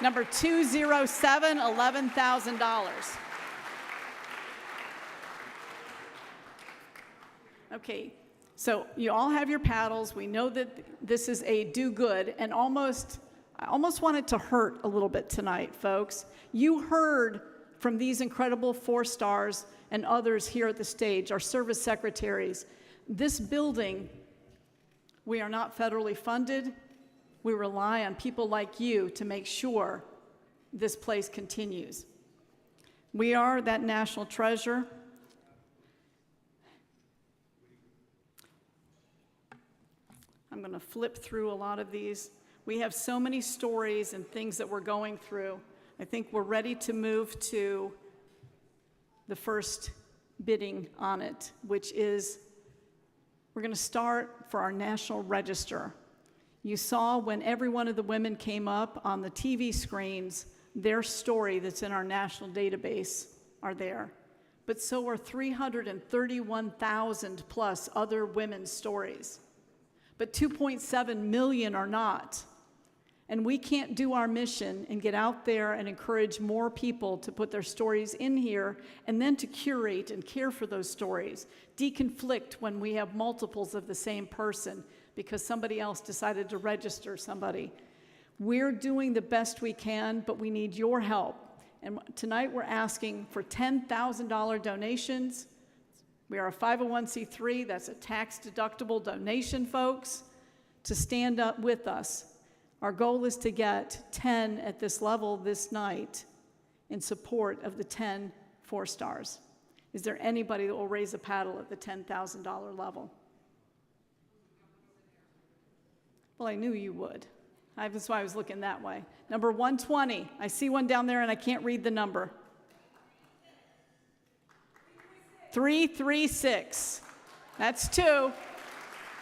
Number 207, $11,000. Okay, so you all have your paddles. We know that this is a do good, and I almost want it to hurt a little bit tonight, folks. You heard from these incredible 4 stars and others here at the stage, our service secretaries. This building, we are not federally funded. We rely on people like you to make sure this place continues. We are that national treasure. I'm going to flip through a lot of these. We have so many stories and things that we're going through. I think we're ready to move to the first bidding on it, which is we're going to start for our National Register. You saw when every one of the women came up on the TV screens, their story that's in our national database are there. But so are 331,000 plus other women's stories. But 2.7 million are not. And we can't do our mission and get out there and encourage more people to put their stories in here and then to curate and care for those stories, deconflict when we have multiples of the same person because somebody else decided to register somebody. We're doing the best we can, but we need your help. And tonight we're asking for $10,000 donations. We are a 501c3, that's a tax-deductible donation, folks, to stand up with us. Our goal is to get 10 at this level this night in support of the 10 4-stars. Is there anybody that will raise a paddle at the $10,000 level? Well, I knew you would. That's why I was looking that way. Number 120. I see one down there and I can't read the number. 336. That's 2.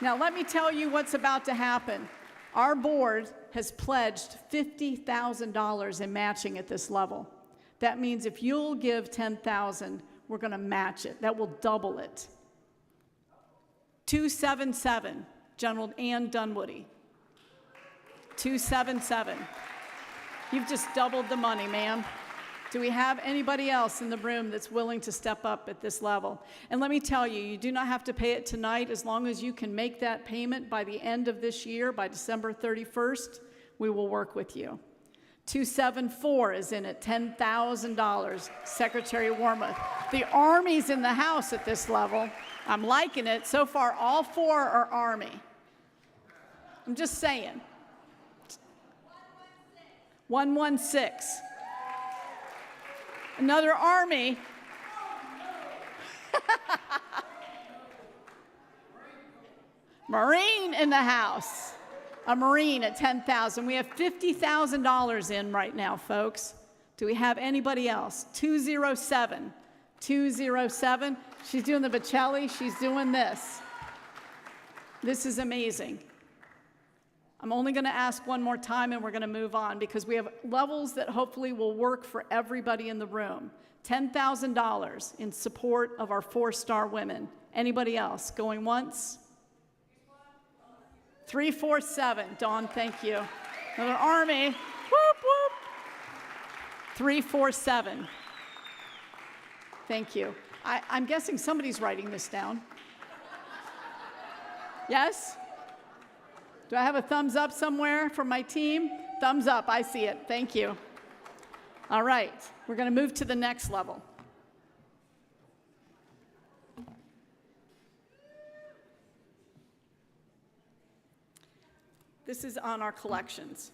Now let me tell you what's about to happen. Our board has pledged $50,000 in matching at this level. That means if you'll give $10,000, we're going to match it. That will double it. 277, General Ann Dunwoody. 277. You've just doubled the money, ma'am. Do we have anybody else in the room that's willing to step up at this level? And let me tell you, you do not have to pay it tonight as long as you can make that payment by the end of this year, by December 31st. we will work with you. 274 is in it, $10,000, Secretary Wormuth. The Army's in the house at this level. I'm liking it. So far, all 4 are Army. I'm just saying. 116. Another Army. Marine in the house. A Marine at $10,000. We have $50,000 in right now, folks. Do we have anybody else? 207. 207. She's doing the Bocelli. She's doing this. This is amazing. I'm only going to ask one more time and we're going to move on because we have levels that hopefully will work for everybody in the room. $10,000 in support of our 4-star women. Anybody else? Going once? 347. Dawn, thank you. Another Army. Whoop, whoop. 347. Thank you. I'm guessing somebody's writing this down. Yes? Do I have a thumbs up somewhere from my team? Thumbs up, I see it. Thank you. All right, we're going to move to the next level. This is on our collections.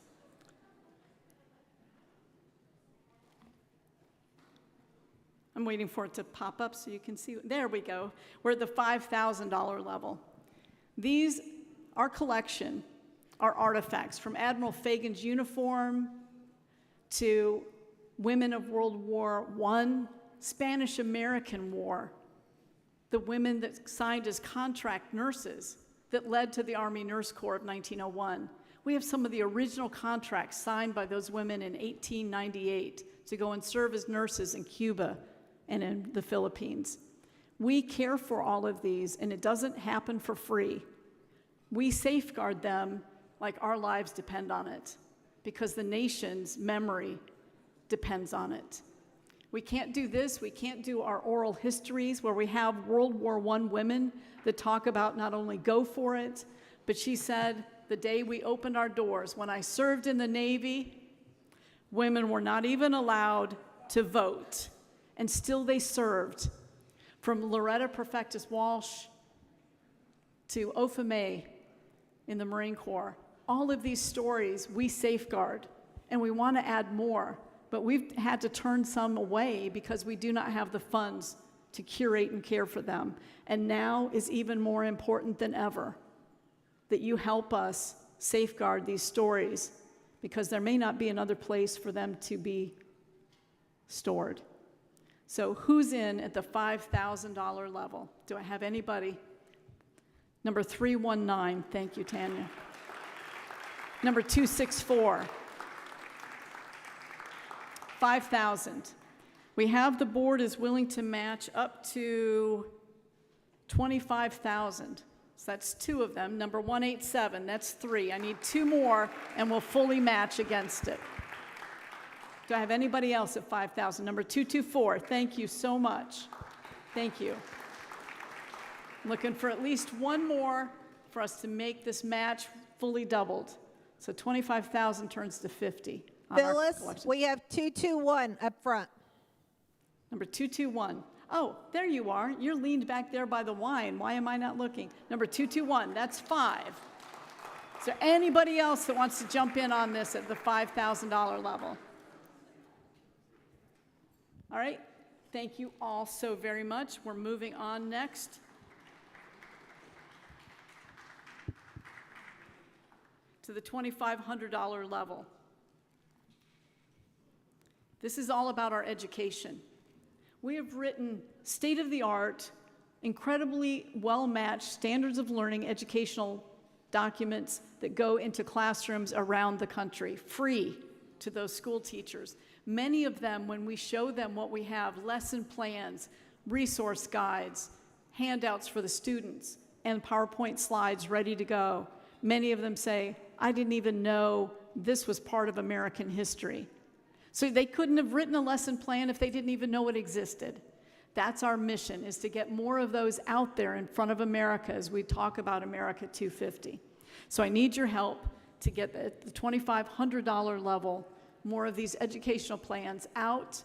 I'm waiting for it to pop up so you can see. There we go. We're at the $5,000 level. These, our collection, are artifacts from Admiral Fagan's uniform to women of World War I, Spanish-American War, the women that signed as contract nurses that led to the Army Nurse Corps of 1901. We have some of the original contracts signed by those women in 1898 to go and serve as nurses in Cuba and in the Philippines. We care for all of these, and it doesn't happen for free. We safeguard them like our lives depend on it, because the nation's memory depends on it. We can't do this. We can't do our oral histories where we have World War I women that talk about not only go for it, but she said, the day we opened our doors, when I served in the Navy, women were not even allowed to vote, and still they served. From Loretta Perfectus Walsh to Opha May in the Marine Corps. All of these stories we safeguard, and we want to add more, but we've had to turn some away because we do not have the funds to curate and care for them. And now is even more important than ever that you help us safeguard these stories, because there may not be another place for them to be stored. So who's in at the $5,000 level? Do I have anybody? Number 319, thank you, Tanya. Number 264, 5,000. We have the board is willing to match up to 25,000. So that's 2 of them. Number 187, that's 3. I need 2 more, and we'll fully match against it. Do I have anybody else at 5,000? Number 224, thank you so much. Thank you. Looking for at least 1 more for us to make this match fully doubled. So 25,000 turns to 50. Phyllis, we have 221 up front. Number 221. Oh, there you are. You're leaned back there by the wine. Why am I not looking? Number 221, that's 5. Is there anybody else that wants to jump in on this at the $5,000 level? All right, thank you all so very much. We're moving on next to the $2,500 level. This is all about our education. We have written state-of-the-art, incredibly well-matched standards of learning educational documents that go into classrooms around the country, free to those school teachers. Many of them, when we show them what we have, lesson plans, resource guides, handouts for the students, and PowerPoint slides ready to go, many of them say, I didn't even know this was part of American history. So they couldn't have written a lesson plan if they didn't even know it existed. That's our mission, is to get more of those out there in front of America as we talk about America 250. So I need your help to get at the $2,500 level more of these educational plans out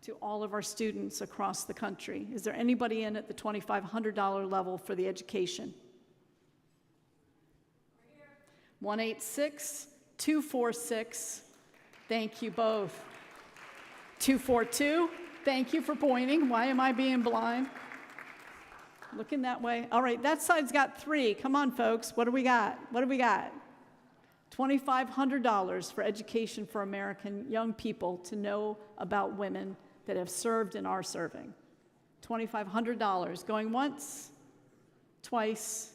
to all of our students across the country. Is there anybody in at the $2,500 level for the education? 186-246. Thank you both. 242. Thank you for pointing. Why am I being blind? Looking that way. All right, that side's got 3. Come on, folks. What do we got? What do we got? $2,500 for education for American young people to know about women that have served and are serving. $2,500. Going once, twice.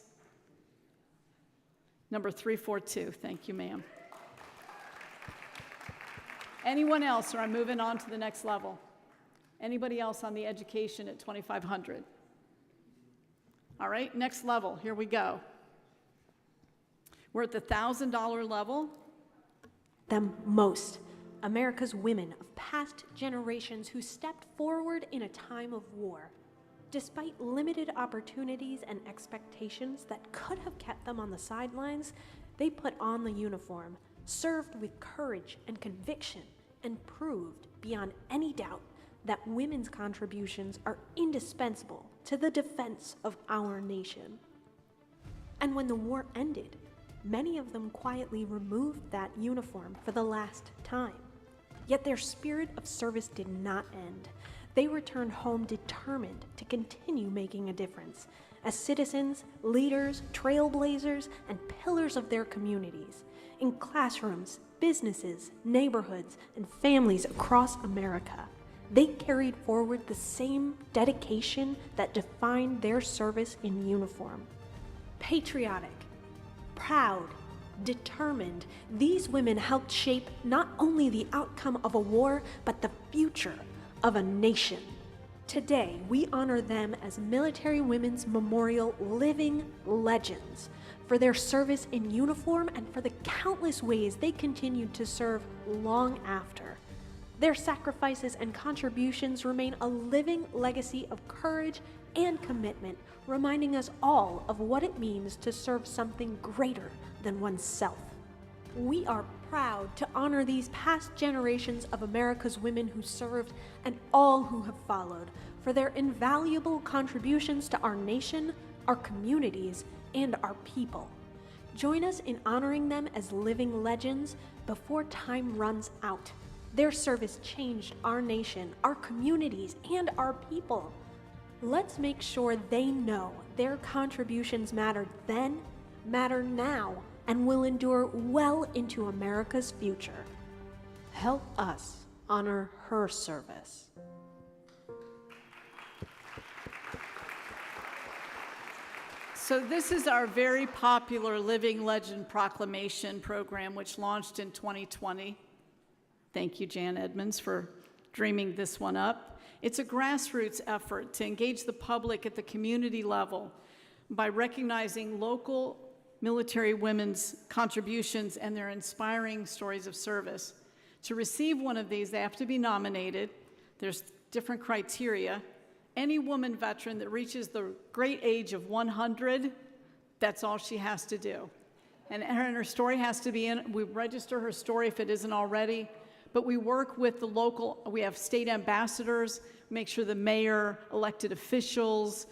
Number 342. Thank you, ma'am. Anyone else, or I'm moving on to the next level? Anybody else on the education at $2,500? All right, next level. Here we go. We're at the $1,000 level. Them most, America's women of past generations who stepped forward in a time of war. Despite limited opportunities and expectations that could have kept them on the sidelines, they put on the uniform, served with courage and conviction, and proved beyond any doubt that women's contributions are indispensable to the defense of our nation. And when the war ended, many of them quietly removed that uniform for the last time. Yet their spirit of service did not end. They returned home determined to continue making a difference as citizens, leaders, trailblazers, and pillars of their communities, in classrooms, businesses, neighborhoods, and families across America. They carried forward the same dedication that defined their service in uniform. Patriotic, proud, determined, these women helped shape not only the outcome of a war, but the future of a nation. Today, we honor them as Military Women's Memorial Living Legends for their service in uniform and for the countless ways they continued to serve long after. Their sacrifices and contributions remain a living legacy of courage and commitment, reminding us all of what it means to serve something greater than oneself. We are proud to honor these past generations of America's women who served and all who have followed for their invaluable contributions to our nation, our communities, and our people. Join us in honoring them as living legends before time runs out. Their service changed our nation, our communities, and our people. Let's make sure they know their contributions mattered then, matter now, and will endure well into America's future. Help us honor her service. So this is our very popular Living Legend Proclamation program, which launched in 2020. Thank you, Jan Edmonds, for dreaming this one up. It's a grassroots effort to engage the public at the community level by recognizing local military women's contributions and their inspiring stories of service. To receive one of these, they have to be nominated. There's different criteria. Any woman veteran that reaches the great age of 100, that's all she has to do. And her story has to be in, we register her story if it isn't already, but we work with the local, we have state ambassadors, make sure the mayor, elected officials,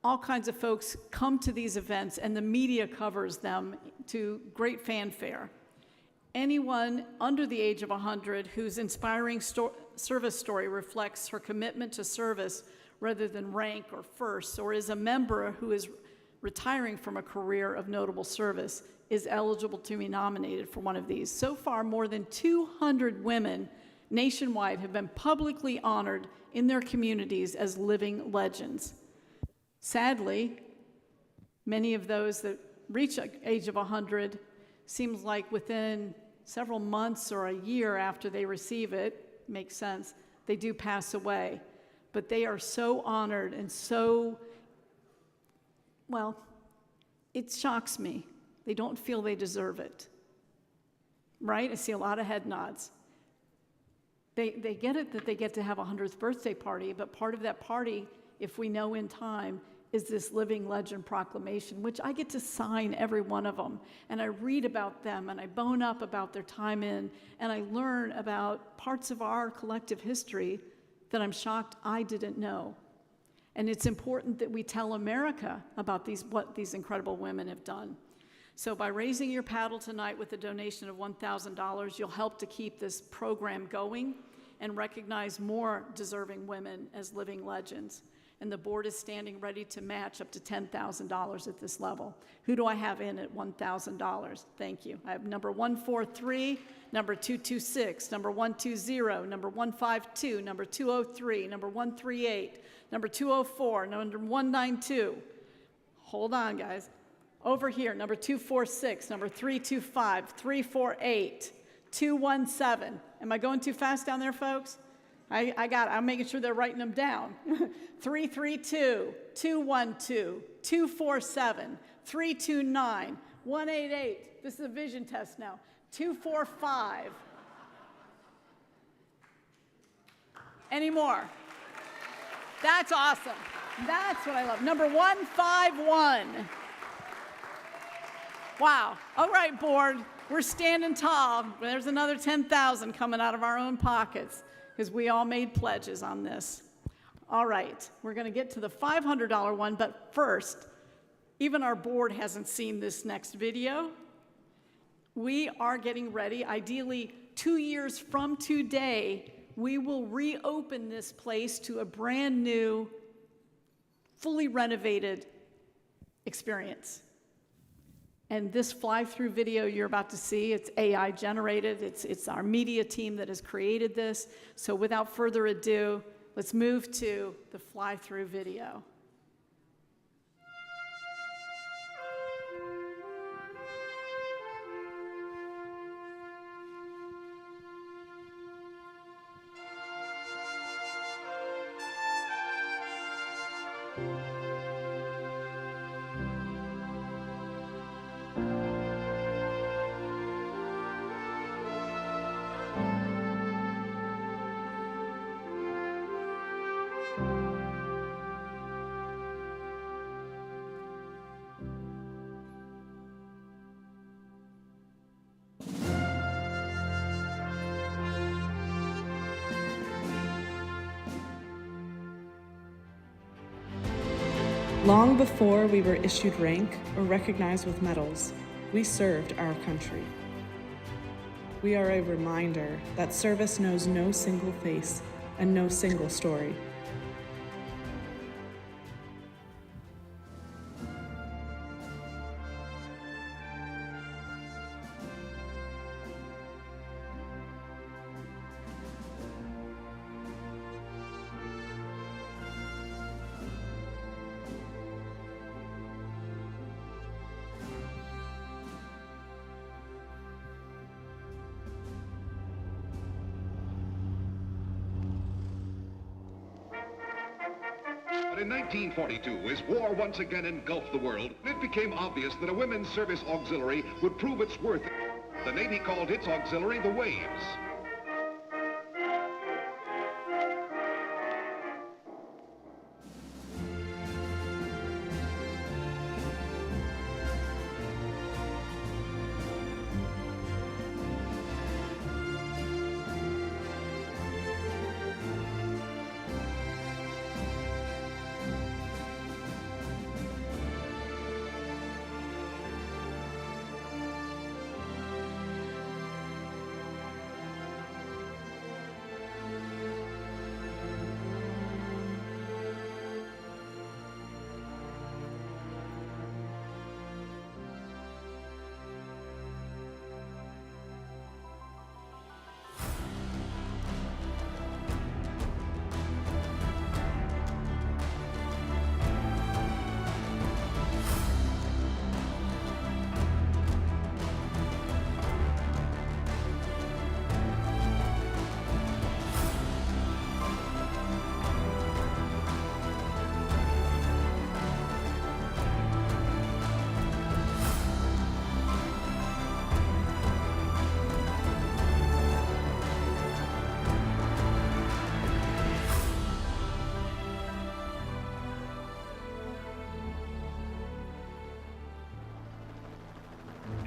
all kinds of folks come to these events, and the media covers them to great fanfare. Anyone under the age of 100 whose inspiring service story reflects her commitment to service rather than rank or first, or is a member who is retiring from a career of notable service, is eligible to be nominated for one of these. So far, more than 200 women nationwide have been publicly honored in their communities as living legends. Sadly, many of those that reach the age of 100 seems like within several months or a year after they receive it, makes sense, they do pass away. But they are so honored and so, well, it shocks me. They don't feel they deserve it, right? I see a lot of head nods. They get it that they get to have a 100th birthday party, but part of that party, if we know in time, is this Living Legend proclamation, which I get to sign every one of them. And I read about them, and I bone up about their time in, and I learn about parts of our collective history that I'm shocked I didn't know. And it's important that we tell America about what these incredible women have done. So by raising your paddle tonight with a donation of $1,000, you'll help to keep this program going and recognize more deserving women as living legends. And the board is standing ready to match up to $10,000 at this level. Who do I have in at $1,000? Thank you. I have number 143, number 226, number 120, number 152, number 203, number 138, number 204, number 192. Hold on, guys. Over here, number 246, number 325, 348, 217. Am I going too fast down there, folks? I got it. I'm making sure they're writing them down. 332, 212, 247, 329, 188. This is a vision test now. 245. Any more? That's awesome. That's what I love. Number 151. Wow. All right, board. We're standing tall. There's another 10,000 coming out of our own pockets, because we all made pledges on this. All right, we're going to get to the $500 one, but first, even our board hasn't seen this next video. We are getting ready. Ideally, 2 years from today, we will reopen this place to a brand new, fully renovated experience. And this fly-through video you're about to see, it's AI generated. It's our media team that has created this. So without further ado, let's move to the fly-through video. Long before we were issued rank or recognized with medals, we served our country. We are a reminder that service knows no single face and no single story. But in 1942, as war once again engulfed the world, it became obvious that a women's service auxiliary would prove its worth. The Navy called its auxiliary the Waves.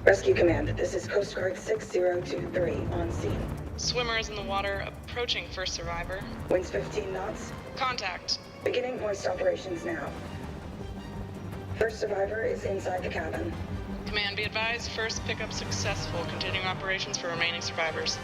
Rescue Command, this is Coast Guard 6023 on scene. Swimmer is in the water, approaching first survivor. Winds 15 knots. Contact. Beginning hoist operations now. First survivor is inside the cabin. Command, be advised, first pickup successful. Continuing operations for remaining survivors.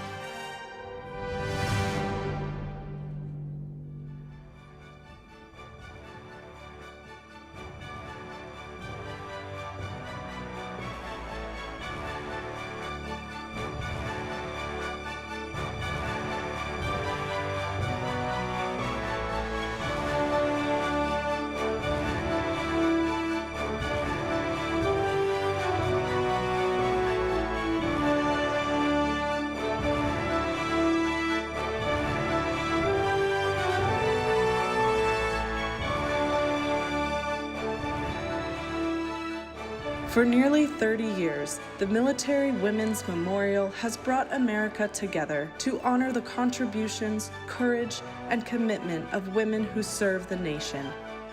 For nearly 30 years, the Military Women's Memorial has brought America together to honor the contributions, courage, and commitment of women who serve the nation.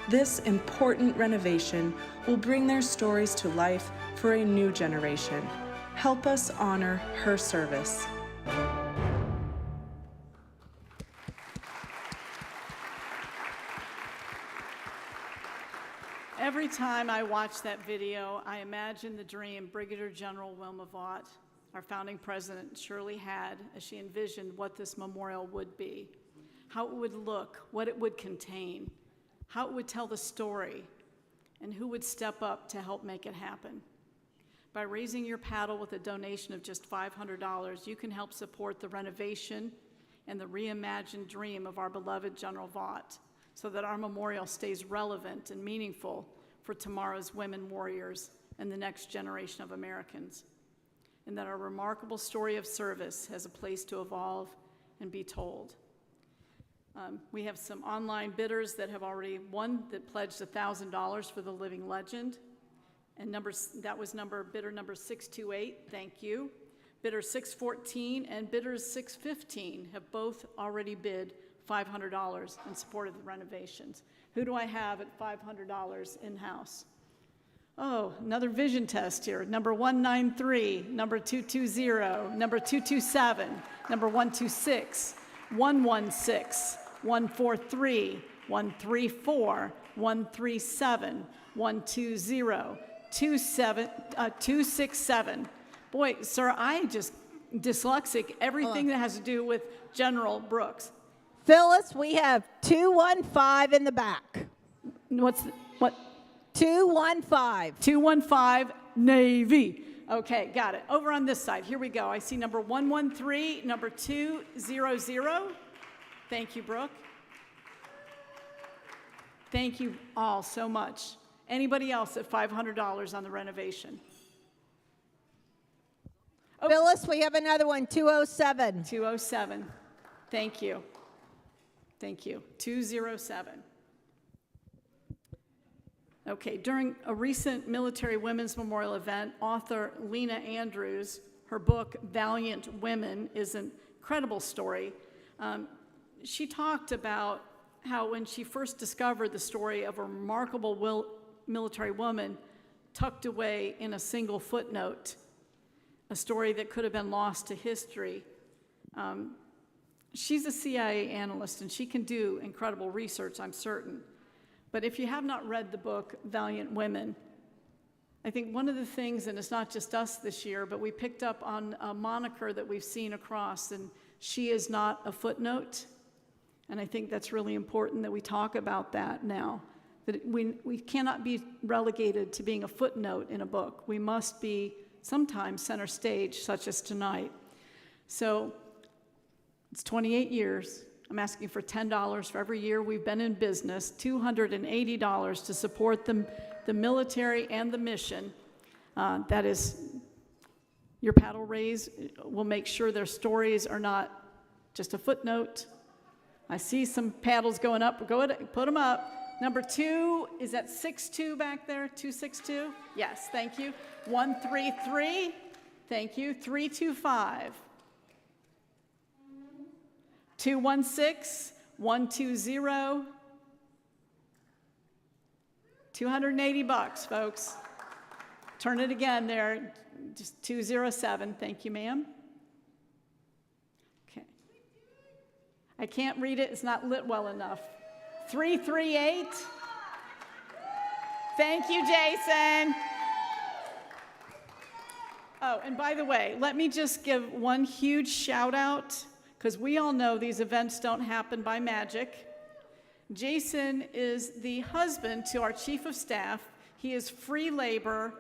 This important renovation will bring their stories to life for a new generation. Help us honor her service. Every time I watch that video, I imagine the dream Brigadier General Wilma Vaught, our founding president, surely had as she envisioned what this memorial would be, how it would look, what it would contain, how it would tell the story, and who would step up to help make it happen. By raising your paddle with a donation of just $500, you can help support the renovation and the reimagined dream of our beloved General Vaught, so that our memorial stays relevant and meaningful for tomorrow's women warriors and the next generation of Americans, and that our remarkable story of service has a place to evolve and be told. We have some online bidders that have already won that pledged $1,000 for the living legend, and that was bidder number 628, thank you. Bidder 614 and bidders 615 have both already bid $500 in support of the renovations. Who do I have at $500 in-house? Oh, another vision test here. Number 193, number 220, number 227, number 126, 116, 143, 134, 137, 120, 267. Boy, sir, I just dyslexic everything that has to do with General Brooks. Phyllis, we have 215 in the back. What? 215. 215, Navy. Okay, got it. Over on this side, here we go. I see number 113, number 200. Thank you, Brooke. Thank you all so much. Anybody else at $500 on the renovation? Oh. Phyllis, we have another one, 207. 207. Thank you. Thank you. 207. Okay, during a recent Military Women's Memorial event, author Lena Andrews, her book, Valiant Women, is an incredible story. She talked about how when she first discovered the story of a remarkable military woman tucked away in a single footnote, a story that could have been lost to history. She's a CIA analyst, and she can do incredible research, I'm certain. But if you have not read the book, Valiant Women, I think one of the things, and it's not just us this year, but we picked up on a moniker that we've seen across, and she is not a footnote. And I think that's really important that we talk about that now, that we cannot be relegated to being a footnote in a book. We must be sometimes center stage, such as tonight. So it's 28 years. I'm asking for $10 for every year we've been in business, $280 to support the military and the mission. That is, your paddle raise will make sure their stories are not just a footnote. I see some paddles going up. Go ahead, put them up. Number 2, is that 62 back there? 262? Yes, thank you. 133, thank you. 325. 216, 120, $280, folks. Turn it again there. just 207. Thank you, ma'am. Okay. I can't read it. It's not lit well enough. 338. Thank you, Jason. Oh, and by the way, let me just give one huge shout out, because we all know these events don't happen by magic. Jason is the husband to our chief of staff. He is free labor,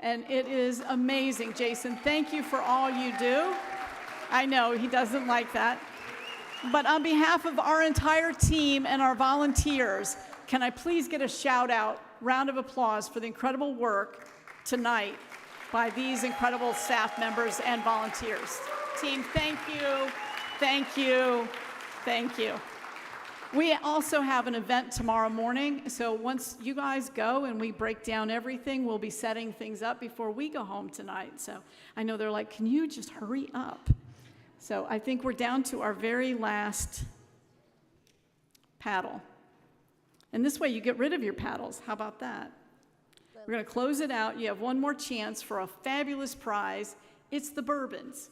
and it is amazing. Jason, thank you for all you do. I know he doesn't like that. But on behalf of our entire team and our volunteers, can I please get a shout out, round of applause for the incredible work tonight by these incredible staff members and volunteers. Team, thank you, thank you, thank you. We also have an event tomorrow morning, so once you guys go and we break down everything, we'll be setting things up before we go home tonight. So I know they're like, can you just hurry up? So I think we're down to our very last paddle. And this way you get rid of your paddles. How about that? We're going to close it out. You have one more chance for a fabulous prize. It's the bourbons.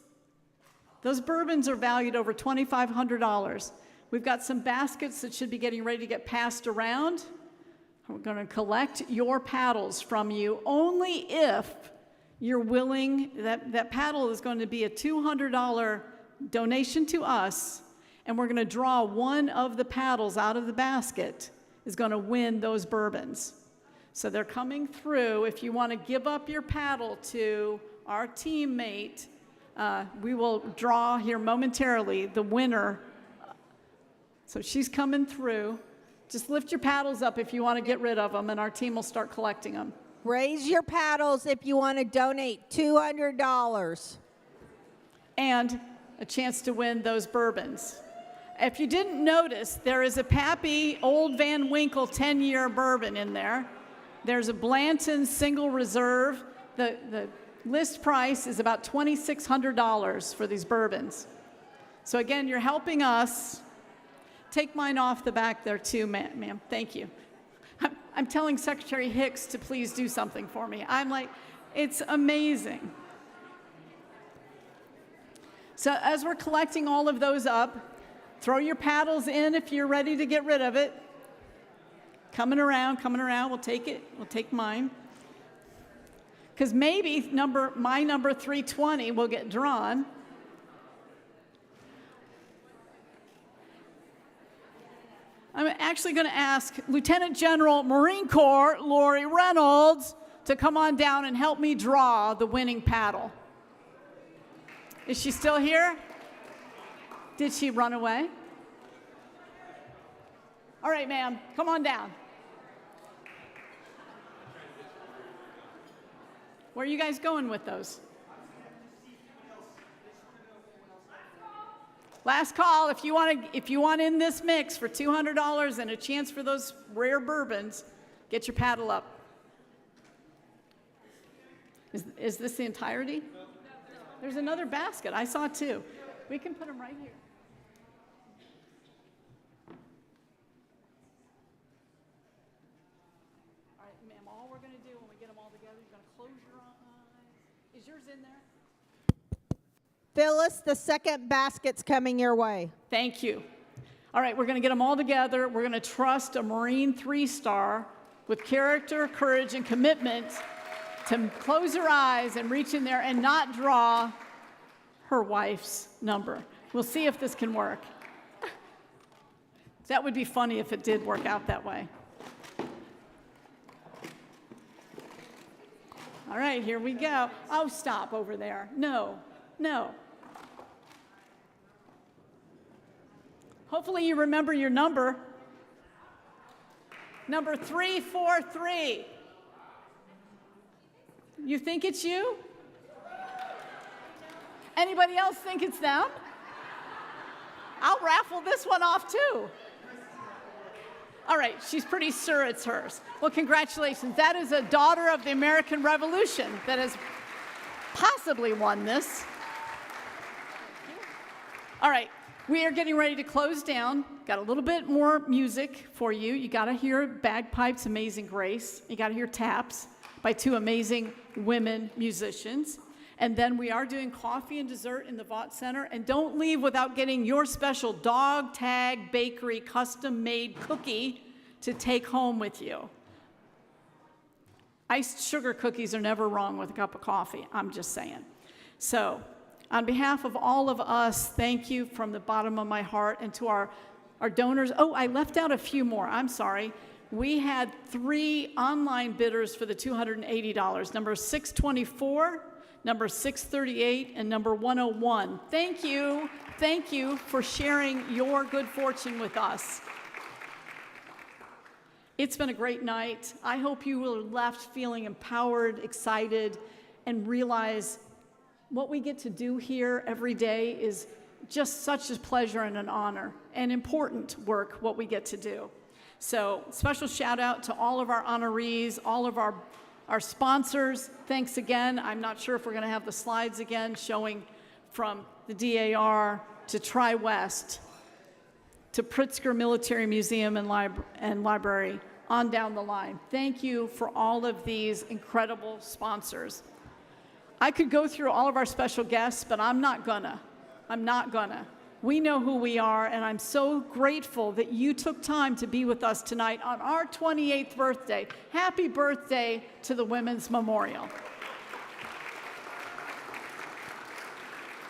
Those bourbons are valued over $2,500. We've got some baskets that should be getting ready to get passed around. We're going to collect your paddles from you only if you're willing. That paddle is going to be a $200 donation to us, and we're going to draw one of the paddles out of the basket is going to win those bourbons. So they're coming through. If you want to give up your paddle to our teammate, we will draw here momentarily the winner. So she's coming through. Just lift your paddles up if you want to get rid of them, and our team will start collecting them. Raise your paddles if you want to donate $200. And a chance to win those bourbons. If you didn't notice, there is a Pappy Old Van Winkle 10-year bourbon in there. There's a Blanton single reserve. The list price is about $2,600 for these bourbons. So again, you're helping us. Take mine off the back there too, ma'am. Thank you. I'm telling Secretary Hicks to please do something for me. I'm like, it's amazing. So as we're collecting all of those up, throw your paddles in if you're ready to get rid of it. Coming around, we'll take it, we'll take mine. Because maybe my number 320 will get drawn. I'm actually going to ask Lieutenant General Marine Corps Lori Reynolds to come on down and help me draw the winning paddle. Is she still here? Did she run away? All right, ma'am, come on down. Where are you guys going with those? Last call, if you want in this mix for $200 and a chance for those rare bourbons, get your paddle up. Is this the entirety? There's another basket. I saw two. We can put them right here. All right, ma'am, all we're going to do when we get them all together, you're going to close your eyes. Is yours in there? Phyllis, the second basket's coming your way. Thank you. All right, we're going to get them all together. We're going to trust a Marine 3-star with character, courage, and commitment to close her eyes and reach in there and not draw her wife's number. We'll see if this can work. That would be funny if it did work out that way. All right, here we go. Oh, stop over there. No. Hopefully you remember your number. Number 343. You think it's you? Anybody else think it's them? I'll raffle this one off too. All right, she's pretty sure it's hers. Well, congratulations. That is a daughter of the American Revolution that has possibly won this. All right, we are getting ready to close down. Got a little bit more music for you. You got to hear bagpipes, Amazing Grace. You got to hear taps by two amazing women musicians. And then we are doing coffee and dessert in the Vaught Center. And don't leave without getting your special Dog Tag Bakery custom-made cookie to take home with you. Iced sugar cookies are never wrong with a cup of coffee, I'm just saying. So, on behalf of all of us, thank you from the bottom of my heart, and to our donors. Oh, I left out a few more, I'm sorry. We had 3 online bidders for the $280, number 624, number 638, and number 101. Thank you for sharing your good fortune with us. It's been a great night. I hope you were left feeling empowered, excited, and realize what we get to do here every day is just such a pleasure and an honor, and important work, what we get to do. So, special shout out to all of our honorees, all of our sponsors. Thanks again. I'm not sure if we're going to have the slides again showing from the DAR to Tri-West to Pritzker Military Museum and Library, on down the line. Thank you for all of these incredible sponsors. I could go through all of our special guests, but I'm not gonna. We know who we are, and I'm so grateful that you took time to be with us tonight on our 28th birthday. Happy birthday to the Women's Memorial.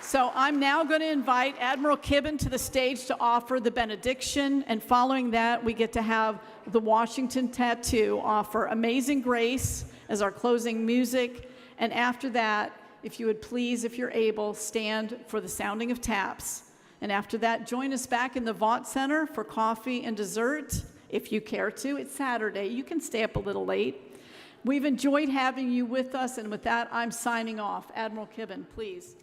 So I'm now going to invite Admiral Kibben to the stage to offer the benediction, and following that, we get to have the Washington Tattoo offer Amazing Grace as our closing music, and after that, if you would please, if you're able, stand for the sounding of taps. And after that, join us back in the Vaught Center for coffee and dessert, if you care to. It's Saturday. You can stay up a little late. We've enjoyed having you with us, and with that, I'm signing off. Admiral Kibben, please.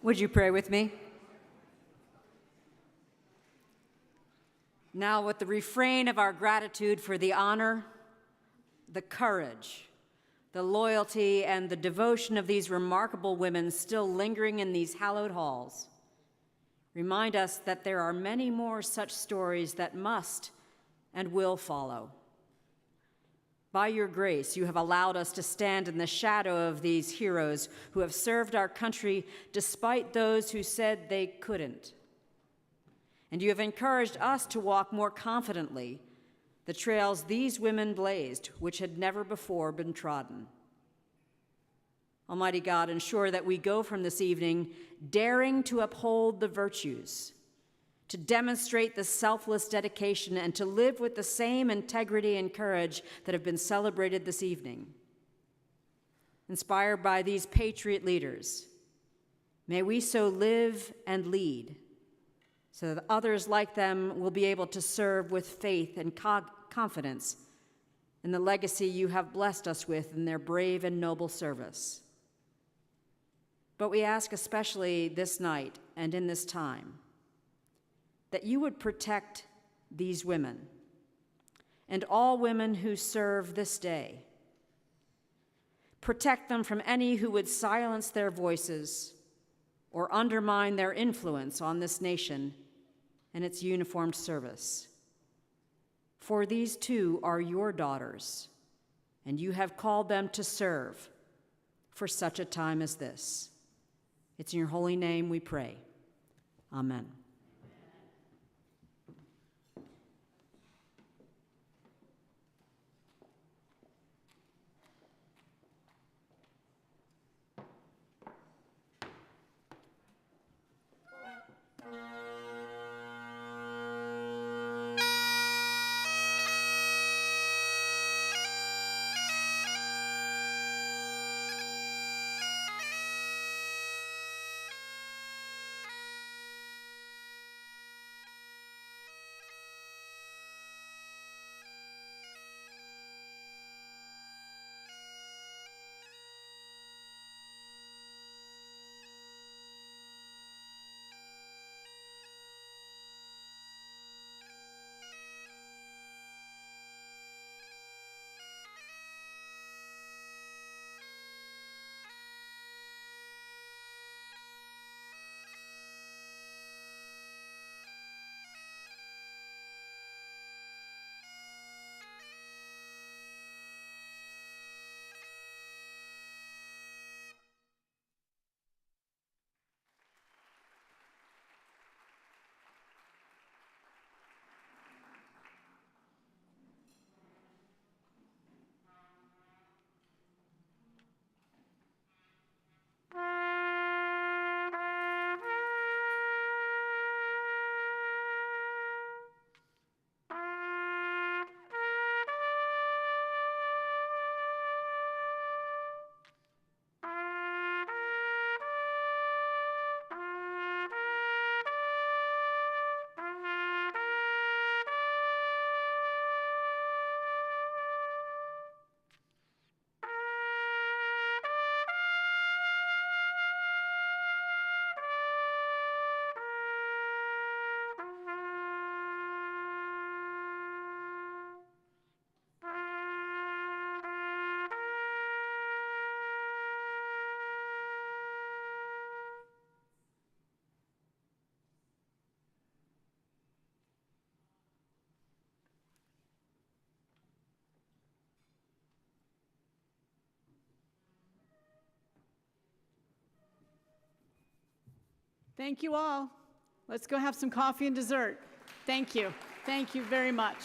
Would you pray with me? Now, with the refrain of our gratitude for the honor, the courage, the loyalty, and the devotion of these remarkable women still lingering in these hallowed halls, remind us that there are many more such stories that must and will follow. By your grace, you have allowed us to stand in the shadow of these heroes who have served our country despite those who said they couldn't. And you have encouraged us to walk more confidently the trails these women blazed, which had never before been trodden. Almighty God, ensure that we go from this evening daring to uphold the virtues, to demonstrate the selfless dedication, and to live with the same integrity and courage that have been celebrated this evening. Inspired by these patriot leaders, may we so live and lead, so that others like them will be able to serve with faith and confidence in the legacy you have blessed us with in their brave and noble service. But we ask especially this night and in this time that you would protect these women and all women who serve this day. Protect them from any who would silence their voices or undermine their influence on this nation and its uniformed service. For these too are your daughters, and you have called them to serve for such a time as this. It's in your holy name we pray. Amen. Thank you all. Let's go have some coffee and dessert. Thank you. Thank you very much.